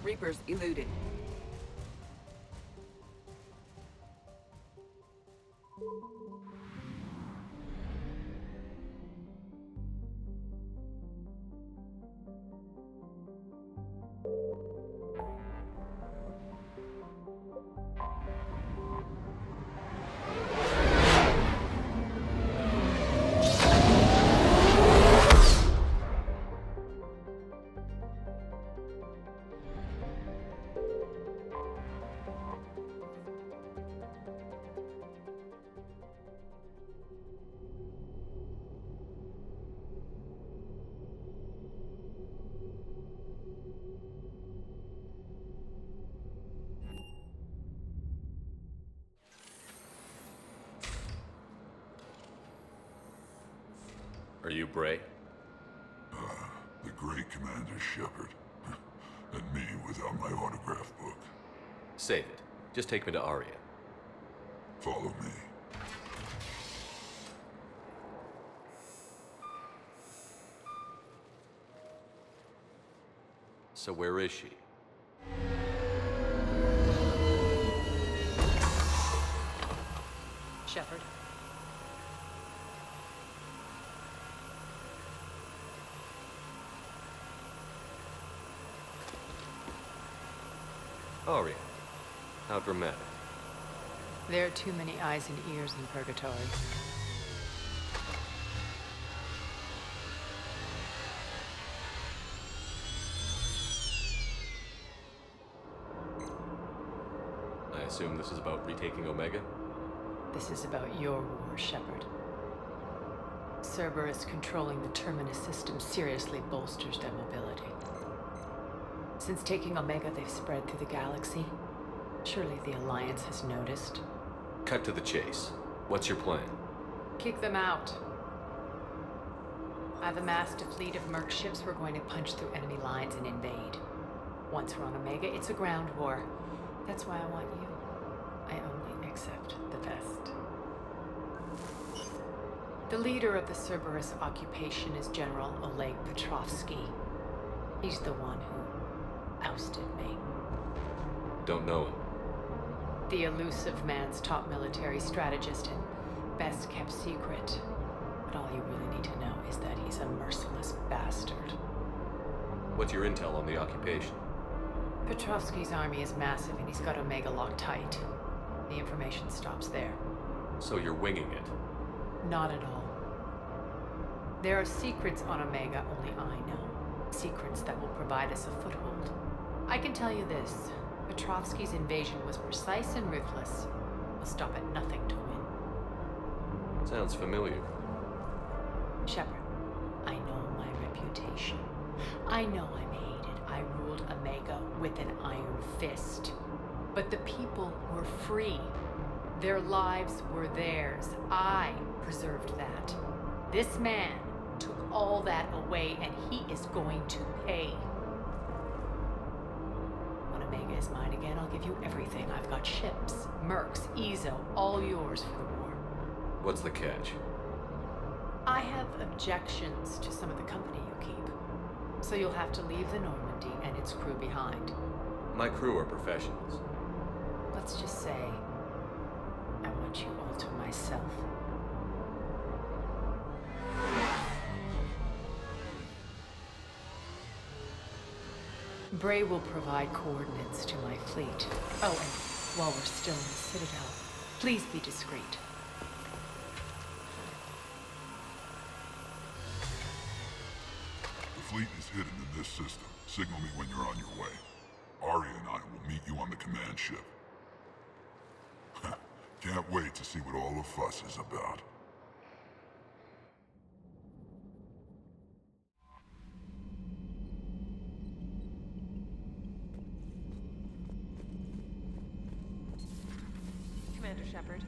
Reapers eluded. Are you Bray? The great Commander Shepard. And me without my autograph book. Save it. Just take me to Aria. Follow me. So where is she? Shepard. Aria. How dramatic. There are too many eyes and ears in Purgatory. I assume this is about retaking Omega? This is about your war, Shepard. Cerberus controlling the Terminus system seriously bolsters their mobility. Since taking Omega, they've spread through the galaxy. Surely the Alliance has noticed. Cut to the chase. What's your plan? Kick them out. I've amassed a fleet of merc ships. We're going to punch through enemy lines and invade. Once we're on Omega, it's a ground war. That's why I want you. I only accept the best. The leader of the Cerberus occupation is General Oleg Petrovsky. He's the one who ousted me. Don't know him. The elusive man's top military strategist and best kept secret. But all you really need to know is that he's a merciless bastard. What's your intel on the occupation? Petrovsky's army is massive and he's got Omega locked tight. The information stops there. So you're winging it? Not at all. There are secrets on Omega only I know. Secrets that will provide us a foothold. I can tell you this. Petrovsky's invasion was precise and ruthless. We'll stop at nothing to win. Sounds familiar. Shepard, I know my reputation. I know I'm hated. I ruled Omega with an iron fist. But the people were free. Their lives were theirs. I preserved that. This man took all that away, and he is going to pay. When Omega is mine again, I'll give you everything. I've got ships, mercs, Ezo, all yours for the war. What's the catch? I have objections to some of the company you keep. So you'll have to leave the Normandy and its crew behind. My crew are professionals. Let's just say, I want you all to myself. Bray will provide coordinates to my fleet. Oh, and while we're still in the Citadel, please be discreet. The fleet is hidden in this system. Signal me when you're on your way. Aria and I will meet you on the command ship. Can't wait to see what all the fuss is about. Commander Shepard.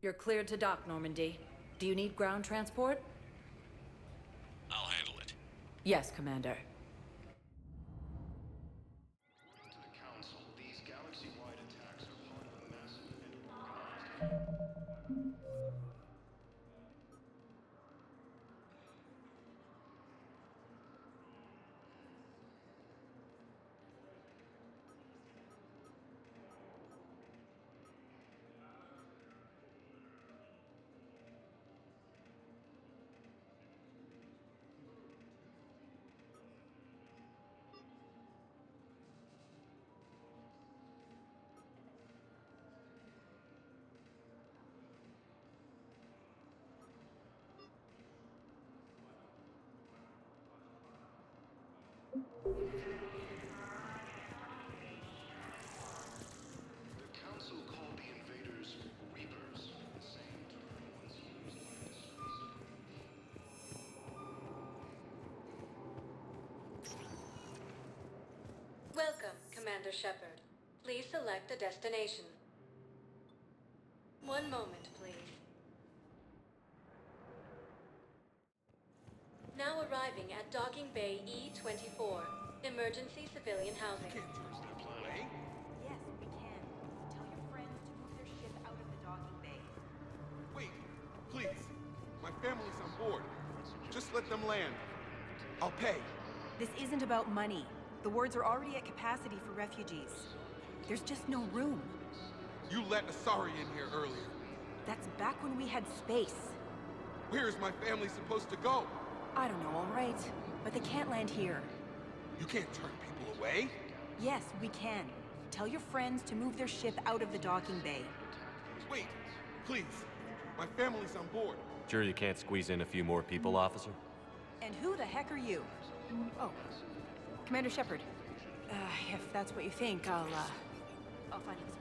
You're cleared to dock, Normandy. Do you need ground transport? I'll handle it. Yes, Commander. To the Council, these galaxy-wide attacks are part of a massive and organized... The Council called the invaders Reapers, the same term once used by the Welcome, Commander Shepard. Please select a destination. One moment, please. Now arriving at Docking Bay E-24, emergency civilian housing. Yes, we can. Tell your friends to move their ship out of the docking bay. Wait, please. My family's on board. Just let them land. I'll pay. This isn't about money. The wards are already at capacity for refugees. There's just no room. You let Asari in here earlier. That's back when we had space. Where is my family supposed to go? I don't know, all right. But they can't land here. You can't turn people away. Yes, we can. Tell your friends to move their ship out of the docking bay. Wait, please. My family's on board. Sure you can't squeeze in a few more people, officer? And who the heck are you? Oh, Commander Shepard. If that's what you think, I'll find this.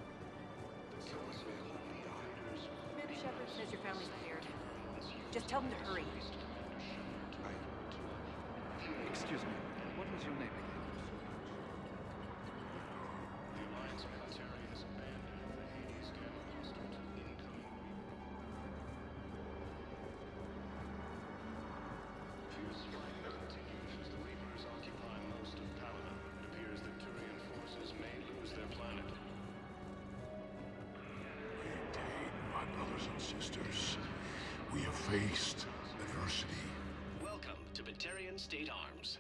Commander Shepard says your family's cleared. Just tell them to hurry. Excuse me, what was your name again? The Alliance military has abandoned the Hades Gamma cluster to incoming. Fierce fighting continues as the Reapers occupy most of Paladin. It appears that Turian forces may lose their planet. Maintain, my brothers and sisters. We have faced adversity. Welcome to Batarian State Arms.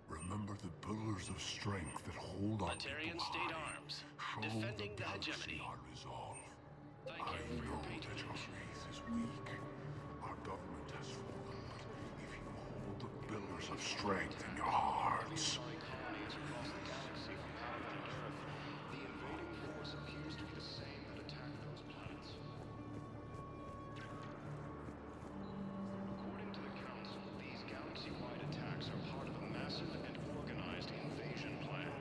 Remember the pillars of strength that hold our Batarian people State high. Arms, Show defending the galaxy hegemony. our resolve. Thank I you for know your that your patronage. faith is weak. Our government has fallen, but if you hold the pillars of strength in your hearts, Colonies across the galaxy from Paladin and Earth. The invading force appears to be the same that attacked those planets. According to the Council, these galaxy-wide attacks are part of a massive and organized invasion plan.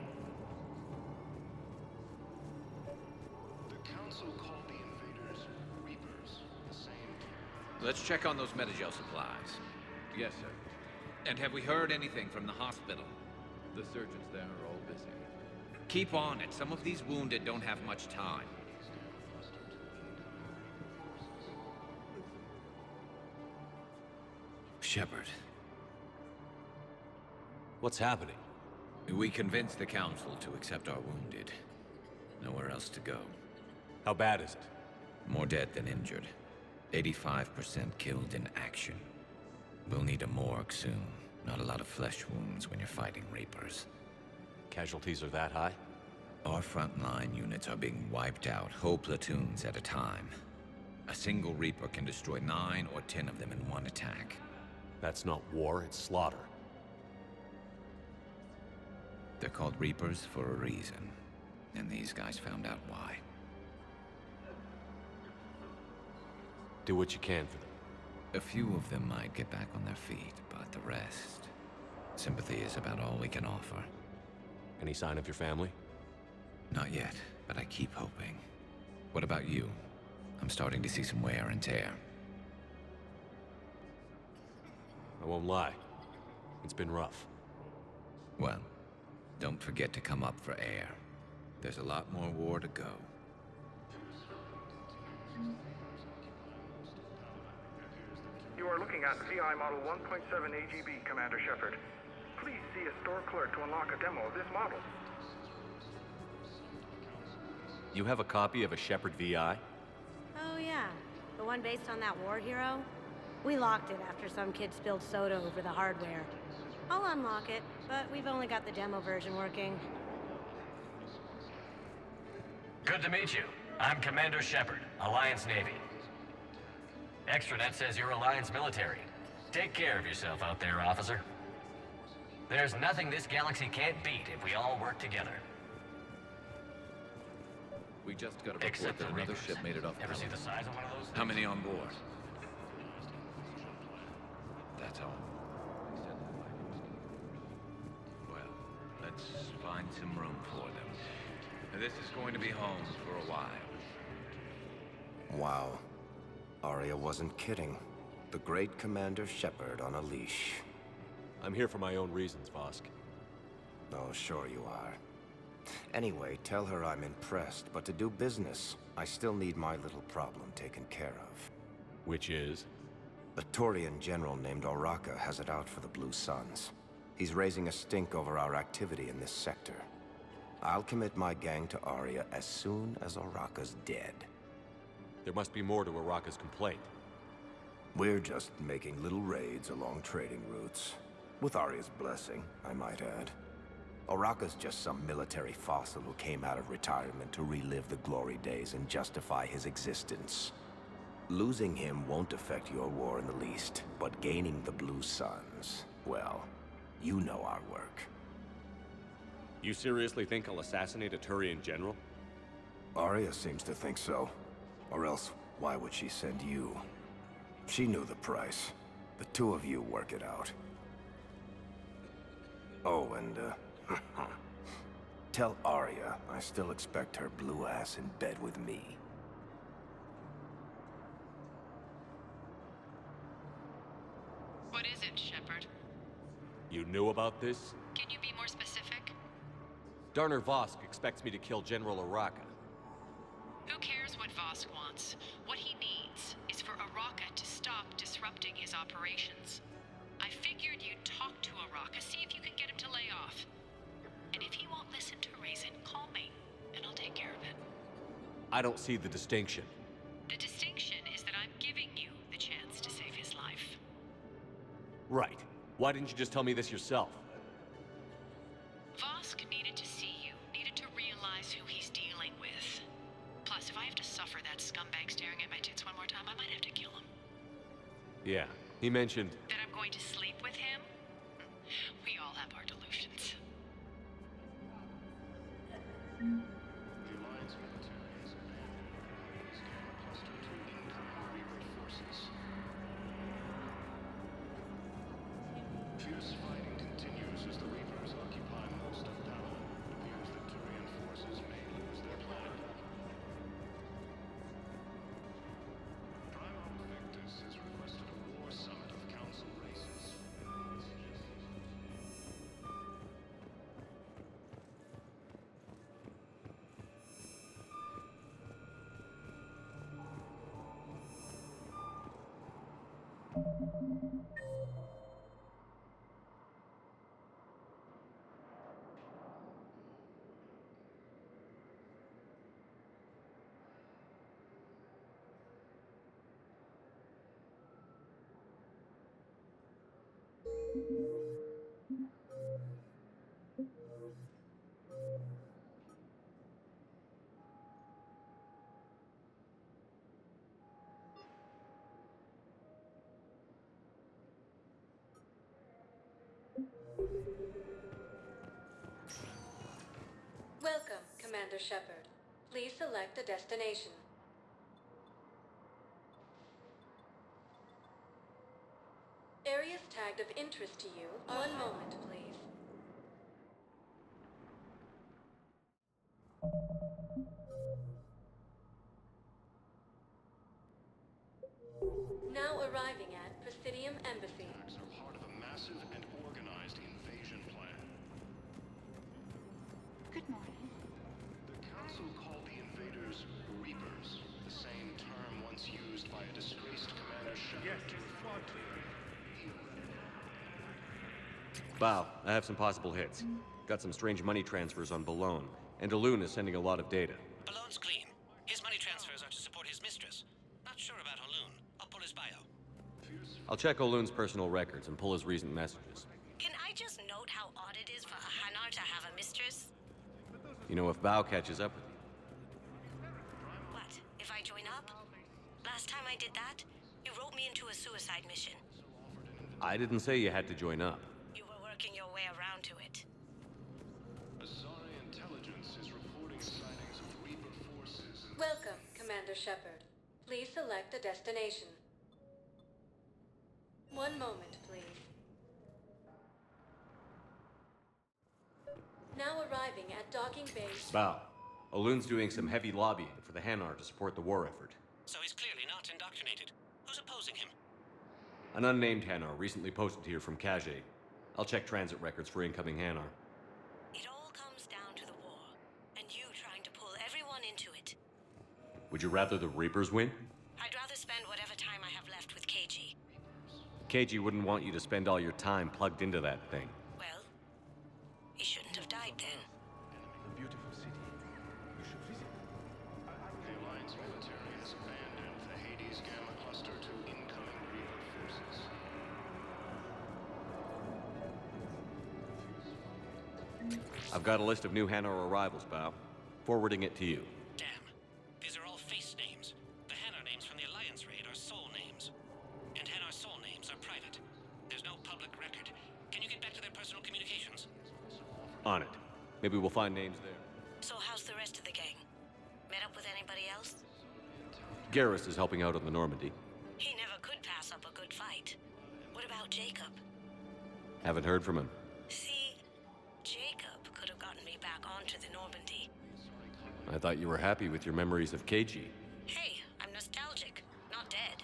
The Council called the invaders Reapers, the same... Let's check on those Metagel supplies. Yes, sir. And have we heard anything from the hospital? The surgeons there are all busy. Keep on it. Some of these wounded don't have much time. Shepard. What's happening? We convinced the Council to accept our wounded. Nowhere else to go. How bad is it? More dead than injured. 85% killed in action. We'll need a morgue soon. Not a lot of flesh wounds when you're fighting Reapers. Casualties are that high? Our frontline units are being wiped out, whole platoons at a time. A single Reaper can destroy 9 or 10 of them in one attack. That's not war, it's slaughter. They're called Reapers for a reason. And these guys found out why. Do what you can for them. A few of them might get back on their feet, but the rest... Sympathy is about all we can offer. Any sign of your family? Not yet, but I keep hoping. What about you? I'm starting to see some wear and tear. I won't lie. It's been rough. Well, don't forget to come up for air. There's a lot more war to go. You are looking at VI Model 1.7 AGB, Commander Shepard. Please see a store clerk to unlock a demo of this model. You have a copy of a Shepard VI? Oh yeah, the one based on that war hero? We locked it after some kid spilled soda over the hardware. I'll unlock it, but we've only got the demo version working. Good to meet you. I'm Commander Shepard, Alliance Navy. Extranet says you're Alliance military. Take care of yourself out there, officer. There's nothing this galaxy can't beat if we all work together. We just got a report Except that the another Reapers. ship made it off. Ever see the size of one of those? How many on board? That's all. Well, let's find some room for them. Now, this is going to be home for a while. Wow. Aria wasn't kidding. The great Commander Shepard on a leash. I'm here for my own reasons, Vosque. Oh, sure you are. Anyway, tell her I'm impressed, but to do business, I still need my little problem taken care of. Which is? A Turian general named Oraka has it out for the Blue Suns. He's raising a stink over our activity in this sector. I'll commit my gang to Aria as soon as Oraka's dead. There must be more to Oraka's complaint. We're just making little raids along trading routes. With Aria's blessing, I might add. Oraka's just some military fossil who came out of retirement to relive the glory days and justify his existence. Losing him won't affect your war in the least, but gaining the Blue Suns, well, you know our work. You seriously think I'll assassinate a Turian general? Aria seems to think so. Or else, why would she send you? She knew the price. The two of you work it out. Oh, and, tell Aria I still expect her blue ass in bed with me. What is it, Shepard? You knew about this? Can you be more specific? Darner Vosque expects me to kill General Oraka. Who cares what Vosque wants? What he needs is for Oraka to stop disrupting his operations. I figured you'd talk to Oraka, see if you can get him to lay off. And if he won't listen to reason, call me, and I'll take care of it. I don't see the distinction. The distinction is that I'm giving you the chance to save his life. Right. Why didn't you just tell me this yourself? Vosque needed to see you, needed to realize who he's dealing with. Plus, if I have to suffer that scumbag staring at my tits one more time, I might have to kill him. Yeah, he mentioned... That I'm going to sleep with him? We all have our delusions. The Alliance military has abandoned his gamma cluster to incoming Reaper forces. Fierce fighting continues as the Reapers occupy most of Thane. It appears that Turian forces may lose their planet. Primarch Victus has requested a war summit of Council races. Welcome, Commander Shepard. Please select a destination. Areas tagged of interest to you. One moment, please. Now arriving at Presidium Embassy. Attacks are part of a massive and organized invasion plan. Good morning. The Council called the invaders Reapers, the same term Bow, I have some possible hits. Got some strange money transfers on Balone, and Alun is sending a lot of data. Balone's clean. His money transfers are to support his mistress. Not sure about Alun. I'll pull his bio. I'll check Olun's personal records and pull his recent messages. Can I just note how odd it is for a Hanar to have a mistress? You know, if Bow catches up with you. What, if I join up? Last time I did that, you wrote me into a suicide mission. I didn't say you had to join up. You were working your way around to it. Asari intelligence is reporting sightings of Reaper forces. Welcome, Commander Shepard. Please select a destination. One moment, please. Now arriving at docking base. Bow, Olun's doing some heavy lobbying for the Hanar to support the war effort. So he's clearly not indoctrinated. Who's opposing him? An unnamed Hanar recently posted here from Kage. I'll check transit records for incoming Hanar. It all comes down to the war, and you trying to pull everyone into it. Would you rather the Reapers win? I'd rather spend whatever time I have left with KG. KG wouldn't want you to spend all your time plugged into that thing. Well, he shouldn't have died then. A beautiful city. You should visit. The Alliance military has abandoned the Hades Gamma cluster to incoming Reaper forces. I've got a list of new Hanar arrivals, Bow. Forwarding it to you. Damn. These are all face names. The Hanar names from the Alliance raid are soul names. And Hanar soul names are private. There's no public record. Can you get back to their personal communications? On it. Maybe we'll find names there. So how's the rest of the gang? Met up with anybody else? Garrus is helping out on the Normandy. He never could pass up a good fight. What about Jacob? Haven't heard from him. See, Jacob could have gotten me back onto the Normandy. I thought you were happy with your memories of KG. Hey, I'm nostalgic, not dead.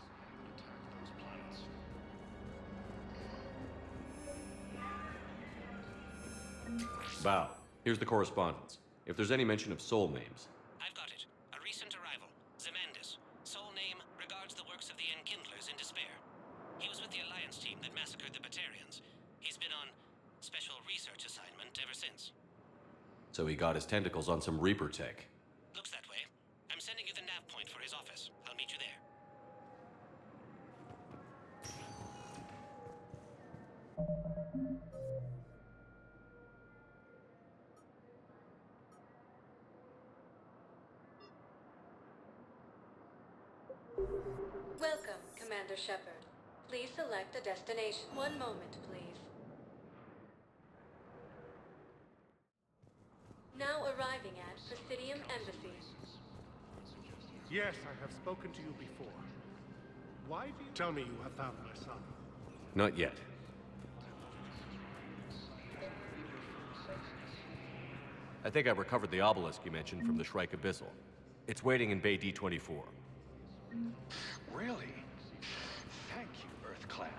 Bow, here's the correspondence. If there's any mention of soul names. I've got it. A recent arrival. Zymandis. Soul name regards the works of the Enkindlers in despair. He was with the Alliance team that massacred the Batarians. He's been on special research assignment ever since. So he got his tentacles on some Reaper tech. Looks that way. I'm sending you the nav point for his office. I'll meet you there. Welcome, Commander Shepard. Please select a destination. One moment, please. Now arriving at Presidium Embassy. Yes, I have spoken to you before. Why do you tell me you have found my son? Not yet. I think I recovered the obelisk you mentioned from the Shrike Abyssal. It's waiting in Bay D-24. Really? Thank you, Earth Clan.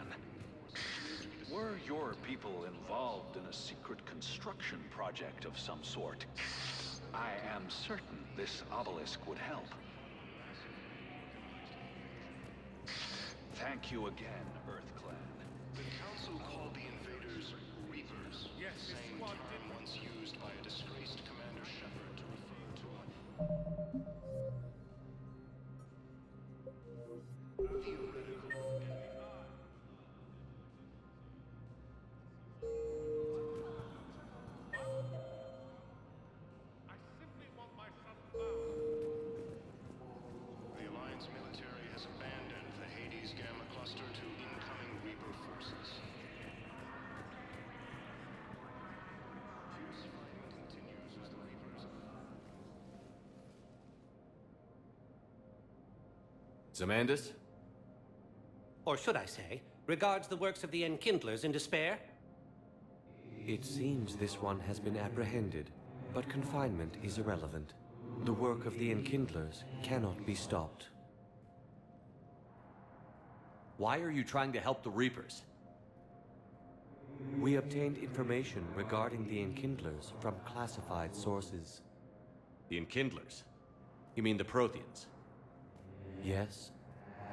Were your people involved in a secret construction project of some sort, I am certain this obelisk would help. Thank you again, Earth Clan. The Council called the invaders Reapers. Yes, the same term once used by a disgraced Commander Shepard to refer to a The Alliance military has abandoned the Hades Gamma cluster to incoming Reaper forces. Fierce fighting continues as the Reapers... Zymandis? Or should I say, regards the works of the Enkindlers in despair? It seems this one has been apprehended, but confinement is irrelevant. The work of the Enkindlers cannot be stopped. Why are you trying to help the Reapers? We obtained information regarding the Enkindlers from classified sources. The Enkindlers? You mean the Protheans? Yes.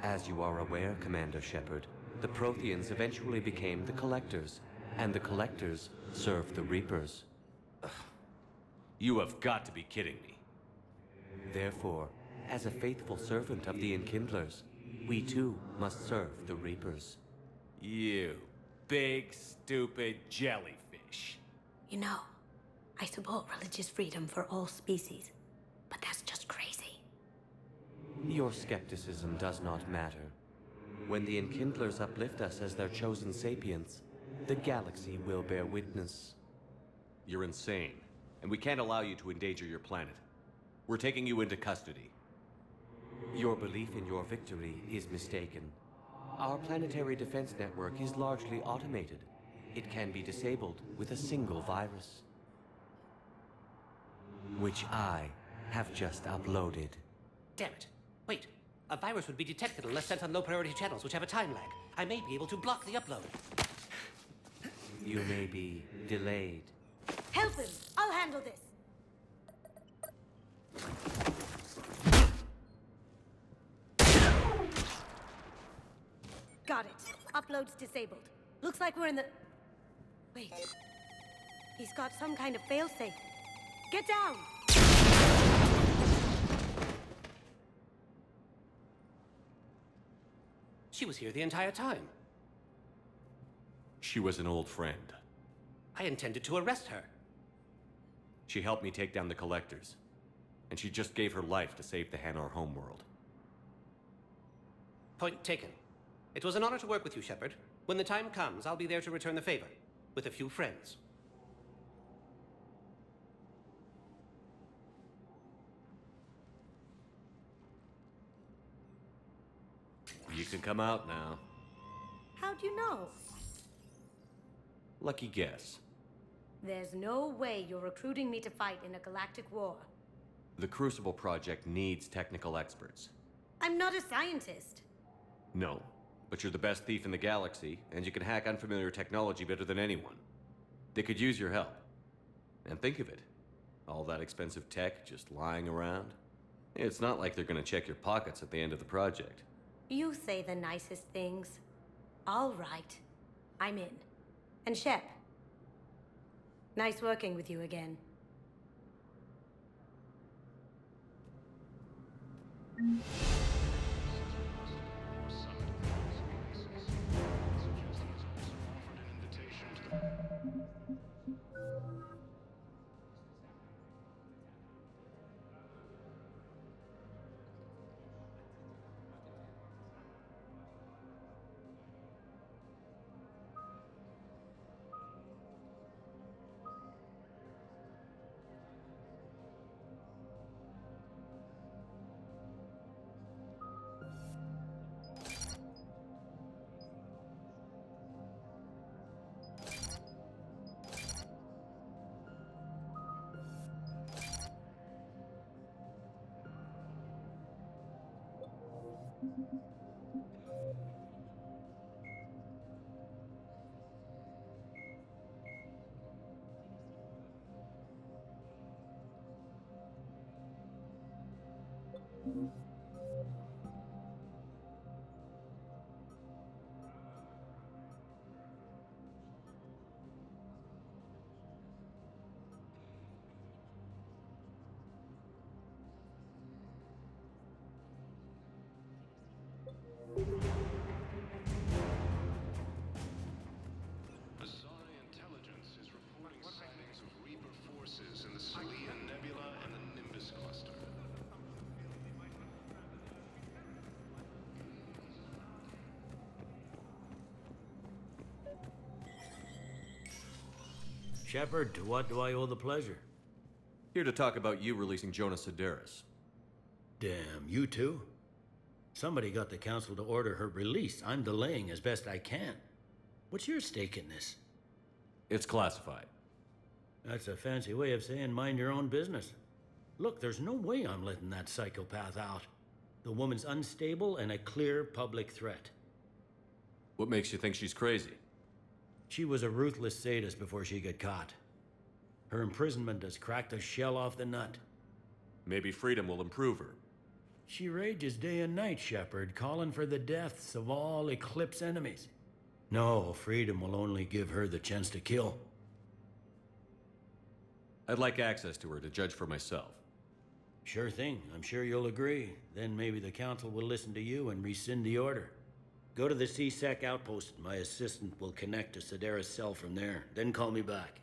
As you are aware, Commander Shepard, the Protheans eventually became the Collectors, and the Collectors serve the Reapers. You have got to be kidding me. Therefore, as a faithful servant of the Enkindlers, we too must serve the Reapers. You big, stupid jellyfish. You know, I support religious freedom for all species, but that's just crazy. Your skepticism does not matter. When the Enkindlers uplift us as their chosen sapients, the galaxy will bear witness. You're insane, and we can't allow you to endanger your planet. We're taking you into custody. Your belief in your victory is mistaken. Our planetary defense network is largely automated. It can be disabled with a single virus, which I have just uploaded. Damn it. Wait. A virus would be detected unless sent on low-priority channels, which have a time lag. I may be able to block the upload. You may be delayed. Help him! I'll handle this! Got it. Upload's disabled. Looks like we're in the... Wait. He's got some kind of failsafe. Get down! She was here the entire time. She was an old friend. I intended to arrest her. She helped me take down the Collectors. And she just gave her life to save the Hanar homeworld. Point taken. It was an honor to work with you, Shepard. When the time comes, I'll be there to return the favor. With a few friends. You can come out now. How'd you know? Lucky guess. There's no way you're recruiting me to fight in a galactic war. The Crucible project needs technical experts. I'm not a scientist. No, but you're the best thief in the galaxy, and you can hack unfamiliar technology better than anyone. They could use your help. And think of it. All that expensive tech just lying around. It's not like they're gonna check your pockets at the end of the project. You say the nicest things. All right. I'm in. And Shep. Nice working with you again. Intelligence is reporting sightings of Reaper forces in the Selene Nebula and the Nimbus cluster. Shepard, to what do I owe the pleasure? Here to talk about you releasing Jona Sederis. Damn, you too? Somebody got the council to order her release. I'm delaying as best I can. What's your stake in this? It's classified. That's a fancy way of saying mind your own business. Look, there's no way I'm letting that psychopath out. The woman's unstable and a clear public threat. What makes you think she's crazy? She was a ruthless sadist before she got caught. Her imprisonment has cracked the shell off the nut. Maybe freedom will improve her. She rages day and night, Shepard, calling for the deaths of all Eclipse enemies. No, freedom will only give her the chance to kill. I'd like access to her to judge for myself. Sure thing. I'm sure you'll agree. Then maybe the Council will listen to you and rescind the order. Go to the CSEC outpost. My assistant will connect to Sederis' cell from there. Then call me back.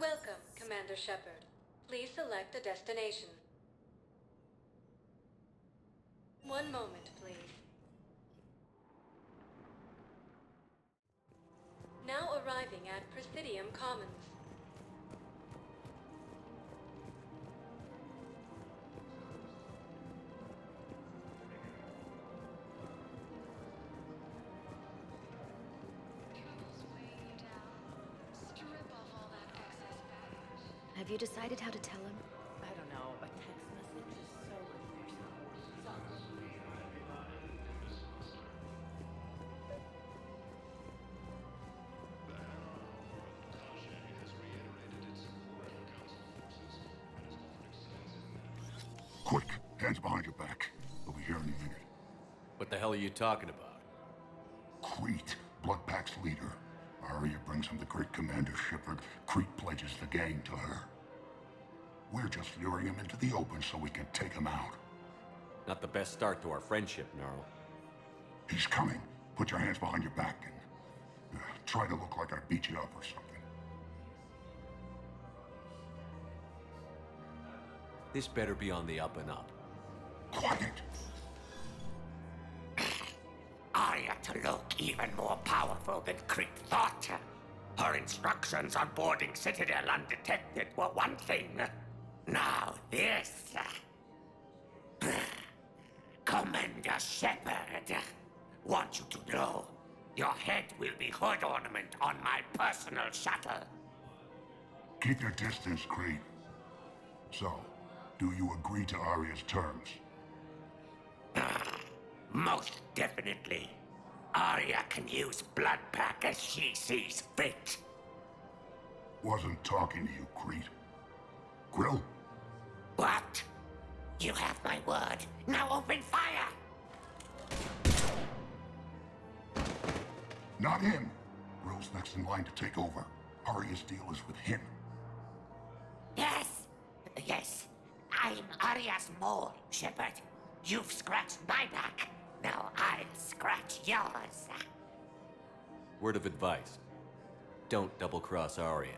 Welcome, Commander Shepard. Please select a destination. One moment, please. Now arriving at Presidium Commons. Have you decided how to tell him? I don't know. A text message is so Quick, hands behind your back. We'll be here in a minute. What the hell are you talking about? Crete, Bloodpack's leader. Aria brings him the great Commander Shepard. Crete pledges the gang to her. We're just luring him into the open so we can take him out. Not the best start to our friendship, Narl. He's coming. Put your hands behind your back and try to look like I beat you up or something. This better be on the up and up. Quiet! Aria to look even more powerful than Crete thought. Her instructions on boarding Citadel undetected were one thing. Now this. Commander Shepard, want you to know, your head will be hood ornament on my personal shuttle. Keep your distance, Crete. So, do you agree to Aria's terms? Most definitely. Aria can use Bloodpack as she sees fit. Wasn't talking to you, Crete. Grill? What? You have my word. Now open fire! Not him. Grill's next in line to take over. Aria's deal is with him. Yes. I'm Aria's mole, Shepard. You've scratched my back. Now I'll scratch yours. Word of advice. Don't double-cross Aria.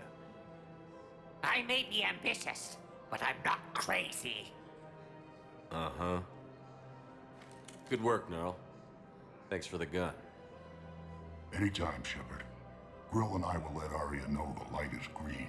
I may be ambitious, but I'm not crazy. Uh-huh. Good work, Narl. Thanks for the gun. Anytime, Shepard. Grill and I will let Aria know the light is green.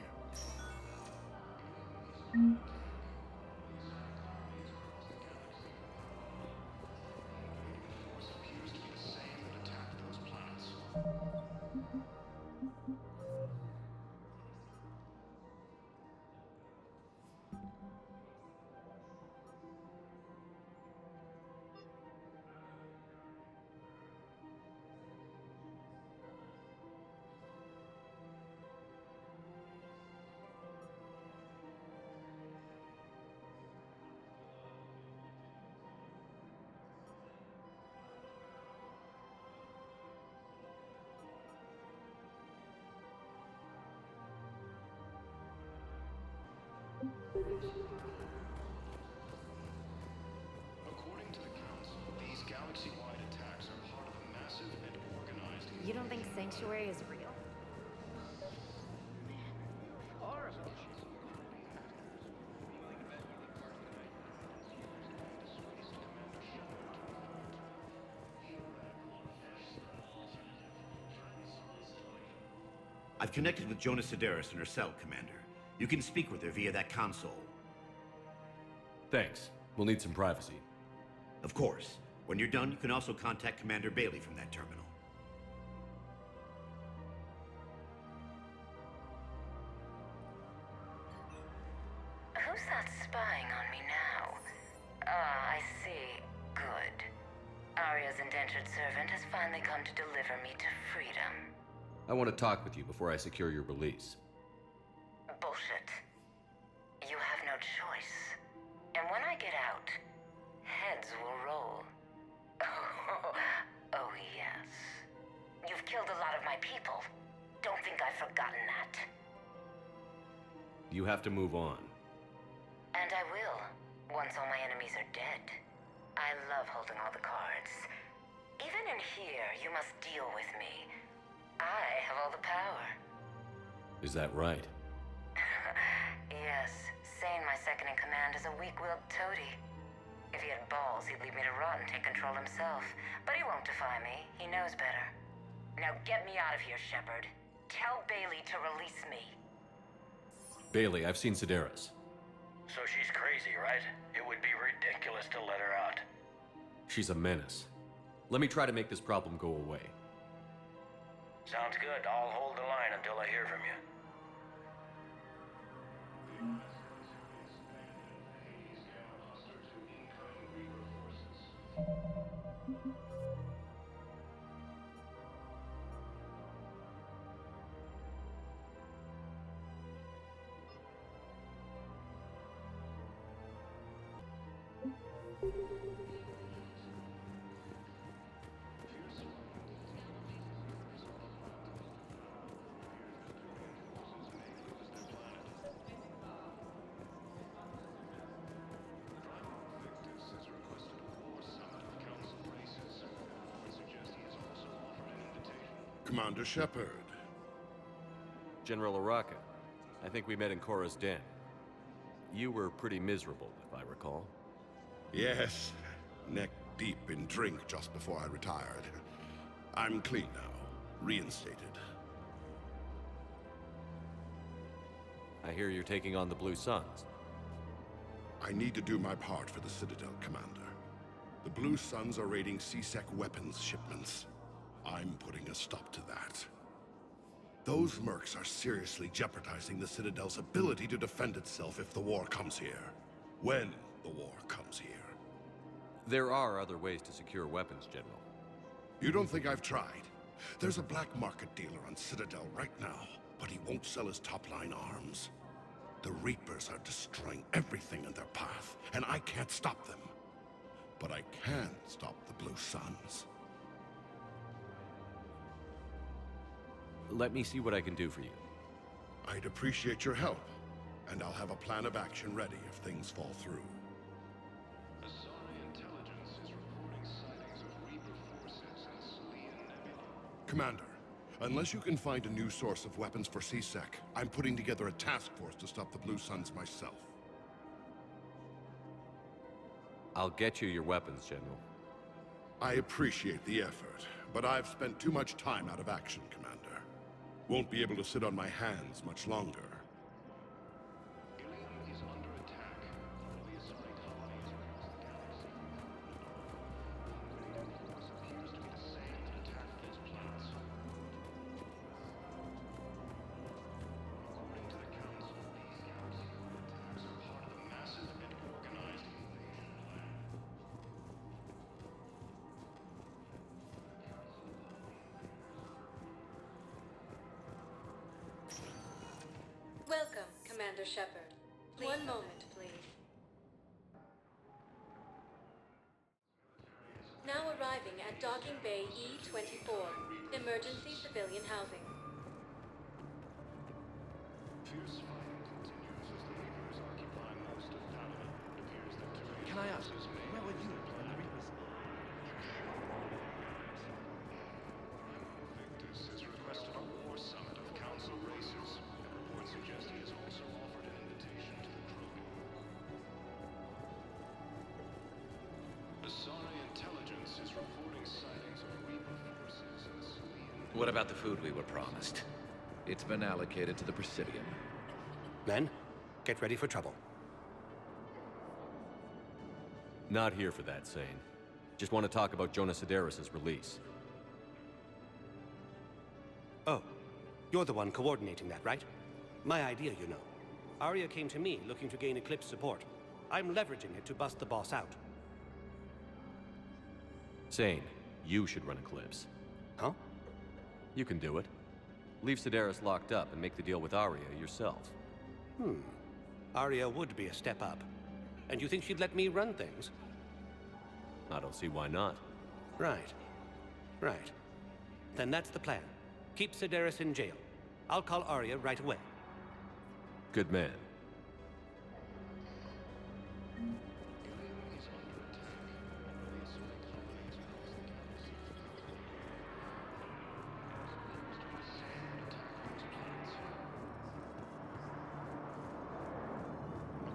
don't think Sanctuary is real? I've connected with Jona Sederis in her cell, Commander. You can speak with her via that console. Thanks. We'll need some privacy. Of course. When you're done, you can also contact Commander Bailey from that terminal. Who's that spying on me now? Ah, I see. Good. Aria's indentured servant has finally come to deliver me to freedom. I want to talk with you before I secure your release. Bullshit. You have no choice. And when I get out, heads will roll. Oh, yes. You've killed a lot of my people. Don't think I've forgotten that. You have to move on. And I will, once all my enemies are dead. I love holding all the cards. Even in here, you must deal with me. I have all the power. Is that right? Yes, Sayn, my second-in-command, is a weak-willed toady. If he had balls, he'd leave me to rot and take control himself. But he won't defy me. He knows better. Now get me out of here, Shepard. Tell Bailey to release me. Bailey, I've seen Sederis. So she's crazy, right? It would be ridiculous to let her out. She's a menace. Let me try to make this problem go away. Sounds good. I'll hold the line until I hear from you. Commander Shepard. General Oraka. I think we met in Korra's den. You were pretty miserable, if I recall. Yes, neck deep in drink just before I retired. I'm clean now, reinstated. I hear you're taking on the Blue Suns. I need to do my part for the Citadel, Commander. The Blue Suns are raiding C-Sec weapons shipments. I'm putting a stop to that. Those mercs are seriously jeopardizing the Citadel's ability to defend itself if the war comes here. When the war comes here. There are other ways to secure weapons, General. You don't think I've tried? There's a black market dealer on Citadel right now, but he won't sell his top-line arms. The Reapers are destroying everything in their path, and I can't stop them. But I can stop the Blue Suns. Let me see what I can do for you. I'd appreciate your help, and I'll have a plan of action ready if things fall through. Commander, unless you can find a new source of weapons for C-Sec, I'm putting together a task force to stop the Blue Suns myself. I'll get you your weapons, General. I appreciate the effort, but I've spent too much time out of action, Commander. Won't be able to sit on my hands much longer. Welcome, Commander Shepard. One moment, please. Now arriving at Docking Bay E-24, emergency civilian housing. Can I ask, where were you when the Reapers... What about the food we were promised? It's been allocated to the Presidium. Men, get ready for trouble. Not here for that, Sayn. Just want to talk about Jona Sederis' release. Oh, you're the one coordinating that, right? My idea, you know. Aria came to me looking to gain Eclipse support. I'm leveraging it to bust the boss out. Sayn, you should run Eclipse. Huh? You can do it. Leave Sederis locked up and make the deal with Aria yourself. Aria would be a step up. And you think she'd let me run things? I don't see why not. Right. Right. Then that's the plan. Keep Sederis in jail. I'll call Aria right away. Good man.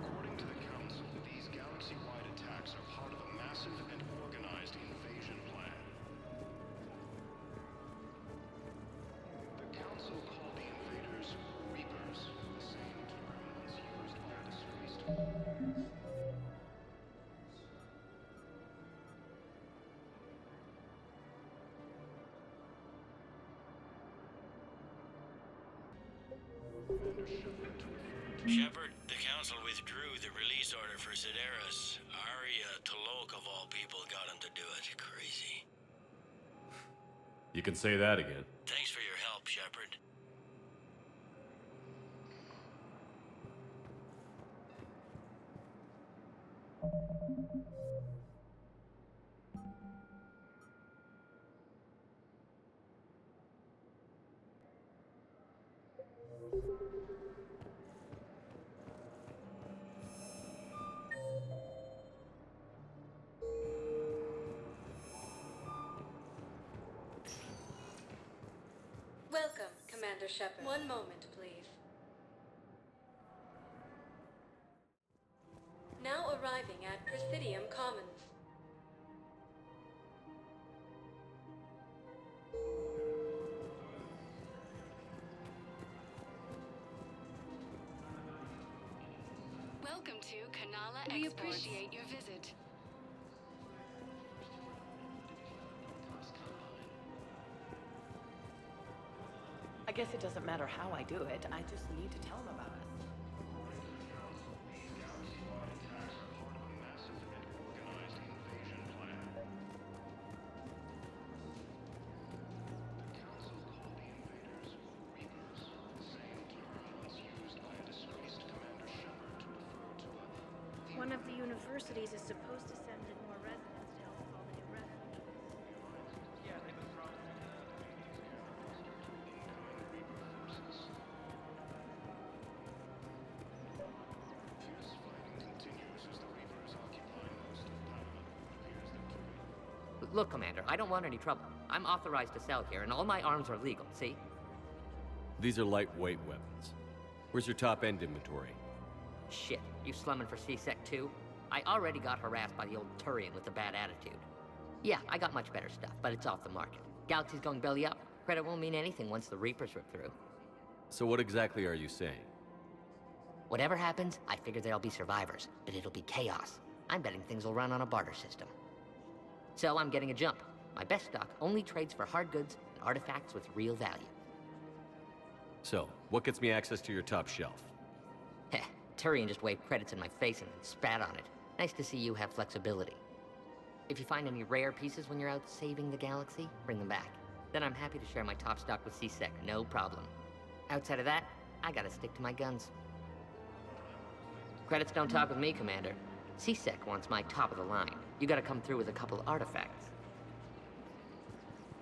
According to the Council, these galaxy-wide attacks are part of a massive and organized invasion plan. The Council called the invaders Reapers, the same term once used by a disgraced... Shepard, the Council withdrew the release order for Sederis. Aria Tolok, of all people, got him to do it. Crazy. You can say that again. Thanks for your help, Shepard. Welcome, Commander Shepard. One moment, please. Now arriving at Presidium Commons. Welcome to Kanala Exports. We appreciate your visit. I guess it doesn't matter how I do it. I just need to tell them about us. One of the universities is supposed to send in more residents to help with all the new refugees. Look, Commander, I don't want any trouble. I'm authorized to sell here, and all my arms are legal, see? These are lightweight weapons. Where's your top-end inventory? Shit, you slumming for C-Sec too? I already got harassed by the old Turian with the bad attitude. Yeah, I got much better stuff, but it's off the market. Galaxy's going belly up. Credit won't mean anything once the Reapers rip through. So what exactly are you saying? Whatever happens, I figure there'll be survivors, but it'll be chaos. I'm betting things will run on a barter system. So I'm getting a jump. My best stock only trades for hard goods and artifacts with real value. So, what gets me access to your top shelf? Heh, Turian just waved credits in my face and then spat on it. Nice to see you have flexibility. If you find any rare pieces when you're out saving the galaxy, bring them back. Then I'm happy to share my top stock with C-Sec, no problem. Outside of that, I gotta stick to my guns. Credits don't talk with me, Commander. C-Sec wants my top of the line. You gotta come through with a couple artifacts.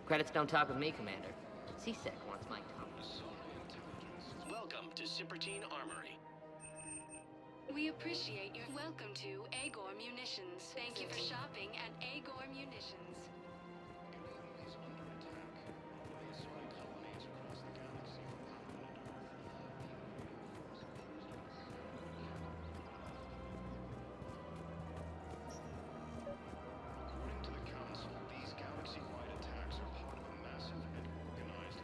Credits don't talk with me, Commander. C-Sec wants my top. Welcome to Sippertine Armory. We appreciate your welcome to Agor Munitions. Thank you for shopping at Agor Munitions. According to the Council, these galaxy-wide attacks are part of a massive and organized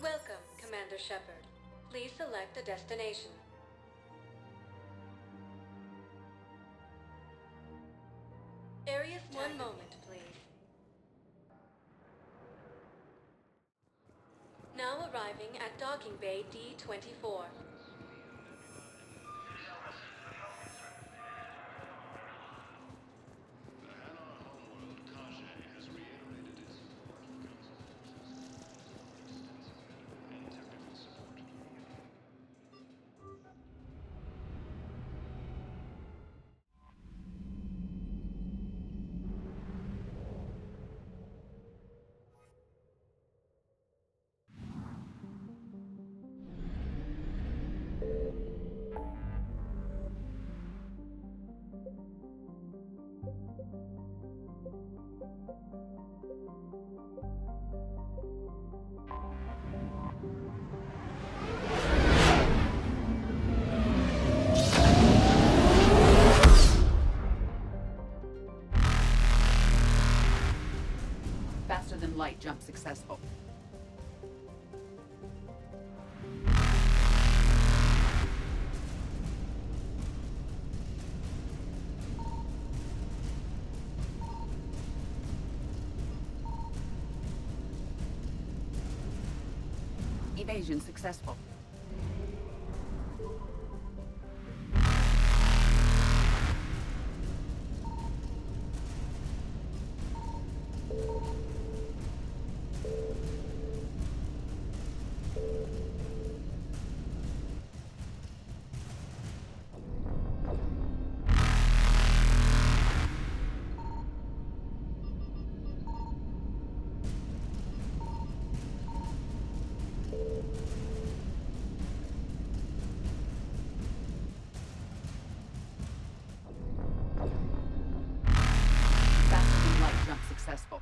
Welcome, Commander Shepard. Please select a destination. Arius, one moment, please. Now arriving at Docking Bay D-24. Faster than light jump successful. Evasion successful. Successful.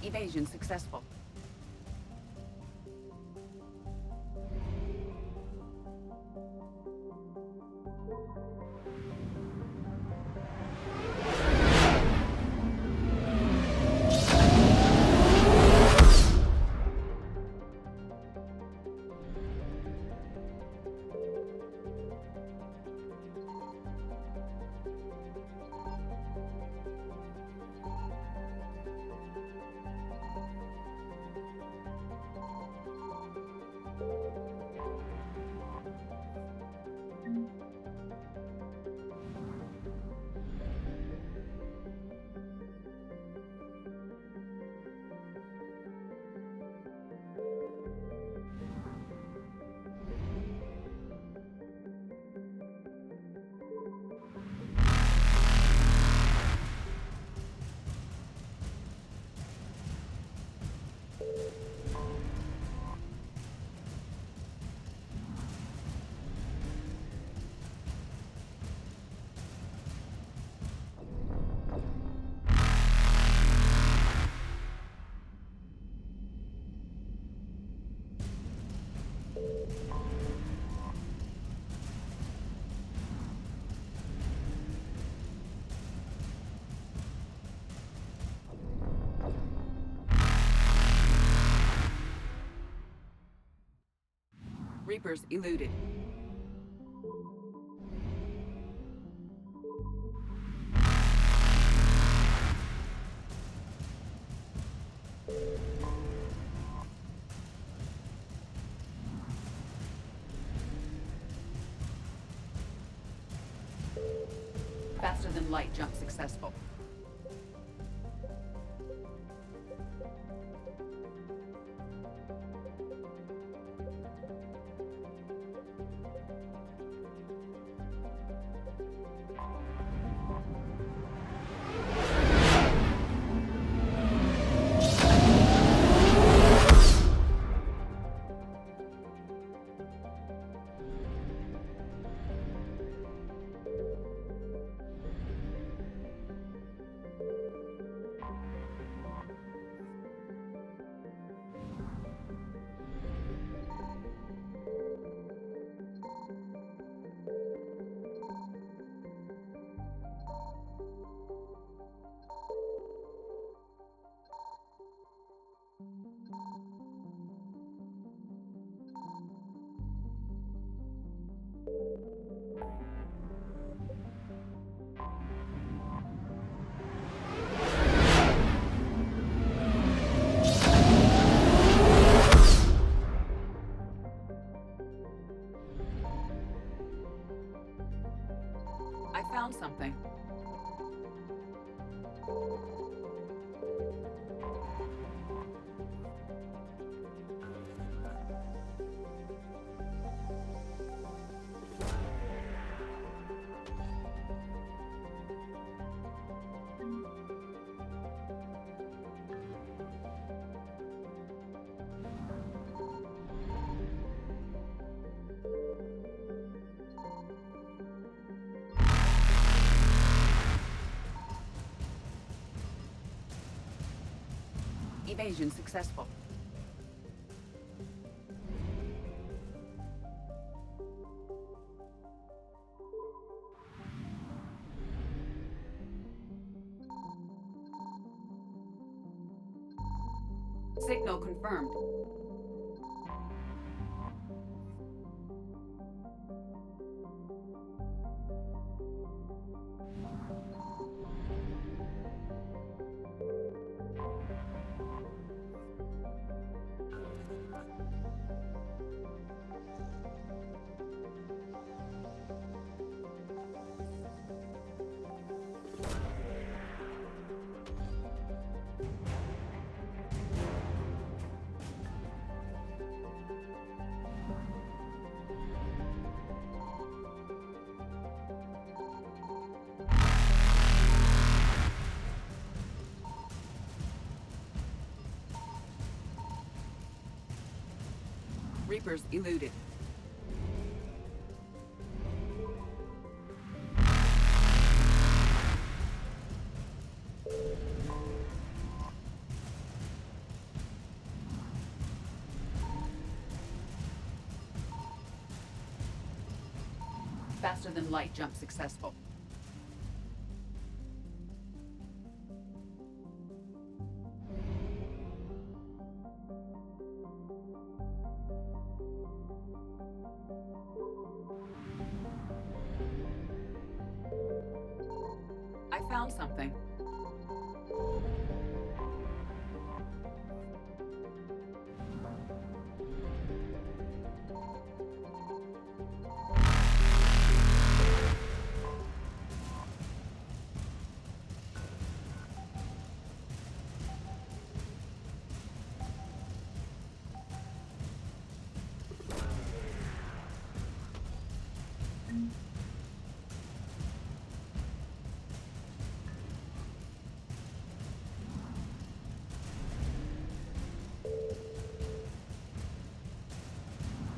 Evasion successful. Reapers eluded. light jump successful. I found something. Evasion successful. Signal confirmed. Reapers eluded. Faster than light jump successful. I found something.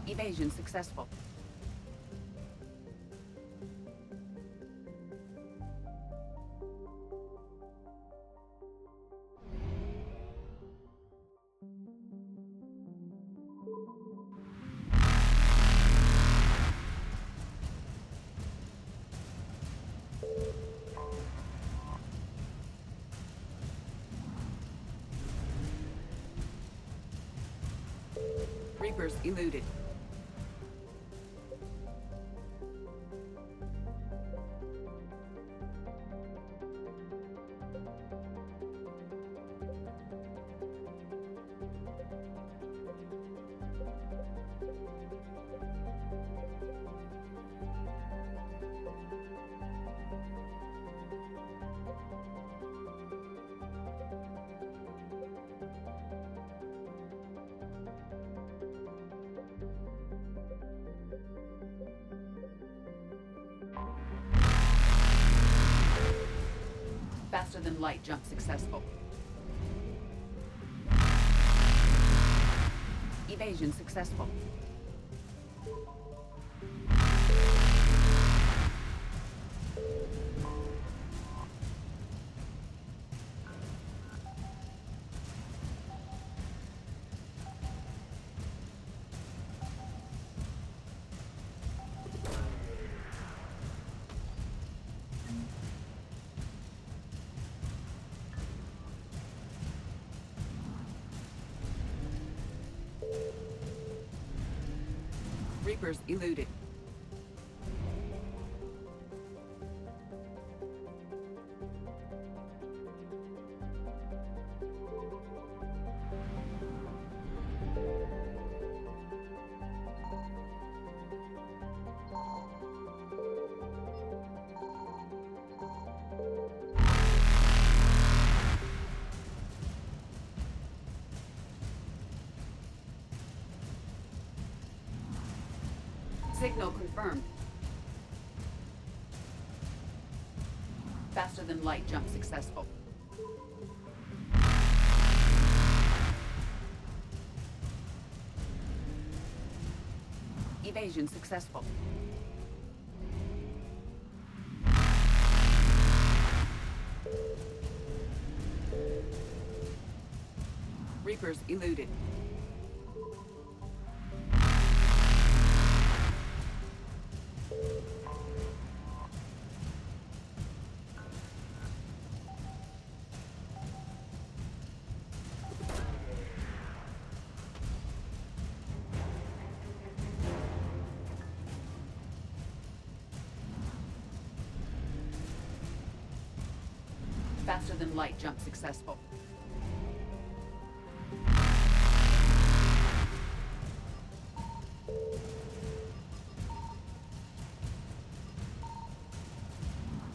Evasion successful. Reapers eluded. than light jump successful. Evasion successful. Reapers eluded. Signal confirmed. Faster than light jump successful. Evasion successful. Reapers eluded. Faster than light jump successful.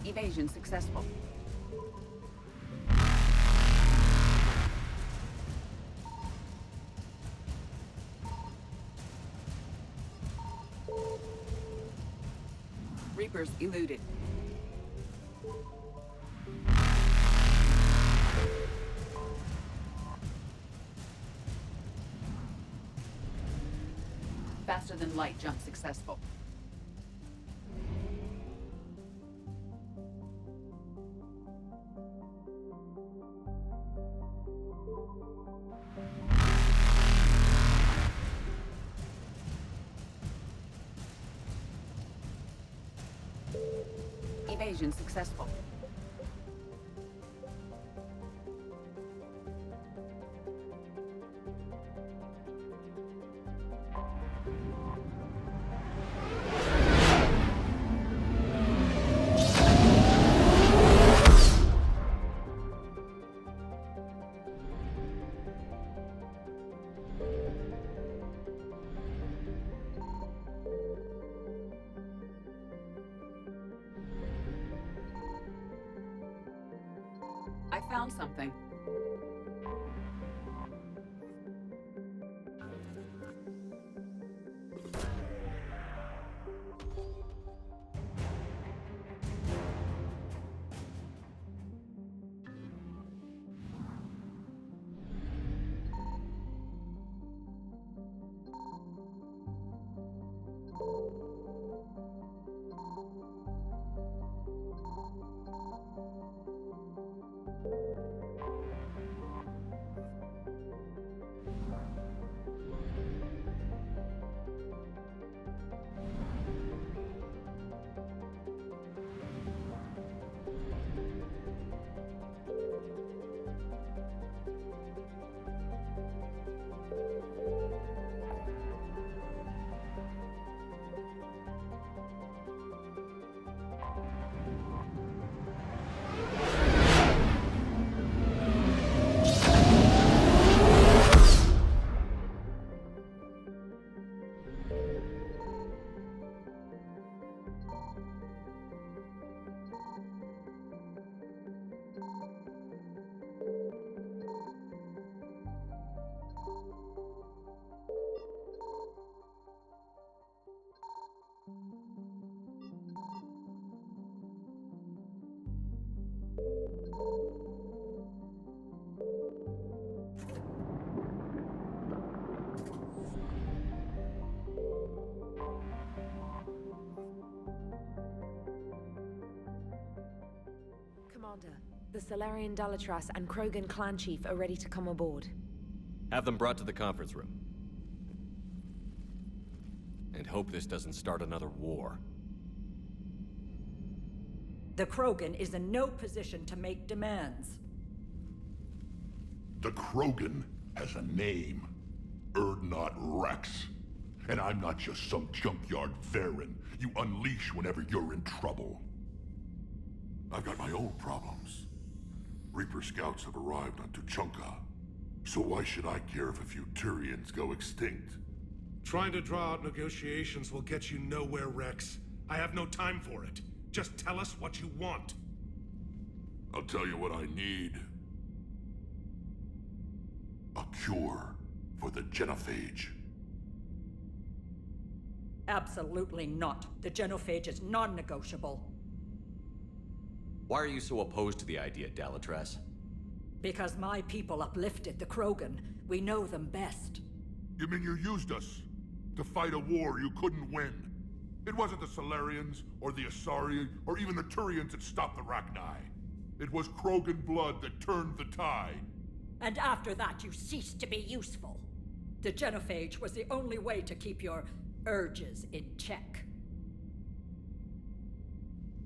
Evasion successful. Reapers eluded. Faster than light jump successful. Evasion successful. I found something. Commander, the Salarian Dalatras and Krogan clan chief are ready to come aboard. Have them brought to the conference room. And hope this doesn't start another war. The Krogan is in no position to make demands. The Krogan has a name. Urdnot Wrex. And I'm not just some junkyard Varen you unleash whenever you're in trouble. I've got my own problems. Reaper scouts have arrived on Tuchanka. So why should I care if a few Turians go extinct? Trying to draw out negotiations will get you nowhere, Wrex. I have no time for it. Just tell us what you want. I'll tell you what I need. A cure for the genophage. Absolutely not. The genophage is non-negotiable. Why are you so opposed to the idea, Dalatras? Because my people uplifted the Krogan. We know them best. You mean you used us to fight a war you couldn't win? It wasn't the Salarians, or the Asari, or even the Turians that stopped the Rachni. It was Krogan blood that turned the tide. And after that, you ceased to be useful. The genophage was the only way to keep your urges in check.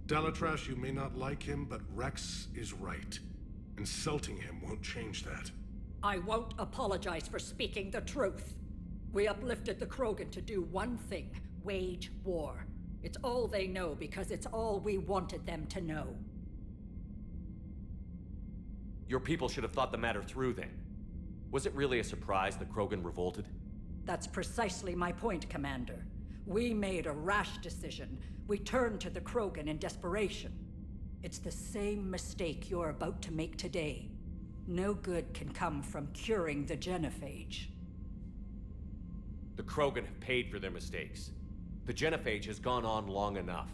Dalatras, you may not like him, but Wrex is right. Insulting him won't change that. I won't apologize for speaking the truth. We uplifted the Krogan to do one thing: wage war. It's all they know because it's all we wanted them to know. Your people should have thought the matter through then. Was it really a surprise that Krogan revolted? That's precisely my point, Commander. We made a rash decision. We turned to the Krogan in desperation. It's the same mistake you're about to make today. No good can come from curing the genophage. The Krogan have paid for their mistakes. The genophage has gone on long enough.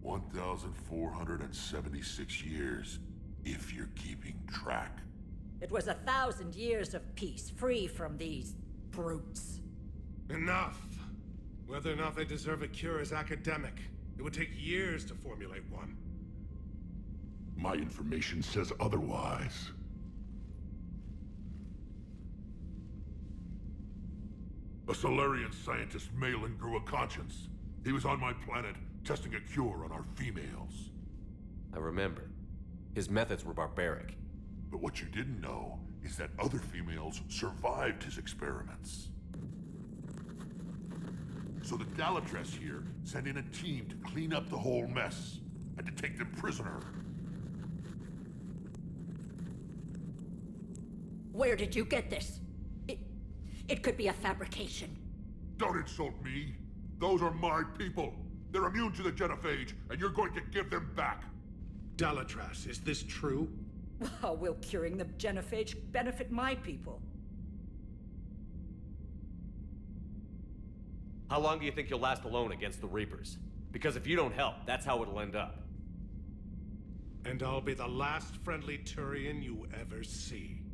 1,476 years, if you're keeping track. It was 1,000 years of peace, free from these brutes. Enough! Whether or not they deserve a cure is academic. It would take years to formulate one. My information says otherwise. A Salarian scientist, Malin, grew a conscience. He was on my planet, testing a cure on our females. I remember. His methods were barbaric. But what you didn't know is that other females survived his experiments. So the Dalatras here sent in a team to clean up the whole mess, and to take them prisoner. Where did you get this? It could be a fabrication. Don't insult me. Those are my people. They're immune to the genophage, and you're going to give them back. Dalatras, is this true? How will curing the genophage benefit my people? How long do you think you'll last alone against the Reapers? Because if you don't help, that's how it'll end up. And I'll be the last friendly Turian you ever see.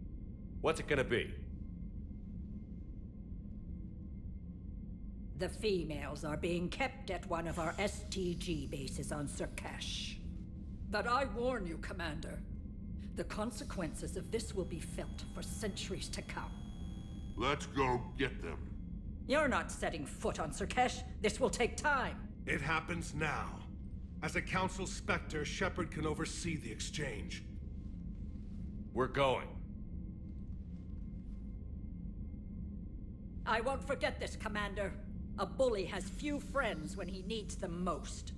What's it gonna be? The females are being kept at one of our STG bases on Sur'Kesh. But I warn you, Commander, the consequences of this will be felt for centuries to come. Let's go get them. You're not setting foot on Sur'Kesh. This will take time. It happens now. As a Council Spectre, Shepard can oversee the exchange. We're going. I won't forget this, Commander. A bully has few friends when he needs them most.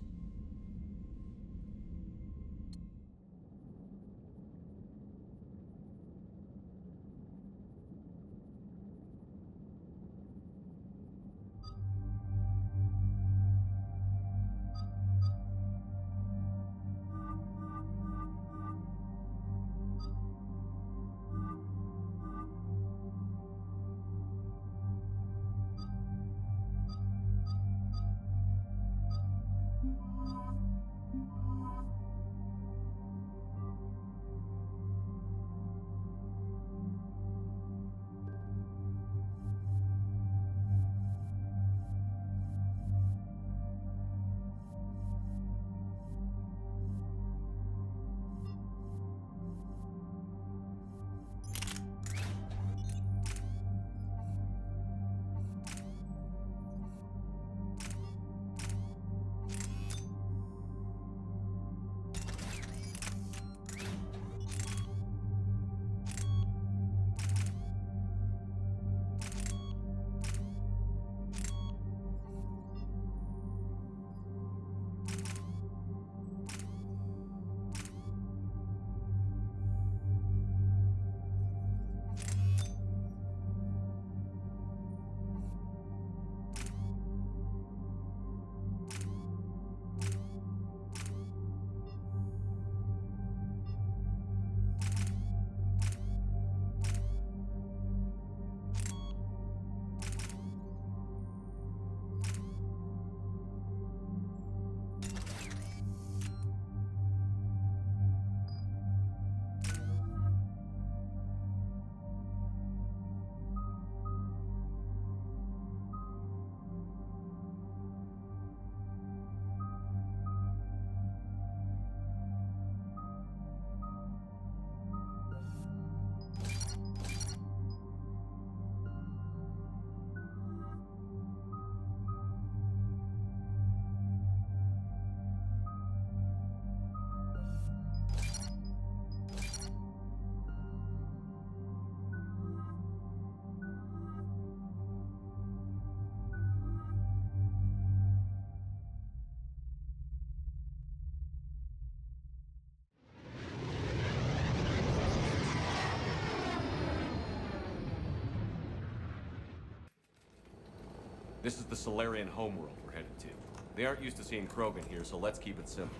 This is the Solarian homeworld we're headed to. They aren't used to seeing Krogan here, so let's keep it simple.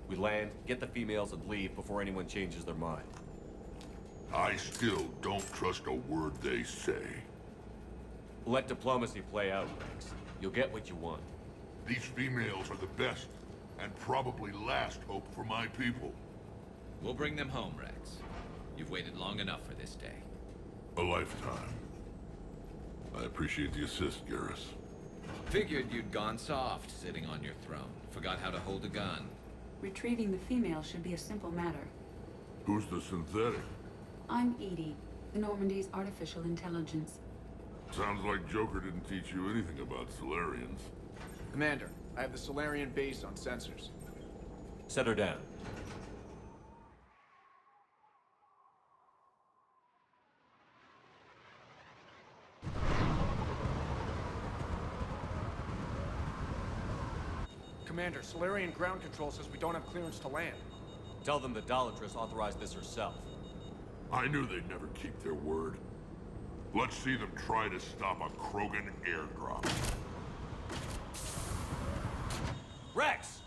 We land, get the females, and leave before anyone changes their mind. I still don't trust a word they say. Let diplomacy play out, Wrex. You'll get what you want. These females are the best, and probably last hope for my people. We'll bring them home, Wrex. You've waited long enough for this day. A lifetime. I appreciate the assist, Garrus. Figured you'd gone soft, sitting on your throne. Forgot how to hold a gun. Retrieving the female should be a simple matter. Who's the synthetic? I'm Edie, the Normandy's artificial intelligence. Sounds like Joker didn't teach you anything about Solarians. Commander, I have the Solarian base on sensors. Set her down. Commander, Solarian ground control says we don't have clearance to land. Tell them the Dolatress authorized this herself. I knew they'd never keep their word. Let's see them try to stop a Krogan airdrop. Wrex!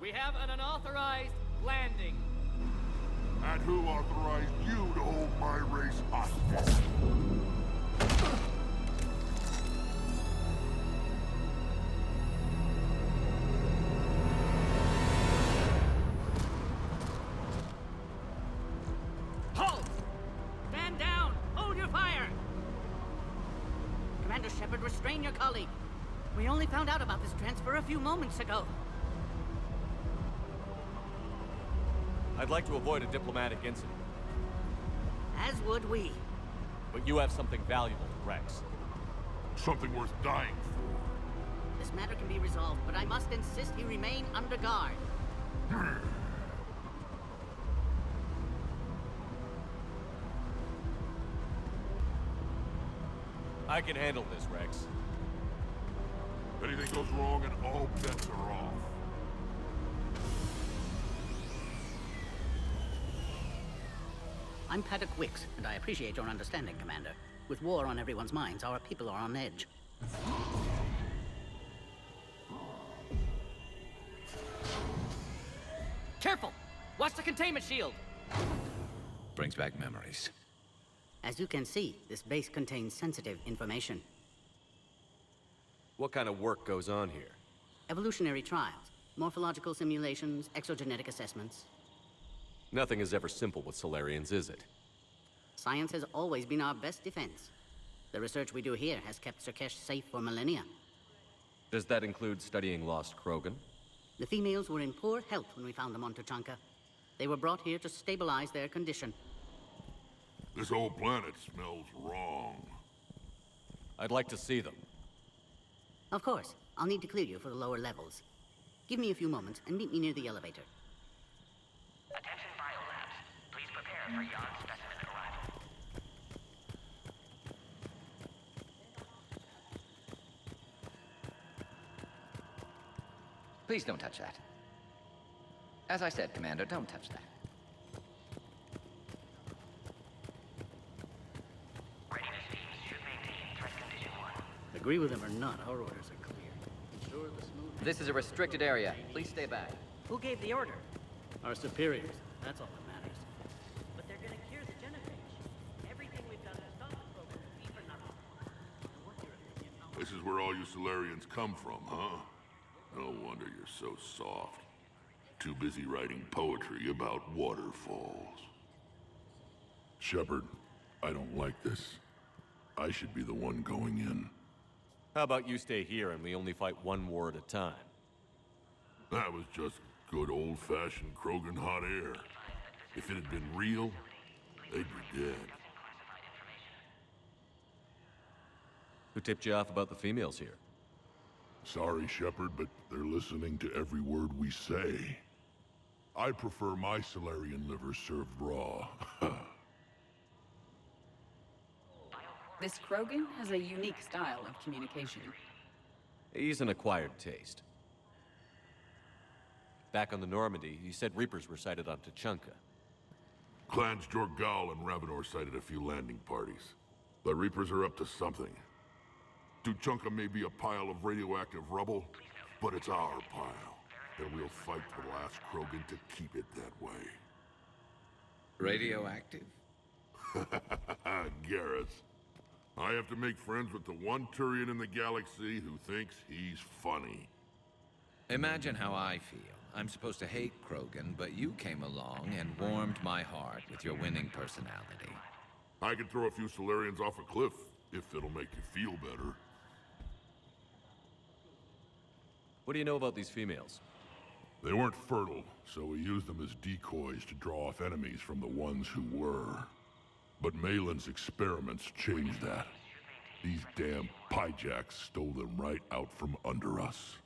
We have an unauthorized landing. And who authorized you to hold my race hostage? Halt! Stand down! Hold your fire! Commander Shepard, restrain your colleague. We only found out about this transfer a few moments ago. I'd like to avoid a diplomatic incident. As would we. But you have something valuable, Wrex. Something worth dying for. This matter can be resolved, but I must insist he remain under guard. I can handle this, Wrex. Anything goes wrong and all bets are off. I'm Paddock Wicks, and I appreciate your understanding, Commander. With war on everyone's minds, our people are on edge. Careful! Watch the containment shield! Brings back memories. As you can see, this base contains sensitive information. What kind of work goes on here? Evolutionary trials, morphological simulations, exogenetic assessments. Nothing is ever simple with Solarians, is it? Science has always been our best defense. The research we do here has kept Sur'Kesh safe for millennia. Does that include studying lost Krogan? The females were in poor health when we found them on Tuchanka. They were brought here to stabilize their condition. This whole planet smells wrong. I'd like to see them. Of course. I'll need to clear you for the lower levels. Give me a few moments and meet me near the elevator. Attention biolabs. Please prepare for yard specimen arrival. Please don't touch that. As I said, Commander, don't touch that. Readiness teams should maintain threat condition 1. Agree with him or not, our orders are clear. Ensure the smooth... This is a restricted area. Please stay back. Who gave the order? Our superiors. That's all that matters. But they're gonna cure the Genophage. Everything we've done to stop the program will be for nothing. This is where all you Solarians come from, huh? No wonder you're so soft. Too busy writing poetry about waterfalls. Shepard, I don't like this. I should be the one going in. How about you stay here and we only fight one war at a time? That was just good old-fashioned Krogan hot air. If it had been real, they'd be dead. Who tipped you off about the females here? Sorry, Shepard, but they're listening to every word we say. I prefer my Solarian liver served raw. This Krogan has a unique style of communication. He's an acquired taste. Back on the Normandy, he said Reapers were sighted on Tuchanka. Clans Jorgal and Ravenor sighted a few landing parties. The Reapers are up to something. Tuchanka may be a pile of radioactive rubble, but it's our pile. And we'll fight to the last Krogan to keep it that way. Radioactive? Garrus. I have to make friends with the one Turian in the galaxy who thinks he's funny. Imagine how I feel. I'm supposed to hate Krogan, but you came along and warmed my heart with your winning personality. I could throw a few Solarians off a cliff, if it'll make you feel better. What do you know about these females? They weren't fertile, so we used them as decoys to draw off enemies from the ones who were. But Malin's experiments changed that. These damn Pyjaks stole them right out from under us.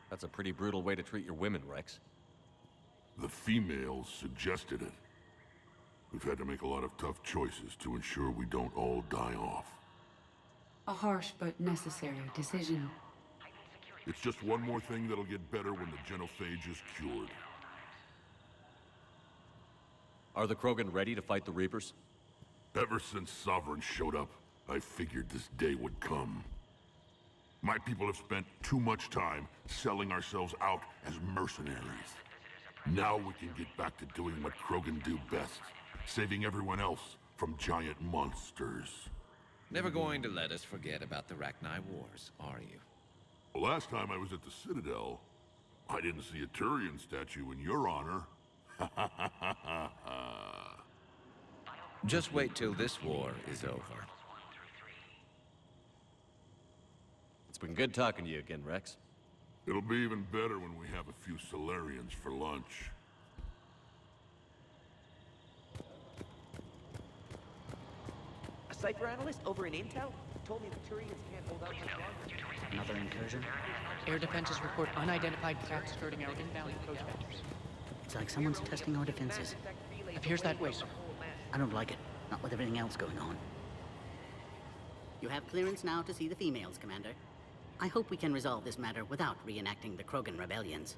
That's a pretty brutal way to treat your women, Wrex. The females suggested it. We've had to make a lot of tough choices to ensure we don't all die off. A harsh but necessary decision. It's just one more thing that'll get better when the genophage is cured. Are the Krogan ready to fight the Reapers? Ever since Sovereign showed up, I figured this day would come. My people have spent too much time selling ourselves out as mercenaries. Now we can get back to doing what Krogan do best, saving everyone else from giant monsters. Never going to let us forget about the Rachni Wars, are you? The last time I was at the Citadel, I didn't see a Turian statue in your honor. Just wait till this war is over. It's been good talking to you again, Wrex. It'll be even better when we have a few Solarians for lunch. A cipher analyst over in Intel told me the Turians can't hold out much longer. Another incursion? Air defenses report unidentified craft skirting our inbound coast vectors. It's like someone's testing our defenses. Appears that way, sir. I don't like it. Not with everything else going on. You have clearance now to see the females, Commander. I hope we can resolve this matter without reenacting the Krogan rebellions.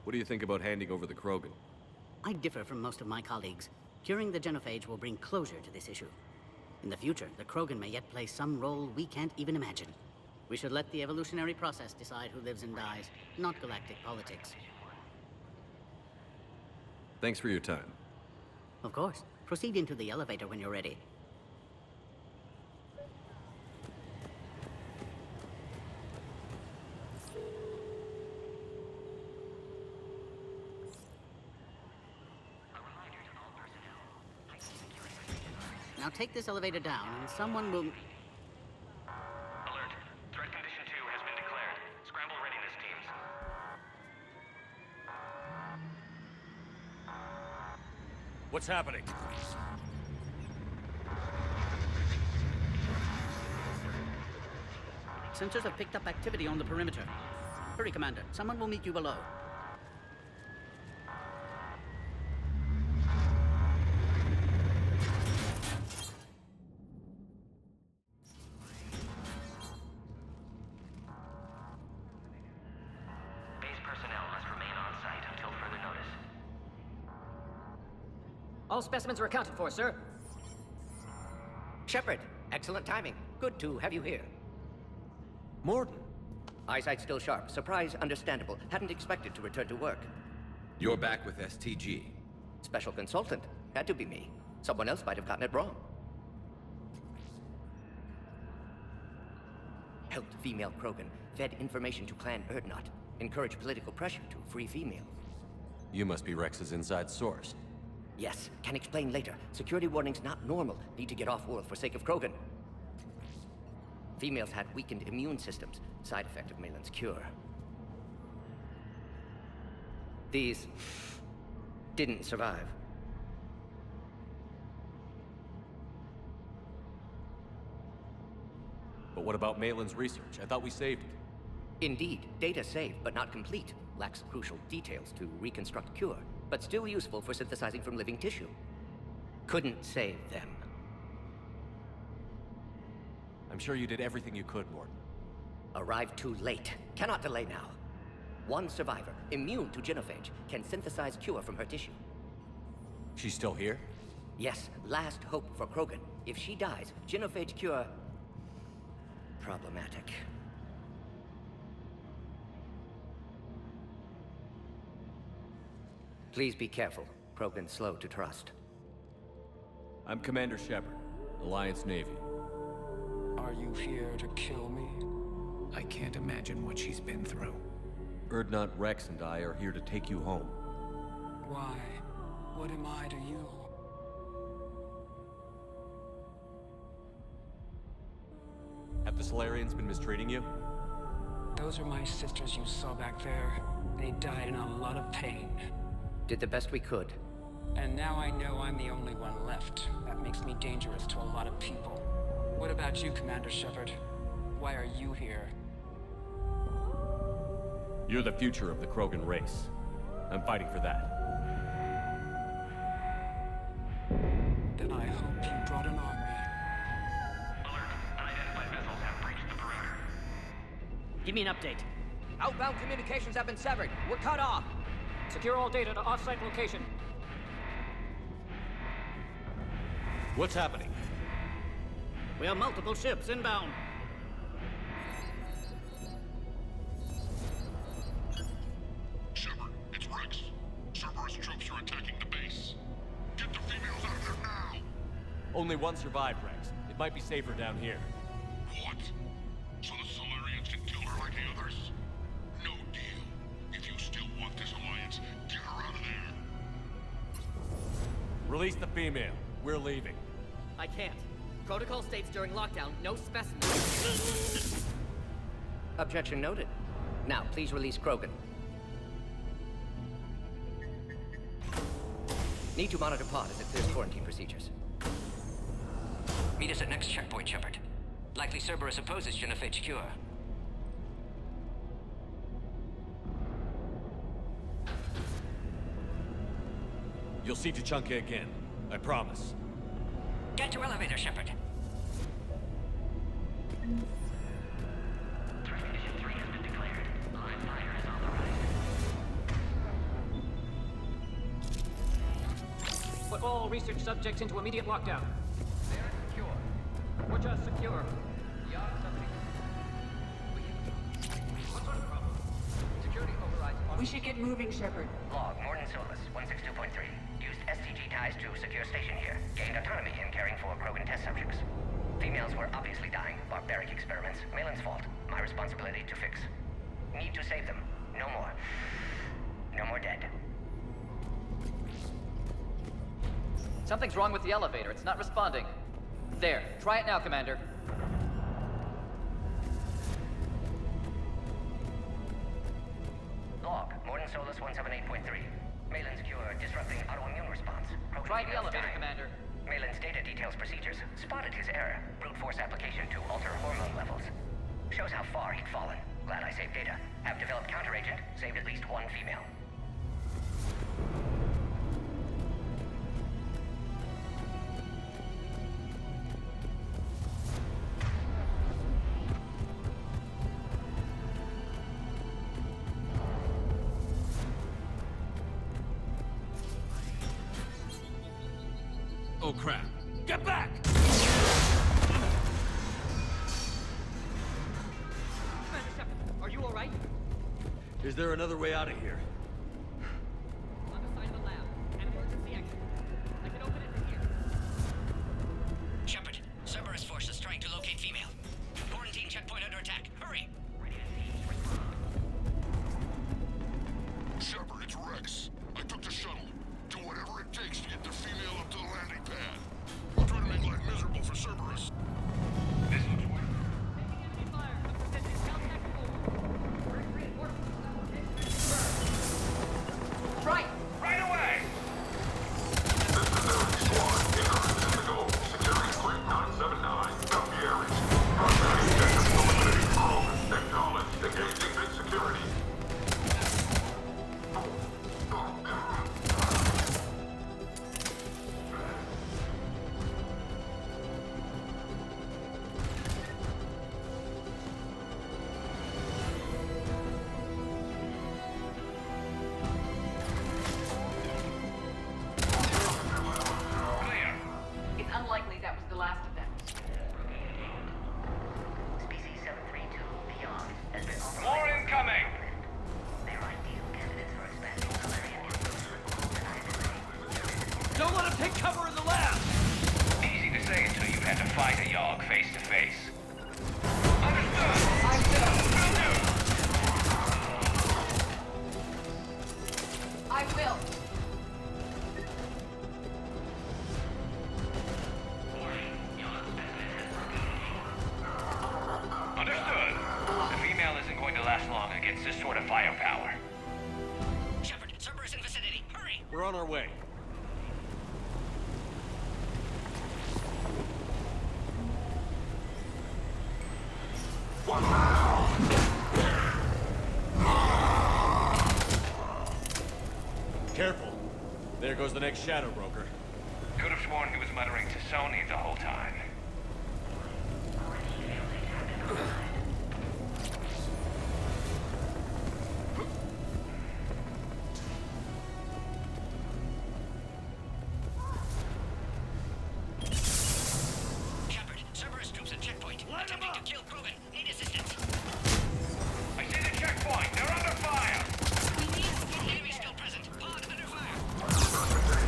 What do you think about handing over the Krogan? I differ from most of my colleagues. Curing the genophage will bring closure to this issue. In the future, the Krogan may yet play some role we can't even imagine. We should let the evolutionary process decide who lives and dies, not galactic politics. Thanks for your time. Of course. Proceed into the elevator when you're ready. Now take this elevator down, and someone will... Alert. Threat condition 2 has been declared. Scramble readiness teams. What's happening? Sensors have picked up activity on the perimeter. Hurry, Commander. Someone will meet you below. All specimens are accounted for, sir. Shepard, excellent timing. Good to have you here. Mordin. Eyesight still sharp. Surprise understandable. Hadn't expected to return to work. You're back with STG. Special consultant. Had to be me. Someone else might have gotten it wrong. Helped female Krogan. Fed information to Clan Urdnot. Encouraged political pressure to free females. You must be Rex's inside source. Yes, can explain later. Security warnings not normal. Need to get off-world for sake of Krogan. Females had weakened immune systems. Side effect of Malin's cure. These didn't survive. But what about Malin's research? I thought we saved it. Indeed, data saved, but not complete. Lacks crucial details to reconstruct cure, but still useful for synthesizing from living tissue. Couldn't save them. I'm I'm sure you did everything you could, Mordin. Arrived too late. Cannot delay now. One survivor, immune to genophage, can synthesize cure from her tissue. She's still here? Yes, last hope for Krogan. If she dies, genophage cure... problematic. Please be careful. Krogan's slow to trust. I'm Commander Shepard, Alliance Navy. Are you here to kill me? I can't imagine what she's been through. Urdnot, Wrex, and I are here to take you home. Why? What am I to you? Have the Solarians been mistreating you? Those are my sisters you saw back there. They died in a lot of pain. Did the best we could. And now I know I'm the only one left. That makes me dangerous to a lot of people. What about you, Commander Shepard? Why are you here? You're the future of the Krogan race. I'm fighting for that. Then I hope you brought an army. Alert. Unidentified vessels have breached the perimeter. Give me an update. Outbound communications have been severed. We're cut off. Secure all data to off-site location. What's happening? We have multiple ships inbound. Shepard, it's Wrex. Cerberus troops are attacking the base. Get the females out of there now! Only one survived, Wrex. It might be safer down here. What? So the Solarians can kill her like the others? No deal. If you still want this alliance, get her out of there. Release the female. We're leaving. I can't. Protocol states during lockdown, no specimens. Objection noted. Now, please release Krogan. Need to monitor pod as it clears quarantine procedures. Meet us at next checkpoint, Shepard. Likely Cerberus opposes genophage cure. You'll see Tuchanka again. I promise. Get to elevator, Shepard. Threat condition 3 has been declared. Live fire is authorized. Put all research subjects into immediate lockdown. They are secure. We're just secure. Beyond something. What sort of problem? Security overrides. We should get moving, Shepard. Log, Mordin Solus, 162.3. Used STG ties to secure station here. Gained autonomy in caring for Krogan test subjects. Females were obviously dying. Barbaric experiments. Malin's fault. My responsibility to fix. Need to save them. No more. No more dead. Something's wrong with the elevator. It's not responding. There. Try it now, Commander. Log, Mordin Solus 178.3. Malin's cure disrupting autoimmune response. Krogan Try the females elevator, dying. Commander. Malin's data details procedures. Spotted his error. Brute force application to alter hormone levels. Shows how far he'd fallen. Glad I saved data. Have developed counteragent. Saved at least one female. Oh crap. Get back! Commander Shepard, are you alright? Is there another way out of here? On the side of the lab. An emergency exit. I can open it from here. Shepard, Cerberus forces trying to locate female. Quarantine checkpoint under attack. Hurry! Shepard, it's Wrex. I took the shuttle. Do whatever it takes to get the female up to the landing pad. We'll try to make life miserable for Cerberus. This looks work. Taking enemy fire. I'm presenting count tactical. Reinforcements. sort of firepower. Shepard, Cerberus in vicinity. Hurry! We're on our way. Careful. There goes the next Shadow Broker. Could have sworn he was muttering to Sony the whole time. Shepard, Cerberus troops at checkpoint. Attempting to kill Krogan. Need assistance. I see the checkpoint. They're under fire. Enemy still present. Pod under fire.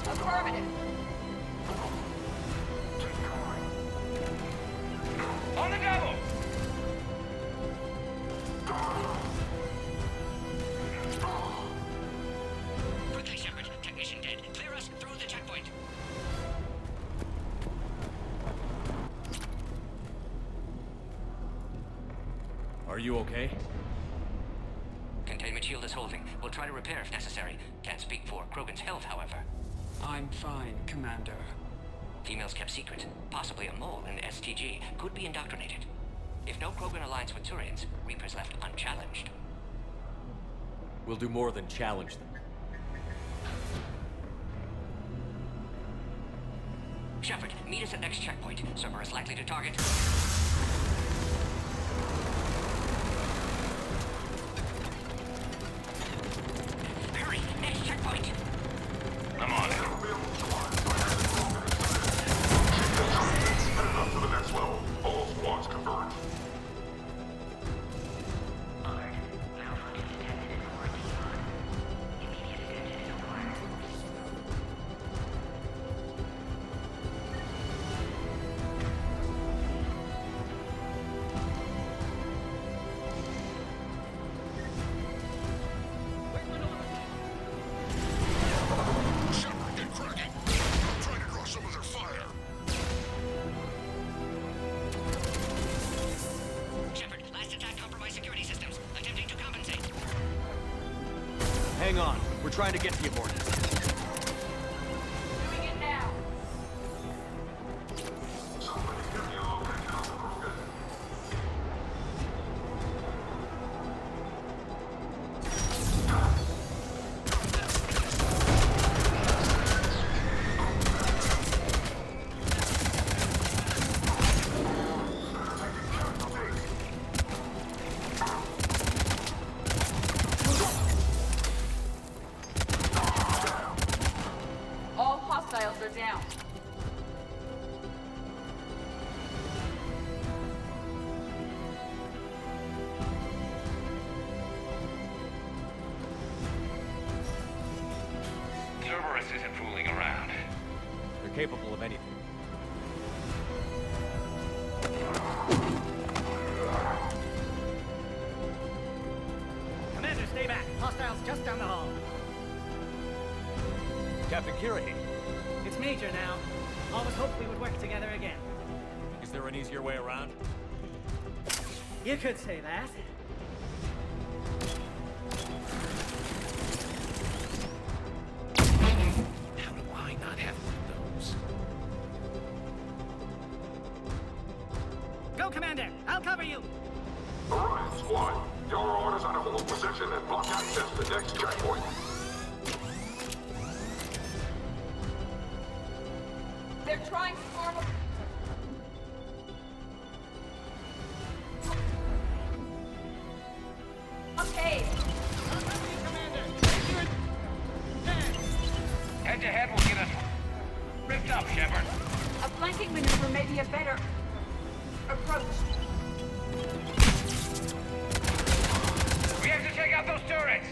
Affirmative. On the double. Quickly, Shepard. Technician dead. Clear us through the checkpoint. Are you okay? Containment shield is holding. We'll try to repair if necessary. Can't speak for Krogan's health, however. I'm fine, Commander. Females kept secret. Possibly a mole in the STG. Could be indoctrinated. If no Krogan alliance with Turians, Reapers left unchallenged. We'll do more than challenge them. Shepard, meet us at next checkpoint. Cerberus likely to target. Hurry! Next checkpoint! I'm on it. Headed up to the next level. All squads converge. Hang on. We're trying to get to you, Mordin. Doing it now. All hostiles are down. Cerberus isn't fooling around. They're capable of anything. Commander, stay back. Hostiles just down the hall. Captain Kirahi, It's Major now. Always hoped we would work together again. is there an easier way around? You could say that. How do I not have one of those? Go, Commander! I'll cover you! Alright, squad. Your orders are to hold position and block access to next checkpoint. They're trying to form a... Okay. Head-to-head will get us ripped up, Shepard. A flanking maneuver may be a better approach. We have to take out those turrets.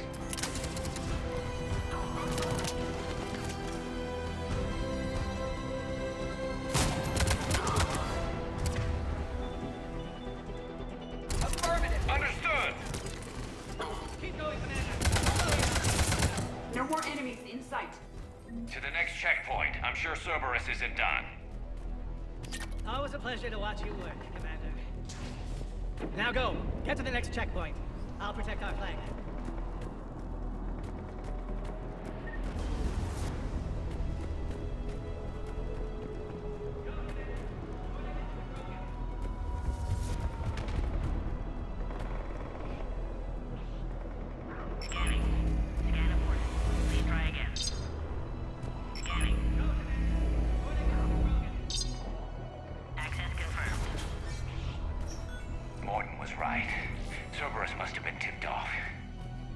in sight. To the next checkpoint. I'm sure Cerberus isn't done. Always a pleasure to watch you work, Commander. Now go. Get to the next checkpoint. I'll protect our flank. Mordin was right. Cerberus must have been tipped off.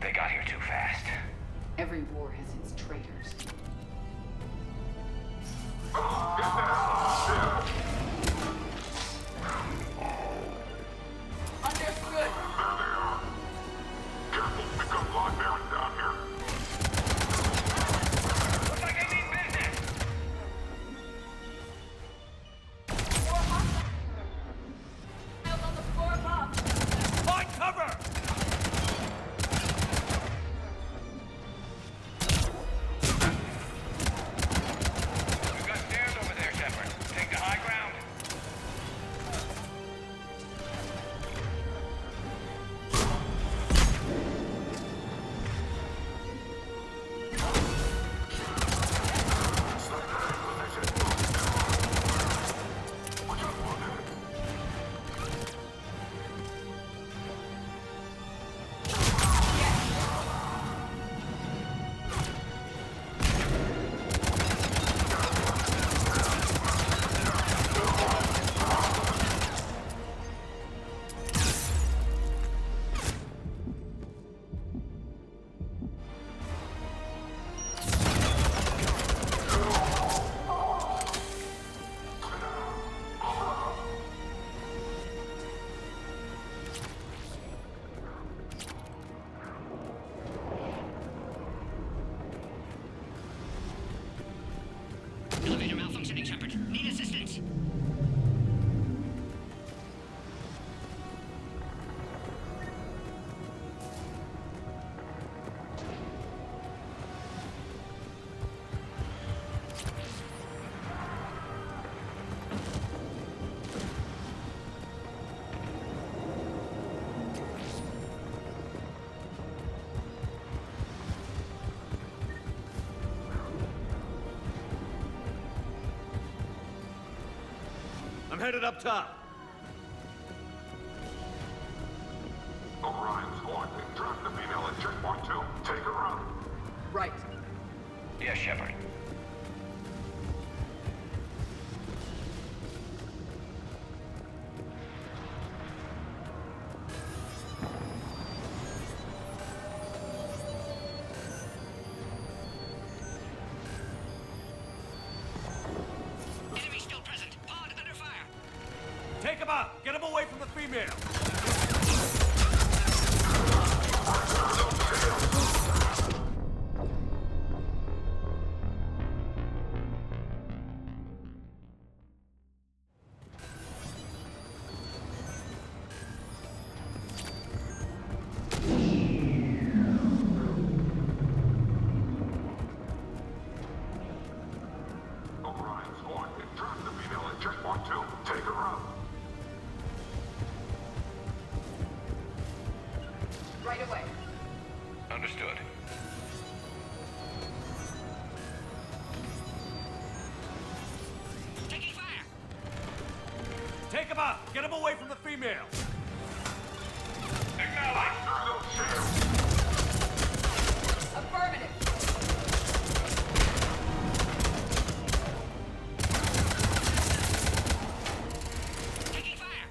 They got here too fast. Every war has its traitors. Understood. Looks like I mean business. On the floor above. Find cover! We've got stairs over there, Shepard. Take the high ground. Elevator malfunctioning, Shepard. Need assistance. I'm headed up top. Orion squad, drop the female at checkpoint 2. Take her out. Right. Yes, Shepard. Enemy still present. Pod under fire. Take him out! Get him away from the female! Orion squad, drop the female at checkpoint 2. Take her out. Right away. Understood. Taking fire. Take him out! Get him away from the female! Acknowledge. Affirmative. Taking fire.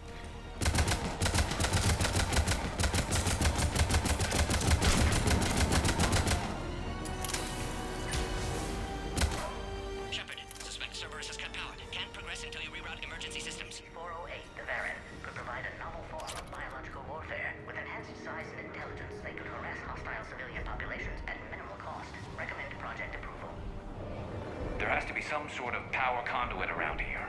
Shepard, suspect Cerberus has cut power. Can't progress until you reroute emergency systems. 408, the Baron, could provide a novel form of biological warfare. With enhanced size and intelligence, they could harass hostile civilian populations at minimal cost. Recommend project approval. There has to be some sort of power conduit around here.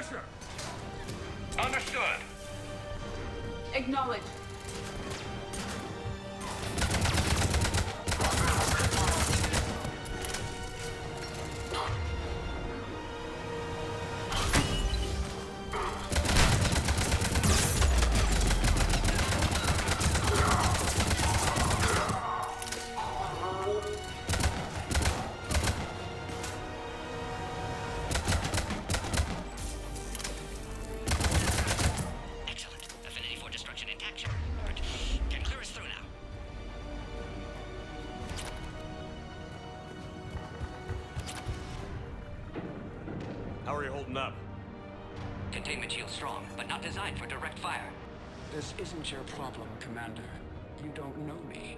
pressure! Understood. Acknowledge. How are you holding up? Containment shield strong, but not designed for direct fire. This isn't your problem, Commander. You don't know me.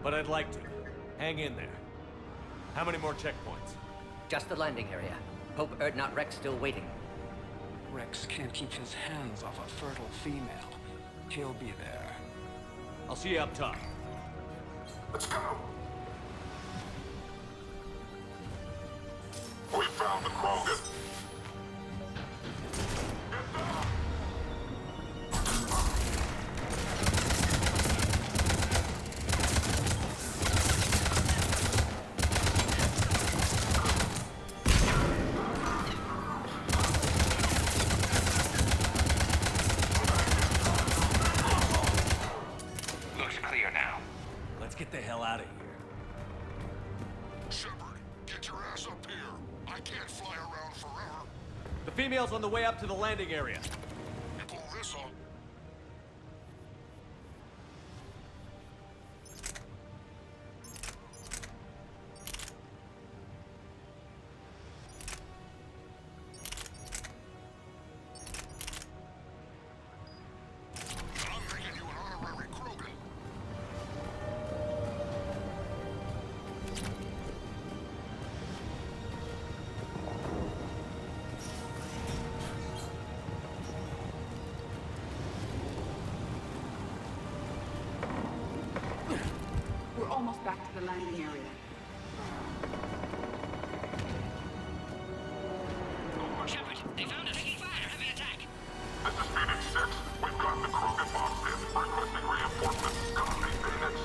But I'd like to. Hang in there. How many more checkpoints? Just the landing area. Hope not Wrex still waiting. Wrex can't keep his hands off a fertile female. He'll be there. I'll see you up top. Let's go! We found the Krogan! Get the hell out of here. Shepard, get your ass up here. I can't fly around forever. The female's on the way up to the landing area. You pull this on. I'm making you an honorary Krogan. We're almost back to the landing area. Shepard, they found us. Taking fire. Heavy attack. This is Phoenix 6. We've got the Krogan box in. Requesting reinforcements. Copy, Phoenix.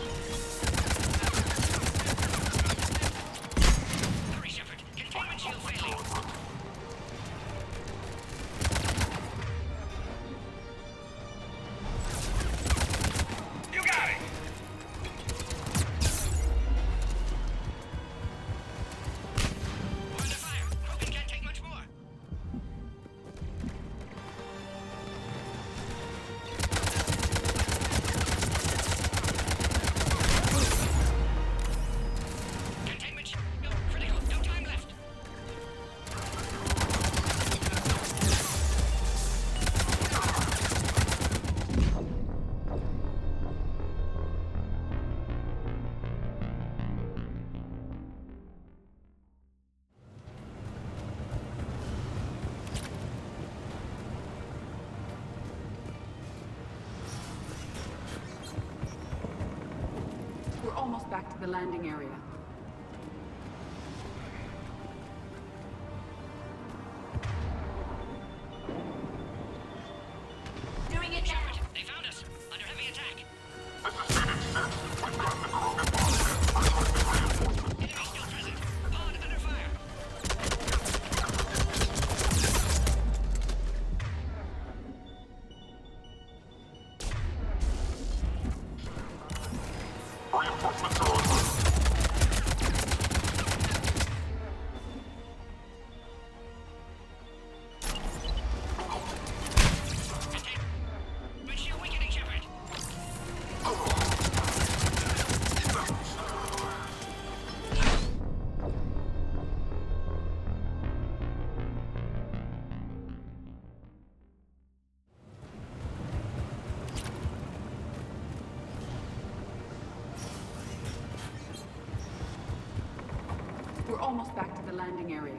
Hurry, Shepard. Containment shield failing. You got it! We're under fire. Krogan can't take much more. Containment shield. No, critical. No time left. We're almost back to the landing area. Doing it, Shepard. They found us. Under heavy attack. This is Phoenix 6. We've got the Krogan box in. Requesting reinforcements. Enemy still present. Pod under fire. Reinforcements are on route. Containment shield weakening, Shepard. We're almost back to the landing area.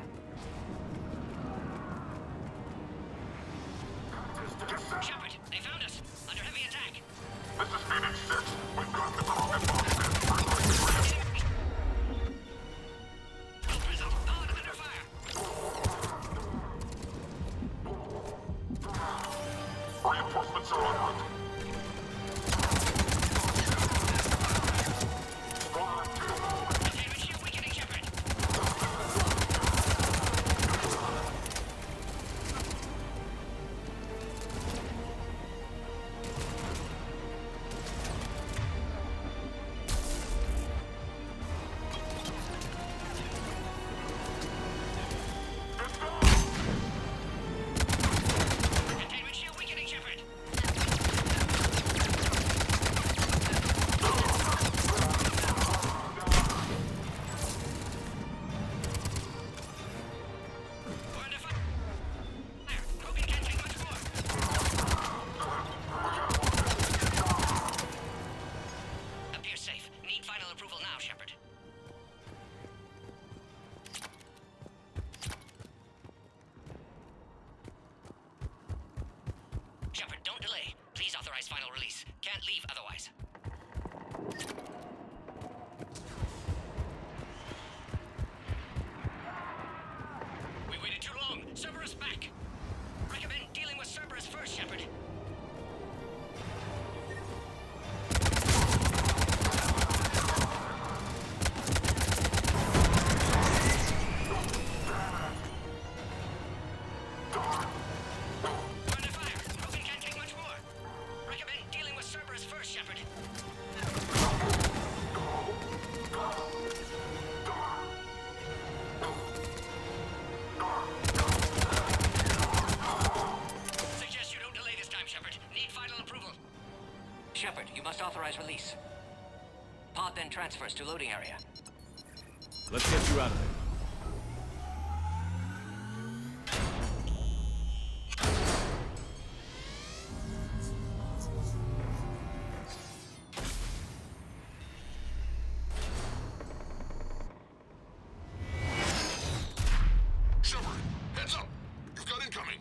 Shepard, they found us. Under heavy attack. This is Phoenix 6. We've got the Krogan box in. Requesting reinforcements. Still present. Pod under fire. Reinforcements are en route. Shepard, don't delay. Please authorize final release. Can't leave otherwise. We waited too long. Cerberus back. Recommend dealing with Cerberus first, Shepard. Shepard, you must authorize release. Pod then transfers to loading area. Let's get you out of there. Shepard, heads up! You've got incoming!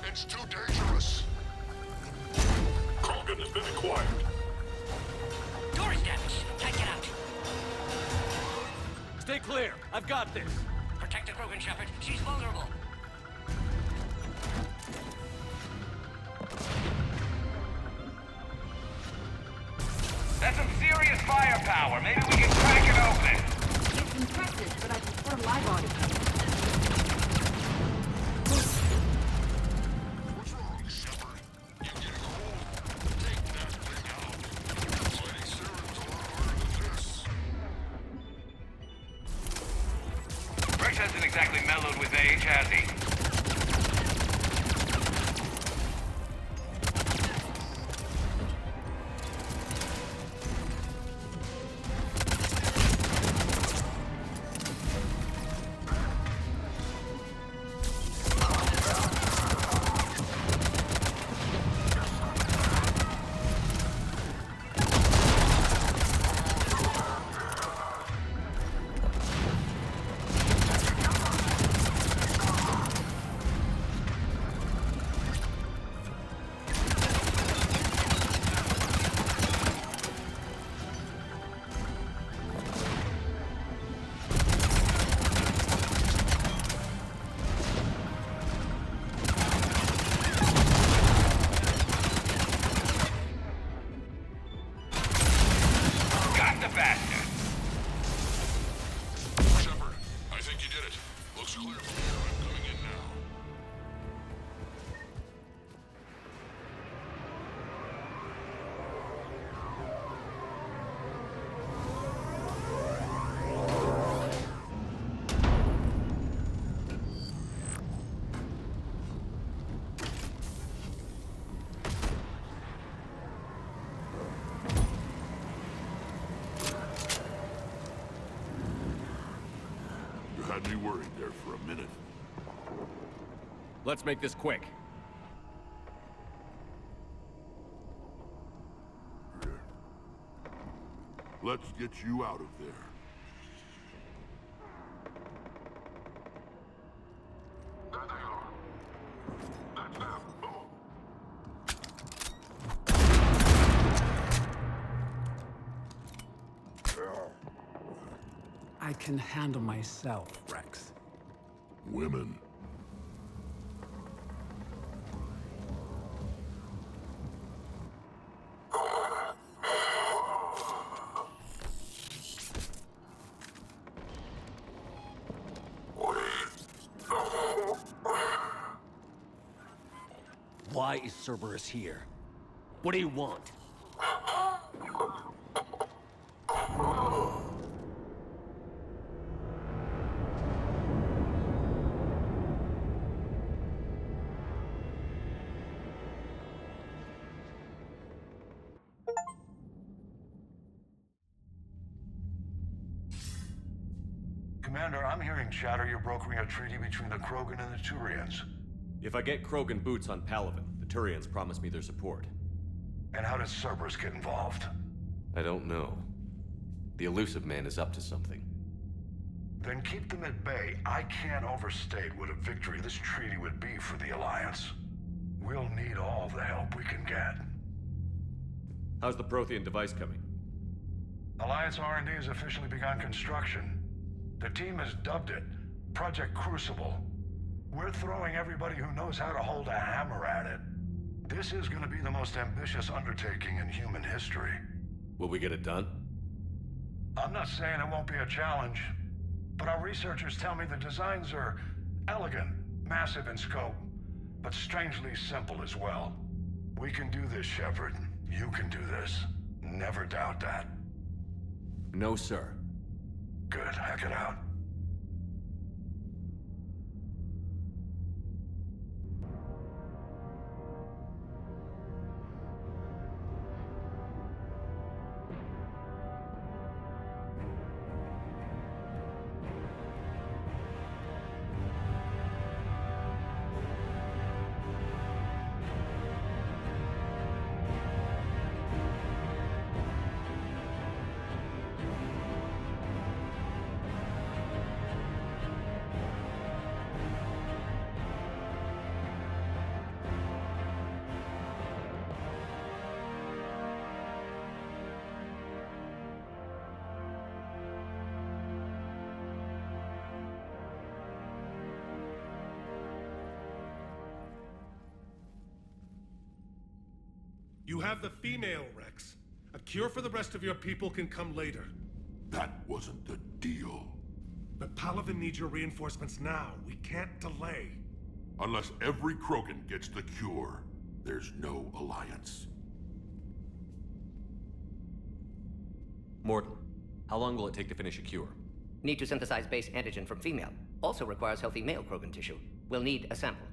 It's too dangerous. Krogan has been acquired. Door is damaged. Can't get out. Stay clear. I've got this. Protect the Krogan, Shepard. She's vulnerable. That's some serious firepower. Maybe we can crack it open. It's impressive, but I prefer my body. Wrex hasn't exactly mellowed with age, has he? Had me worried there for a minute. Let's make this quick. Let's get you out of there. I can handle myself, Wrex. Women. Why is Cerberus here? What do you want? Commander, I'm hearing chatter you're brokering a treaty between the Krogan and the Turians. If I get Krogan boots on Palaven, the Turians promise me their support. And how does Cerberus get involved? I don't know. The elusive man is up to something. Then keep them at bay. I can't overstate what a victory this treaty would be for the Alliance. We'll need all the help we can get. How's the Prothean device coming? Alliance R&D has officially begun construction. The team has dubbed it Project Crucible. We're throwing everybody who knows how to hold a hammer at it. This is going to be the most ambitious undertaking in human history. Will we get it done? I'm not saying it won't be a challenge, but our researchers tell me the designs are elegant, massive in scope, but strangely simple as well. We can do this, Shepard. You can do this. Never doubt that. No, sir. Good. Hack it out. You have the female, Wrex. A cure for the rest of your people can come later. That wasn't the deal. But Palaven needs your reinforcements now. We can't delay. Unless every Krogan gets the cure, there's no alliance. Mordin, how long will it take to finish a cure? Need to synthesize base antigen from female. Also requires healthy male Krogan tissue. We'll need a sample.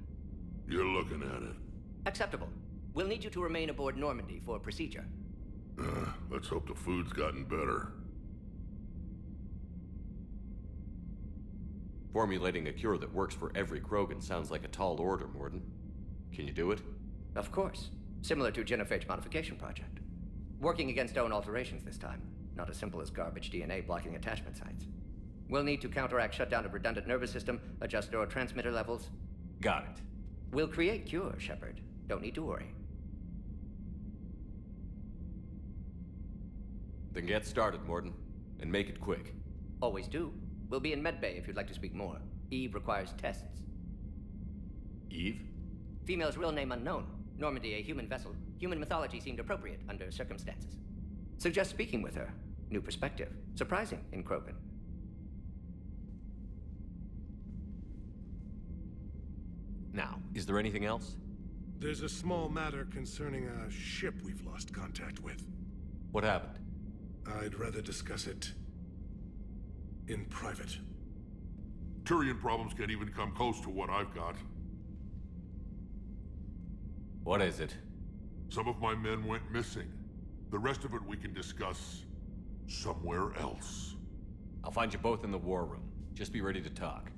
You're looking at it. Acceptable. We'll need you to remain aboard Normandy for procedure. Let's hope the food's gotten better. Formulating a cure that works for every Krogan sounds like a tall order, Mordin. Can you do it? Of course. Similar to Genophage modification project. Working against own alterations this time. Not as simple as garbage DNA blocking attachment sites. We'll need to counteract shutdown of redundant nervous system, adjust neurotransmitter levels. Got it. We'll create cure, Shepard. Don't need to worry. Then get started, Mordin. And make it quick. Always do. We'll be in medbay if you'd like to speak more. Eve requires tests. Eve? Female's real name unknown. Normandy, a human vessel. Human mythology seemed appropriate under circumstances. Suggest speaking with her. New perspective. Surprising in Krogan. Now, is there anything else? There's a small matter concerning a ship we've lost contact with. What happened? I'd rather discuss it in private. Turian problems can't even come close to what I've got. What is it? Some of my men went missing. The rest of it we can discuss somewhere else. I'll find you both in the war room. Just be ready to talk.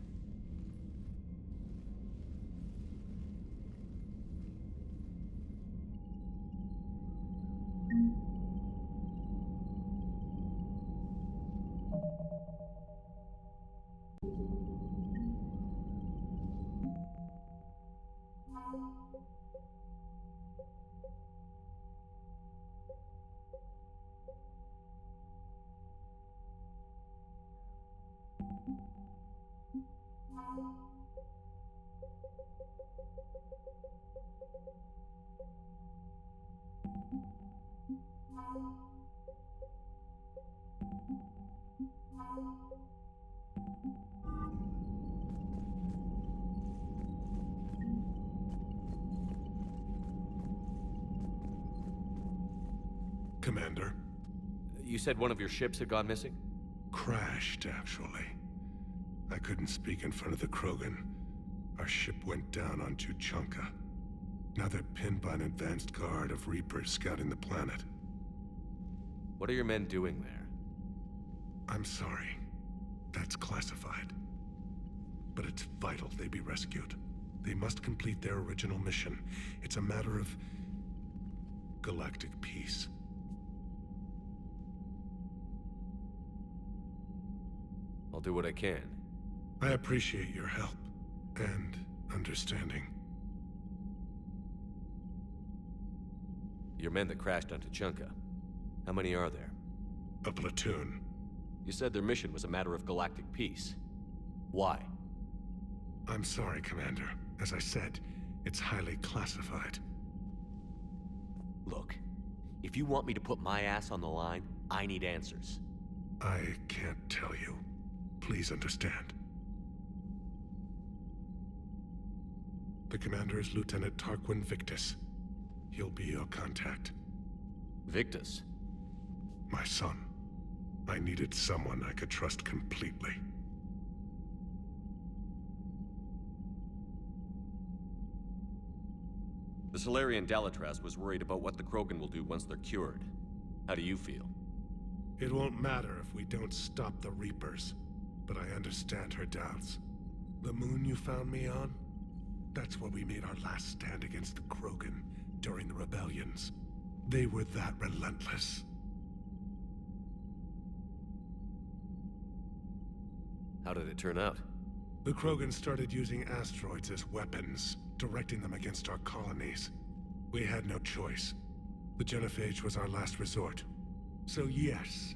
Commander. You said one of your ships had gone missing? Crashed, actually. I couldn't speak in front of the Krogan. Our ship went down on Tuchanka. Now they're pinned by an advanced guard of Reapers scouting the planet. What are your men doing there? I'm sorry. That's classified. But it's vital they be rescued. They must complete their original mission. It's a matter of galactic peace. I'll do what I can. I appreciate your help and understanding. Your men that crashed on Tuchanka. How many are there? A platoon. You said their mission was a matter of galactic peace. Why? I'm sorry, Commander. As I said, it's highly classified. Look, if you want me to put my ass on the line, I need answers. I can't tell you. Please understand. The commander is Lieutenant Tarquin Victus. He'll be your contact. Victus? My son. I needed someone I could trust completely. The Solarian Dalatraz was worried about what the Krogan will do once they're cured. How do you feel? It won't matter if we don't stop the Reapers, but I understand her doubts. The moon you found me on? That's where we made our last stand against the Krogan during the rebellions. They were that relentless. How did it turn out? The Krogan started using asteroids as weapons, directing them against our colonies. We had no choice. The Genophage was our last resort. So yes,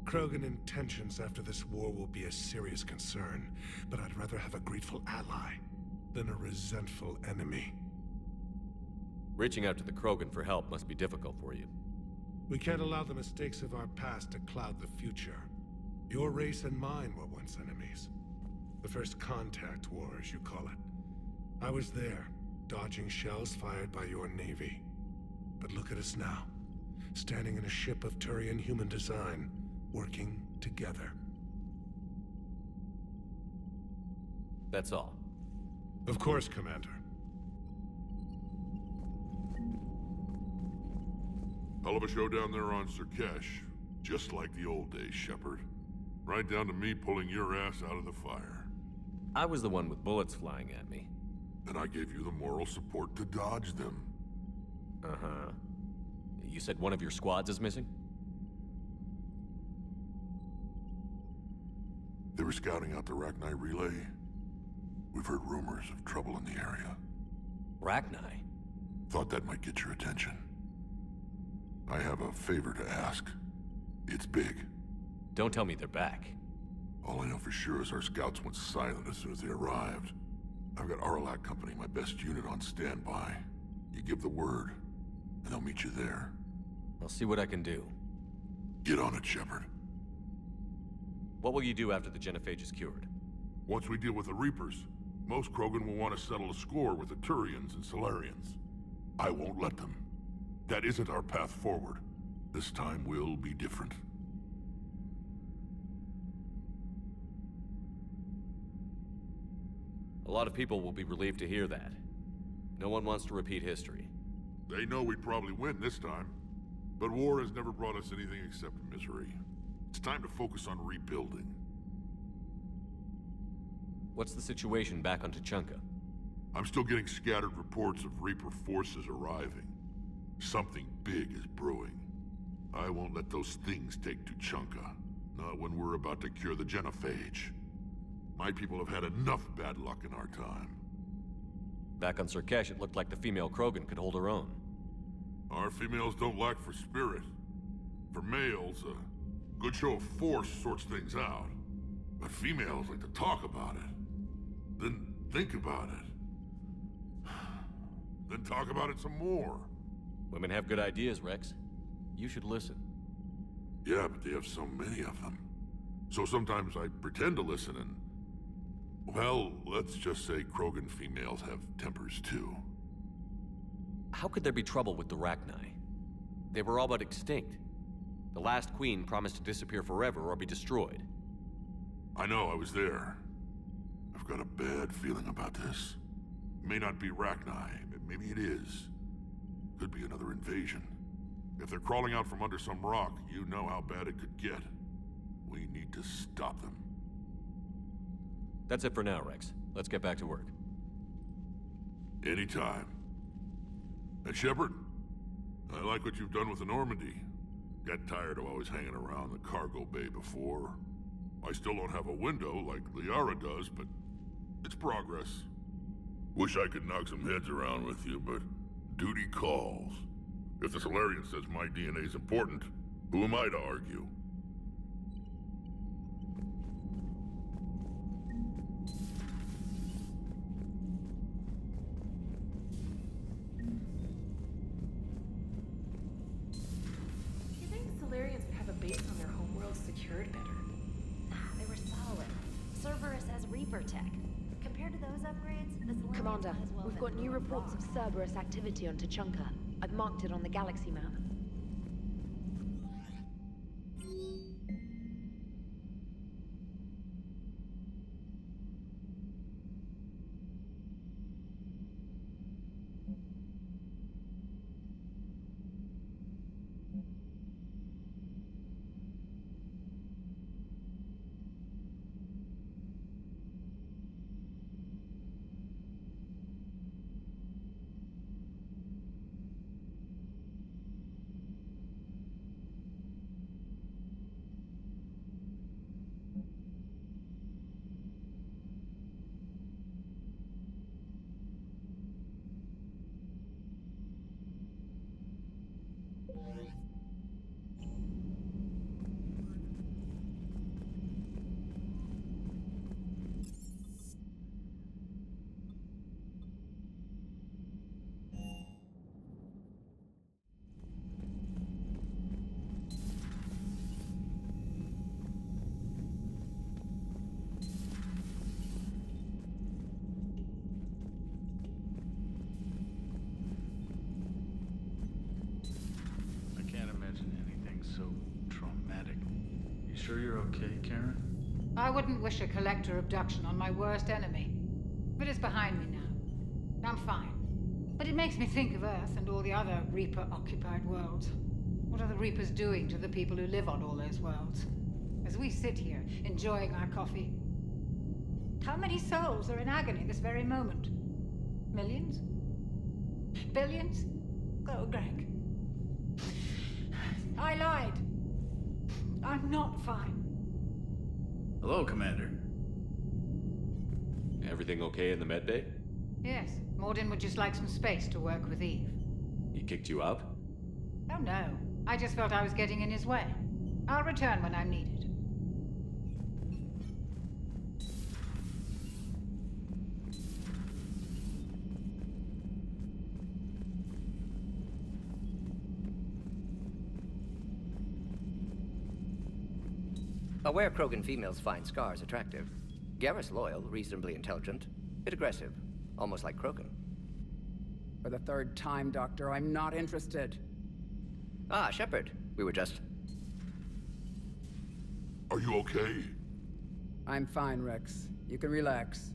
Krogan intentions after this war will be a serious concern, but I'd rather have a grateful ally than a resentful enemy. Reaching out to the Krogan for help must be difficult for you. We can't allow the mistakes of our past to cloud the future. Your race and mine were once enemies. The first contact war, as you call it. I was there, dodging shells fired by your navy. But look at us now, standing in a ship of Turian human design, working together. That's all. Of course, Commander. Hell of a show down there on Sur'Kesh. Just like the old days, Shepard. Right down to me pulling your ass out of the fire. I was the one with bullets flying at me. And I gave you the moral support to dodge them. Uh-huh. You said one of your squads is missing? They were scouting out the Rachni relay. We've heard rumors of trouble in the area. Rachni? Thought that might get your attention. I have a favor to ask. It's big. Don't tell me they're back. All I know for sure is our scouts went silent as soon as they arrived. I've got Aralac Company, my best unit, on standby. You give the word, and I'll meet you there. I'll see what I can do. Get on it, Shepard. What will you do after the Genophage is cured? Once we deal with the Reapers, most Krogan will want to settle a score with the Turians and Solarians. I won't let them. That isn't our path forward. This time will be different. A lot of people will be relieved to hear that. No one wants to repeat history. They know we'd probably win this time. But war has never brought us anything except misery. It's time to focus on rebuilding. What's the situation back on Tuchanka? I'm still getting scattered reports of Reaper forces arriving. Something big is brewing. I won't let those things take Tuchanka. Not when we're about to cure the Genophage. My people have had enough bad luck in our time. Back on Sur'Kesh, it looked like the female Krogan could hold her own. Our females don't lack for spirit. For males, a good show of force sorts things out. But females like to talk about it. Then think about it. Then talk about it some more. Women have good ideas, Wrex. You should listen. Yeah, but they have so many of them. So sometimes I pretend to listen and... Well, let's just say Krogan females have tempers too. How could there be trouble with the Rachni? They were all but extinct. The last queen promised to disappear forever or be destroyed. I know, I was there. I've got a bad feeling about this. It may not be Rachni, maybe it is. Could be another invasion. If they're crawling out from under some rock, you know how bad it could get. We need to stop them. That's it for now, Wrex. Let's get back to work. Anytime. And Shepard, I like what you've done with the Normandy. Got tired of always hanging around the cargo bay before. I still don't have a window like Liara does, but it's progress. Wish I could knock some heads around with you, but duty calls. If the Solarian says my DNA's important, who am I to argue? You think Solarians would have a base on their homeworld secured better? They were solid. Cerberus has Reaper tech. Compared to those upgrades, the Solarians Commander, might as well we've have got new been reports of rock. Cerberus activity on Tuchanka. I've marked it on the galaxy map. Sure you're okay, Karen? I wouldn't wish a collector abduction on my worst enemy. But it's behind me now. I'm fine. But it makes me think of Earth and all the other Reaper-occupied worlds. What are the Reapers doing to the people who live on all those worlds? As we sit here, enjoying our coffee. How many souls are in agony this very moment? Millions? Billions? Oh, Greg. I lied. I'm not fine. Hello, Commander. Everything okay in the medbay? Yes, Mordin would just like some space to work with Eve. He kicked you out? Oh no, I just felt I was getting in his way. I'll return when I'm needed. Aware Krogan females find scars attractive. Garrus loyal, reasonably intelligent, bit aggressive, almost like Krogan. For the third time, Doctor, I'm not interested. Ah, Shepard. We were just... Are you okay? I'm fine, Wrex. You can relax.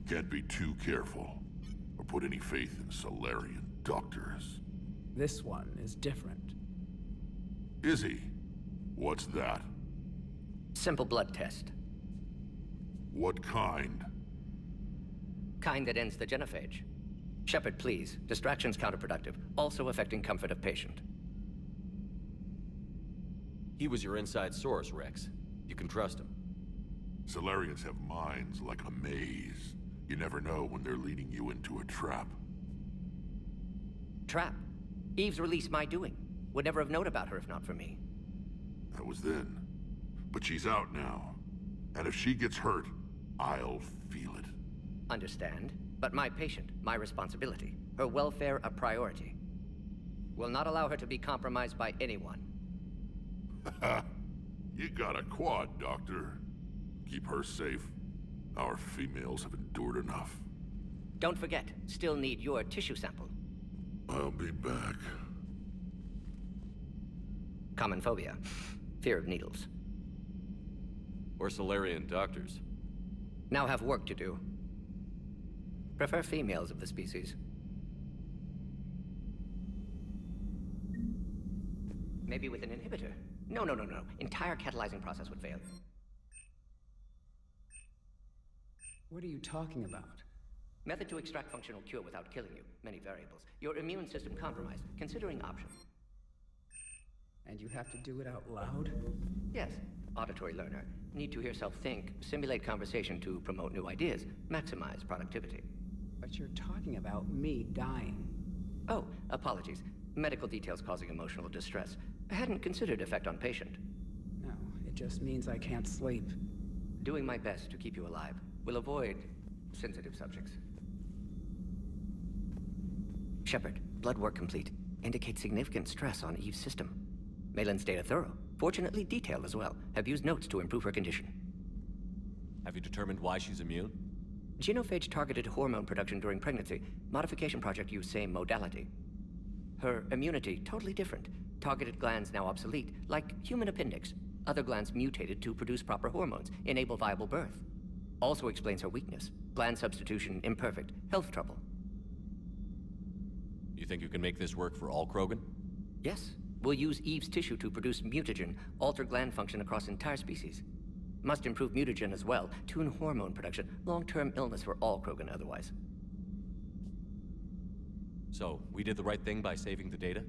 Can't be too careful, or put any faith in Solarian doctors. This one is different. Is he? What's that? Simple blood test. What kind? Kind that ends the genophage. Shepard, please. Distraction's counterproductive, also affecting comfort of patient. He was your inside source, Wrex. You can trust him. Salarians have minds like a maze. You never know when they're leading you into a trap. Trap? Eve's release my doing. Would never have known about her if not for me. That was then. But she's out now. And if she gets hurt, I'll feel it. Understand. But my patient, my responsibility. Her welfare a priority. Will not allow her to be compromised by anyone. You got a quad, Doctor. Keep her safe. Our females have endured enough. Don't forget, still need your tissue sample. I'll be back. Common phobia. Fear of needles. Or Salarian doctors. Now have work to do. Prefer females of the species. Maybe with an inhibitor. No. Entire catalyzing process would fail. What are you talking about? Method to extract functional cure without killing you. Many variables. Your immune system compromised. Considering option. And you have to do it out loud? Yes. Auditory learner. Need to hear self think, simulate conversation to promote new ideas, maximize productivity. But you're talking about me dying. Oh, apologies. Medical details causing emotional distress. I hadn't considered effect on patient. No, it just means I can't sleep. Doing my best to keep you alive. Will avoid sensitive subjects. Shepard, blood work complete. Indicates significant stress on Eve's system. Malin's data thorough. Fortunately detailed as well. Have used notes to improve her condition. Have you determined why she's immune? Genophage targeted hormone production during pregnancy. Modification project used same modality. Her immunity totally different. Targeted glands now obsolete, like human appendix. Other glands mutated to produce proper hormones, enable viable birth. Also explains her weakness. Gland substitution imperfect. Health trouble. You think you can make this work for all Krogan? Yes. We'll use Eve's tissue to produce mutagen, alter gland function across entire species. Must improve mutagen as well, tune hormone production, long-term illness for all Krogan otherwise. So, we did the right thing by saving the data?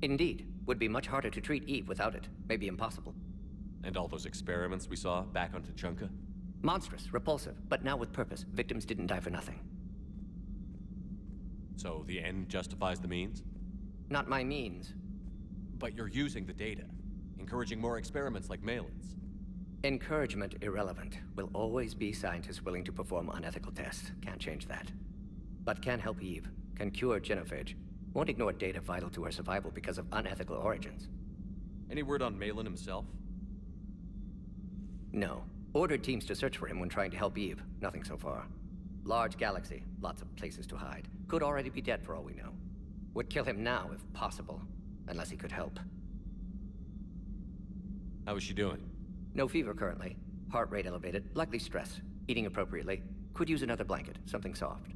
Indeed. Would be much harder to treat Eve without it. Maybe impossible. And all those experiments we saw back on Tuchanka? Monstrous, repulsive, but now with purpose. Victims didn't die for nothing. So, the end justifies the means? Not my means. But you're using the data, encouraging more experiments like Malin's. Encouragement irrelevant. Will always be scientists willing to perform unethical tests. Can't change that. But can help Eve. Can cure genophage. Won't ignore data vital to her survival because of unethical origins. Any word on Malin himself? No. Ordered teams to search for him when trying to help Eve. Nothing so far. Large galaxy. Lots of places to hide. Could already be dead for all we know. Would kill him now if possible. Unless he could help. How is she doing? No fever currently. Heart rate elevated, likely stress. Eating appropriately. Could use another blanket, something soft.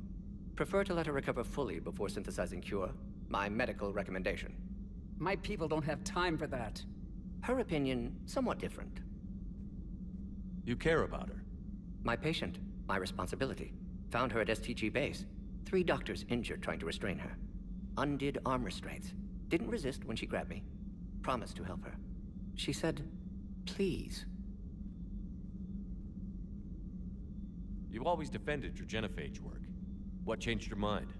Prefer to let her recover fully before synthesizing cure. My medical recommendation. My people don't have time for that. Her opinion, somewhat different. You care about her? My patient, my responsibility. Found her at STG base. 3 doctors injured trying to restrain her. Undid arm restraints. Didn't resist when she grabbed me. Promised to help her. She said, please. You always defended your genophage work. What changed your mind?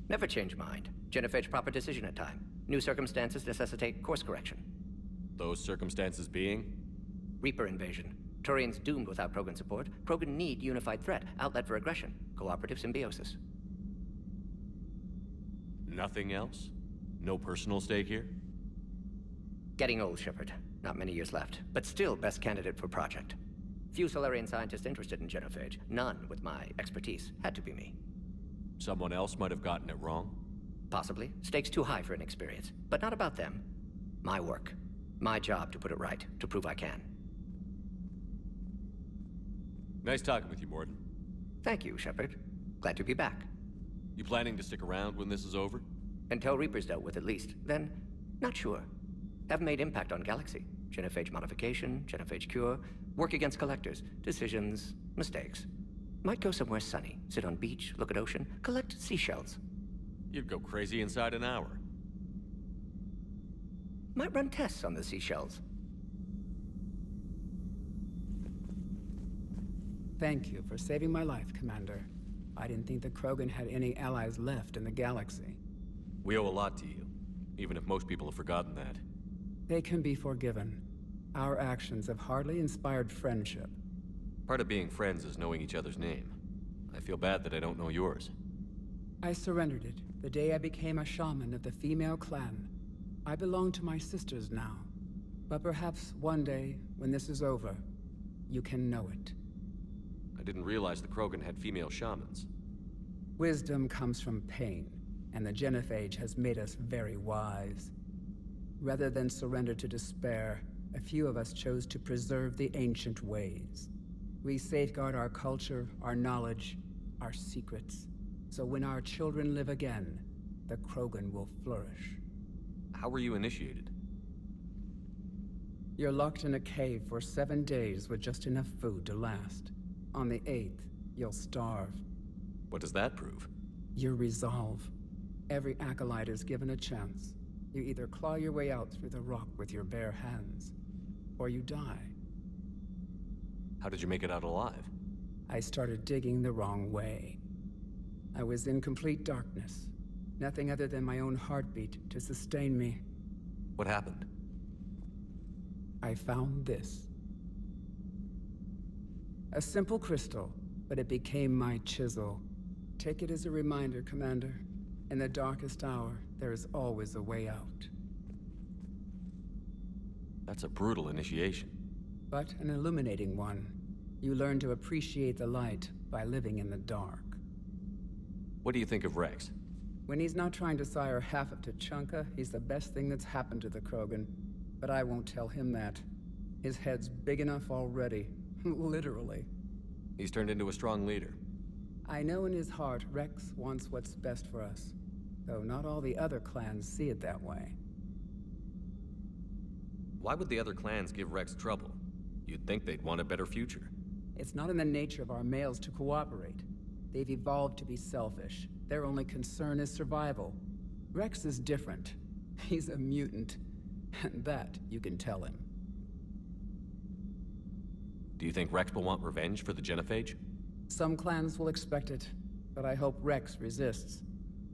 Never change mind. Genophage proper decision at time. New circumstances necessitate course correction. Those circumstances being? Reaper invasion. Turians doomed without Krogan support. Krogan need unified threat. Outlet for aggression. Cooperative symbiosis. Nothing else? No personal stake here? Getting old, Shepard. Not many years left, but still best candidate for project. Few Solarian scientists interested in genophage. None with my expertise. Had to be me. Someone else might have gotten it wrong? Possibly. Stakes too high for inexperience. But not about them. My work. My job to put it right. To prove I can. Nice talking with you, Mordin. Thank you, Shepard. Glad to be back. You planning to stick around when this is over? Until Reaper's dealt with, at least. Then, not sure. Have made impact on Galaxy. Genophage modification, genophage cure, work against collectors, decisions, mistakes. Might go somewhere sunny, sit on beach, look at ocean, collect seashells. You'd go crazy inside an hour. Might run tests on the seashells. Thank you for saving my life, Commander. I didn't think the Krogan had any allies left in the galaxy. We owe a lot to you, even if most people have forgotten that. They can be forgiven. Our actions have hardly inspired friendship. Part of being friends is knowing each other's name. I feel bad that I don't know yours. I surrendered it the day I became a shaman of the female clan. I belong to my sisters now. But perhaps one day, when this is over, you can know it. I didn't realize the Krogan had female shamans. Wisdom comes from pain, and the genophage has made us very wise. Rather than surrender to despair, a few of us chose to preserve the ancient ways. We safeguard our culture, our knowledge, our secrets. So when our children live again, the Krogan will flourish. How were you initiated? You're locked in a cave for 7 days with just enough food to last. On the 8th, you'll starve. What does that prove? Your resolve. Every acolyte is given a chance. You either claw your way out through the rock with your bare hands, or you die. How did you make it out alive? I started digging the wrong way. I was in complete darkness. Nothing other than my own heartbeat to sustain me. What happened? I found this. A simple crystal, but it became my chisel. Take it as a reminder, Commander. In the darkest hour, there is always a way out. That's a brutal initiation. But an illuminating one. You learn to appreciate the light by living in the dark. What do you think of Wrex? When he's not trying to sire half of Tuchanka, he's the best thing that's happened to the Krogan. But I won't tell him that. His head's big enough already. Literally. He's turned into a strong leader. I know in his heart Wrex wants what's best for us. Though not all the other clans see it that way. Why would the other clans give Wrex trouble? You'd think they'd want a better future. It's not in the nature of our males to cooperate. They've evolved to be selfish. Their only concern is survival. Wrex is different. He's a mutant. And that you can tell him. Do you think Wrex will want revenge for the genophage? Some clans will expect it, but I hope Wrex resists.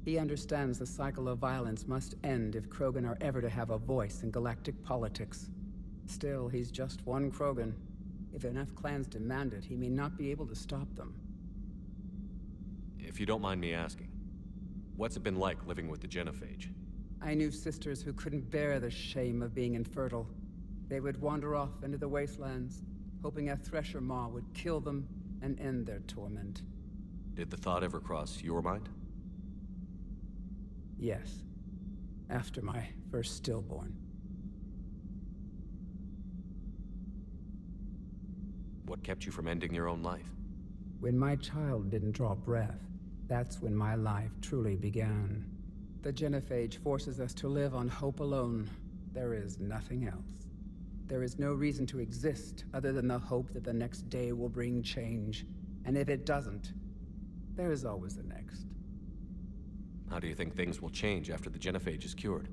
He understands the cycle of violence must end if Krogan are ever to have a voice in galactic politics. Still, he's just one Krogan. If enough clans demand it, he may not be able to stop them. If you don't mind me asking, what's it been like living with the genophage? I knew sisters who couldn't bear the shame of being infertile. They would wander off into the wastelands, hoping a thresher maw would kill them and end their torment. Did the thought ever cross your mind? Yes. After my first stillborn. What kept you from ending your own life? When my child didn't draw breath, that's when my life truly began. The genophage forces us to live on hope alone. There is nothing else. There is no reason to exist other than the hope that the next day will bring change. And if it doesn't, there is always the next. How do you think things will change after the genophage is cured?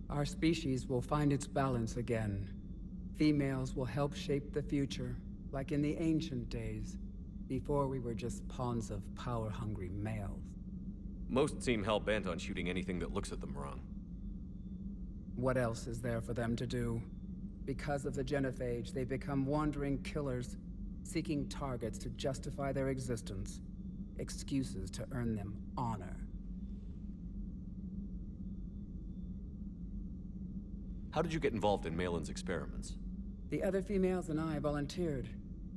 Our species will find its balance again. Females will help shape the future, like in the ancient days, before we were just pawns of power-hungry males. Most seem hell-bent on shooting anything that looks at them wrong. What else is there for them to do? Because of the genophage, they become wandering killers, seeking targets to justify their existence, excuses to earn them honor. How did you get involved in Malin's experiments? The other females and I volunteered.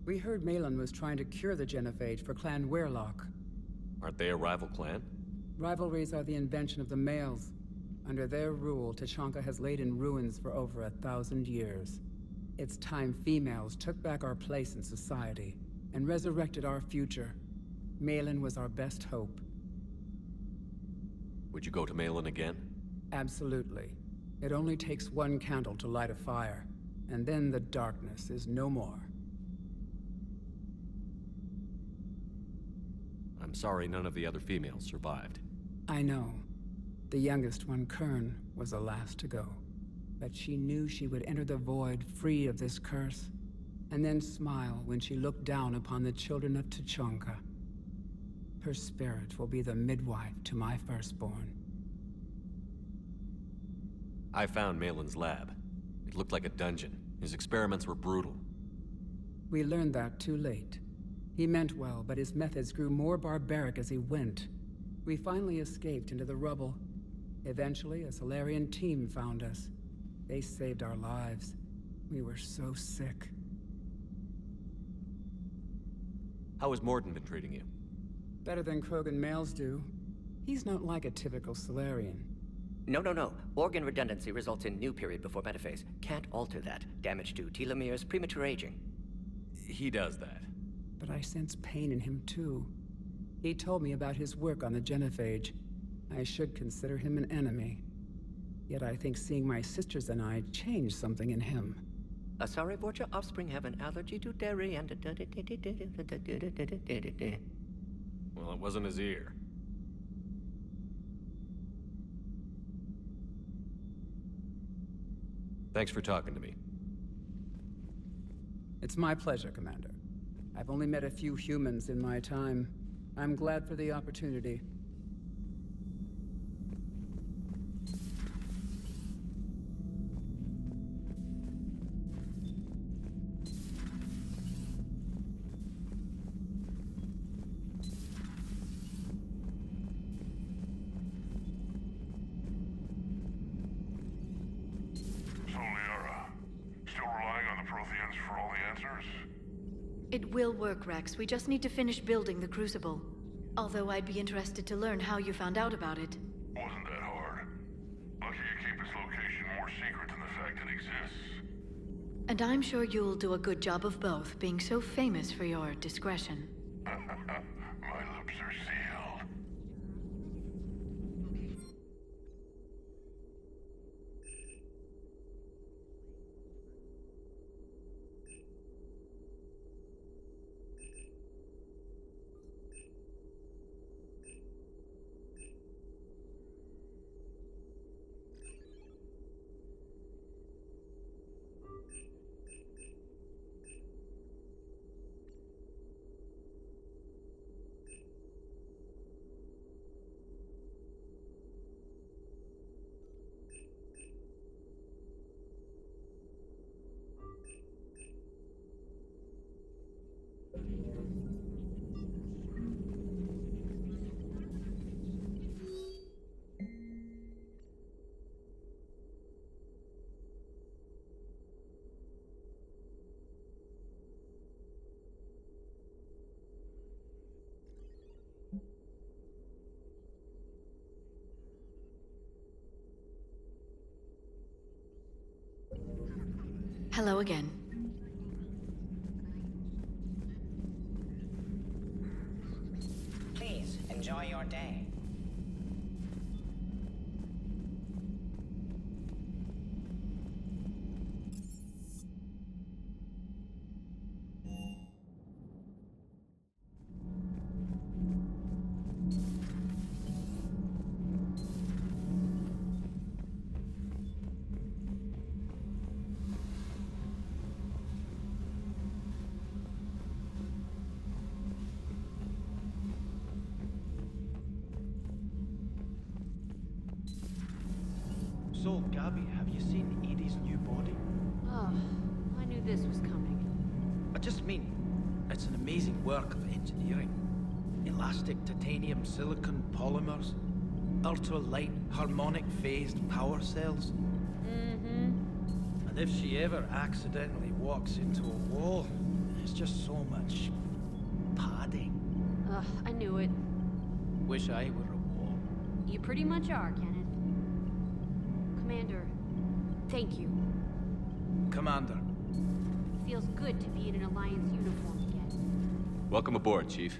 We heard Malin was trying to cure the genophage for Clan Weirlock. Aren't they a rival clan? Rivalries are the invention of the males. Under their rule, Tuchanka has laid in ruins for over 1,000 years. It's time females took back our place in society and resurrected our future. Malin was our best hope. Would you go to Malin again? Absolutely. It only takes one candle to light a fire, and then the darkness is no more. I'm sorry none of the other females survived. I know. The youngest one, Kern, was the last to go. But she knew she would enter the void free of this curse. and then smile when she looked down upon the children of Tuchanka. Her spirit will be the midwife to my firstborn. I found Malin's lab. It looked like a dungeon. His experiments were brutal. We learned that too late. He meant well, but his methods grew more barbaric as he went. We finally escaped into the rubble. Eventually, a Solarian team found us. They saved our lives. We were so sick. How has Mordin been treating you? Better than Krogan males do. He's not like a typical Solarian. No. Organ redundancy results in new period before metaphase. Can't alter that. Damage to telomeres, premature aging. He does that. But I sense pain in him too. He told me about his work on the genophage. I should consider him an enemy. Yet I think seeing my sisters and I changed something in him. Sorry, Borgia offspring have an allergy to dairy and... Well, it wasn't his ear. Thanks for talking to me. It's my pleasure, Commander. I've only met a few humans in my time. I'm glad for the opportunity. It will work, Wrex. We just need to finish building the Crucible. Although I'd be interested to learn how you found out about it. Wasn't that hard. Lucky you keep its location more secret than the fact it exists. And I'm sure you'll do a good job of both, being so famous for your discretion. My lips are sealed. Hello again. Please, enjoy your day. So, Gabby, have you seen Edie's new body? Oh, I knew this was coming. I just mean, it's an amazing work of engineering. Elastic titanium silicon polymers, ultra-light harmonic phased power cells. Mm-hmm. And if she ever accidentally walks into a wall, there's just so much padding. Ugh, I knew it. Wish I were a wall. You pretty much are, Kenneth. Commander, thank you. Commander. Feels good to be in an Alliance uniform again. Welcome aboard, Chief.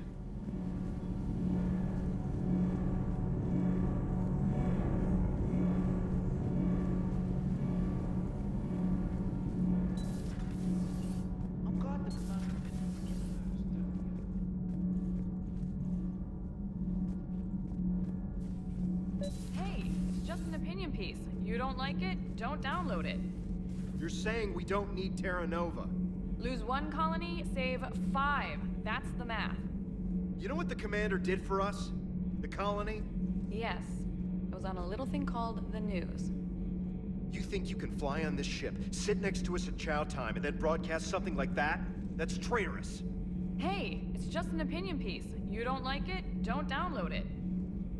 I'm glad the commander Hey, it's just an opinion piece. You don't like it? Don't download it. You're saying we don't need Terra Nova. Lose 1 colony, save 5. That's the math. You know what the commander did for us? The colony? Yes. It was on a little thing called the news. You think you can fly on this ship, sit next to us at chow time, and then broadcast something like that? That's traitorous. Hey, it's just an opinion piece. You don't like it, don't download it.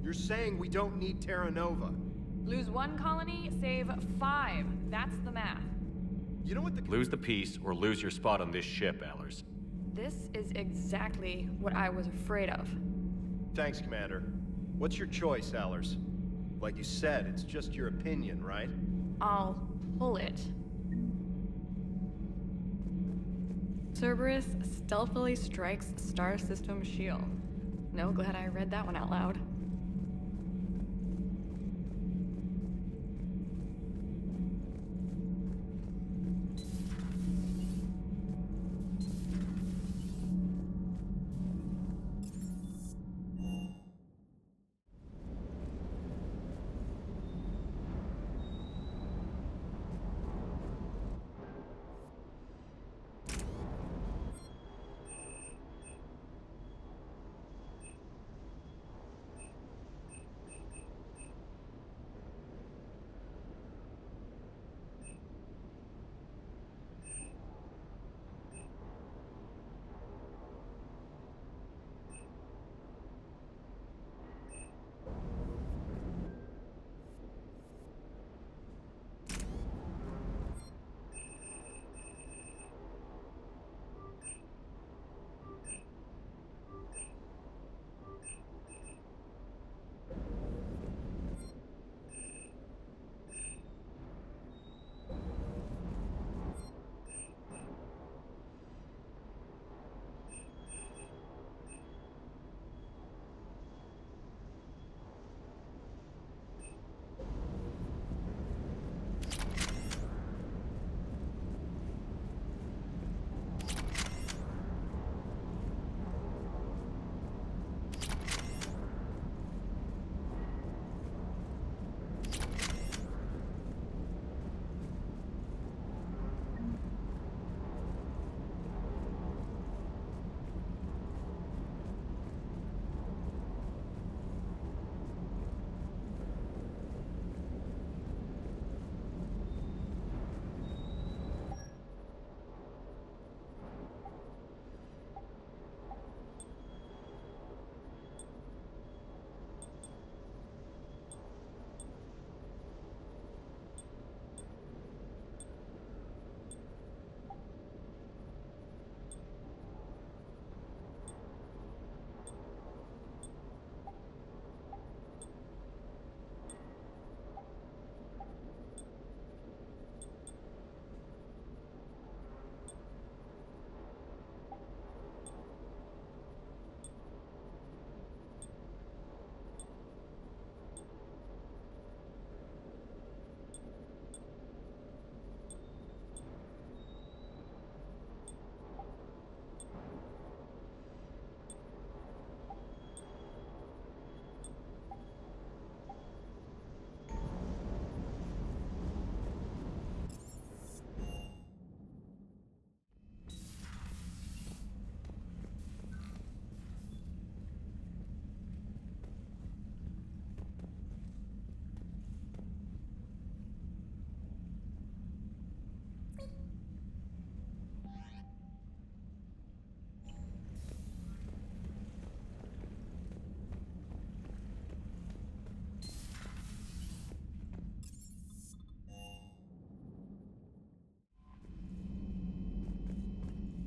You're saying we don't need Terra Nova. Lose 1 colony, save 5. That's the math. You know what the— Lose the peace or lose your spot on this ship, Allers. This is exactly what I was afraid of. Thanks, Commander. What's your choice, Allers? Like you said, it's just your opinion, right? I'll pull it. Cerberus stealthily strikes Star System shield. No, glad I read that one out loud.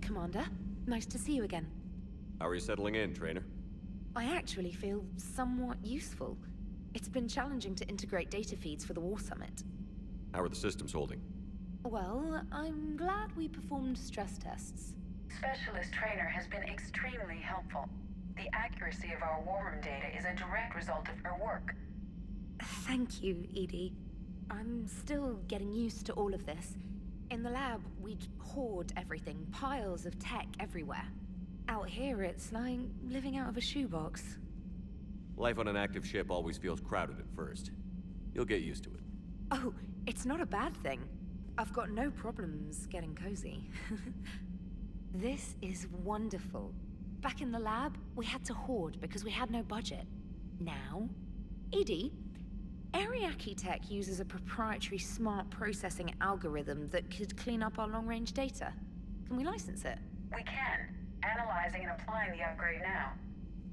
Commander, nice to see you again. How are you settling in, Traynor? I actually feel somewhat useful. It's been challenging to integrate data feeds for the War Summit. How are the systems holding? Well, I'm glad we performed stress tests. Specialist Traynor has been extremely helpful. The accuracy of our war room data is a direct result of her work. Thank you, Edie. I'm still getting used to all of this. In the lab, we'd hoard everything, piles of tech everywhere. Out here, it's like living out of a shoebox. Life on an active ship always feels crowded at first. You'll get used to it. Oh, it's not a bad thing. I've got no problems getting cozy. This is wonderful. Back in the lab, we had to hoard because we had no budget. Now, Edie, Ariaki Tech uses a proprietary smart processing algorithm that could clean up our long-range data. Can we license it? We can. Analyzing and applying the upgrade now.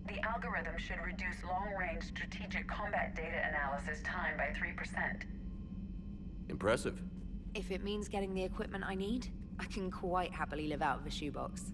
The algorithm should reduce long-range strategic combat data analysis time by 3%. Impressive. If it means getting the equipment I need, I can quite happily live out of a shoebox.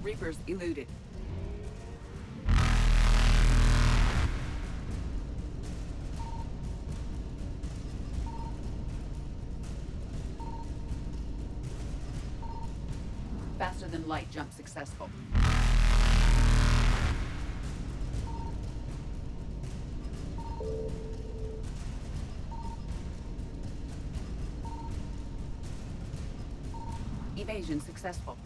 Reapers eluded. Faster than light jump successful. Evasion successful.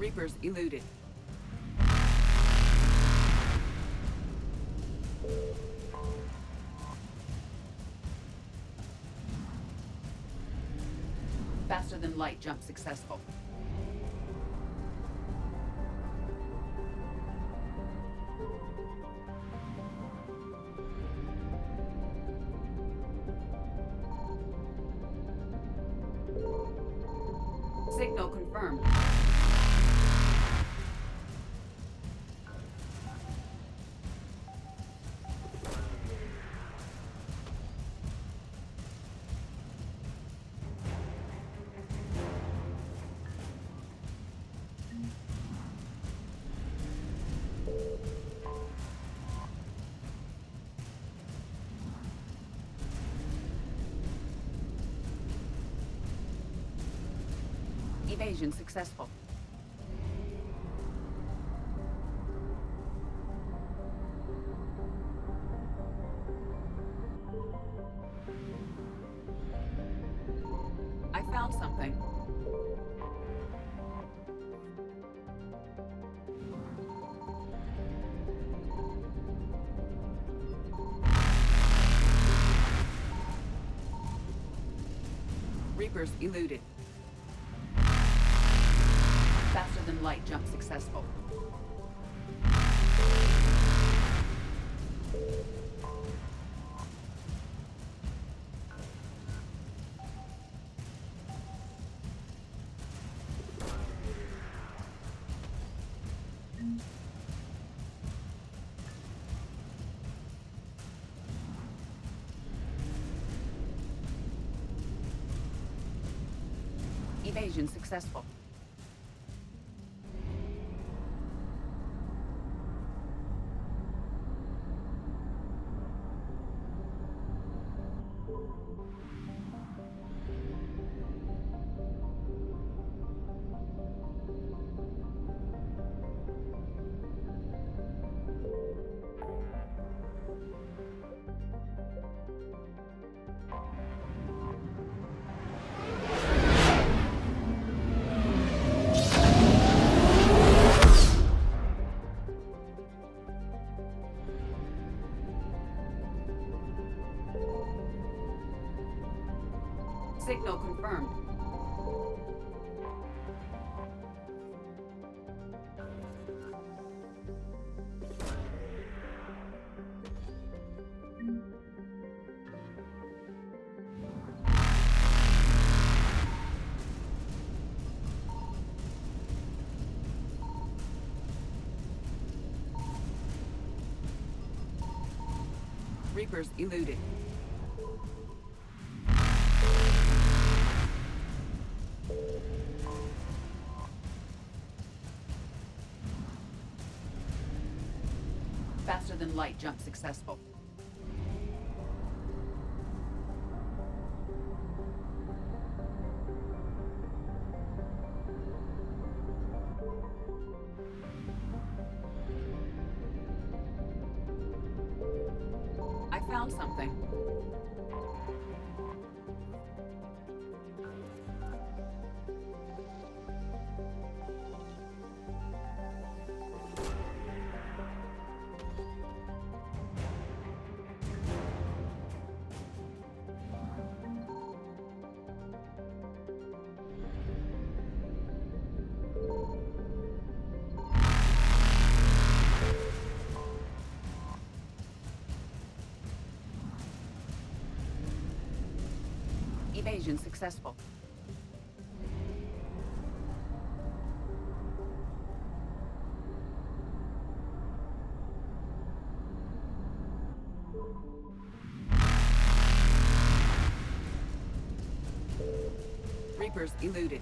Reapers eluded. Faster than light jump successful. Signal confirmed. Evasion successful. I found something. Reapers eluded. Faster than light jump successful. Evasion successful. Signal confirmed. Reapers eluded. Faster than light jump successful. I found something. Evasion successful. Reapers eluded.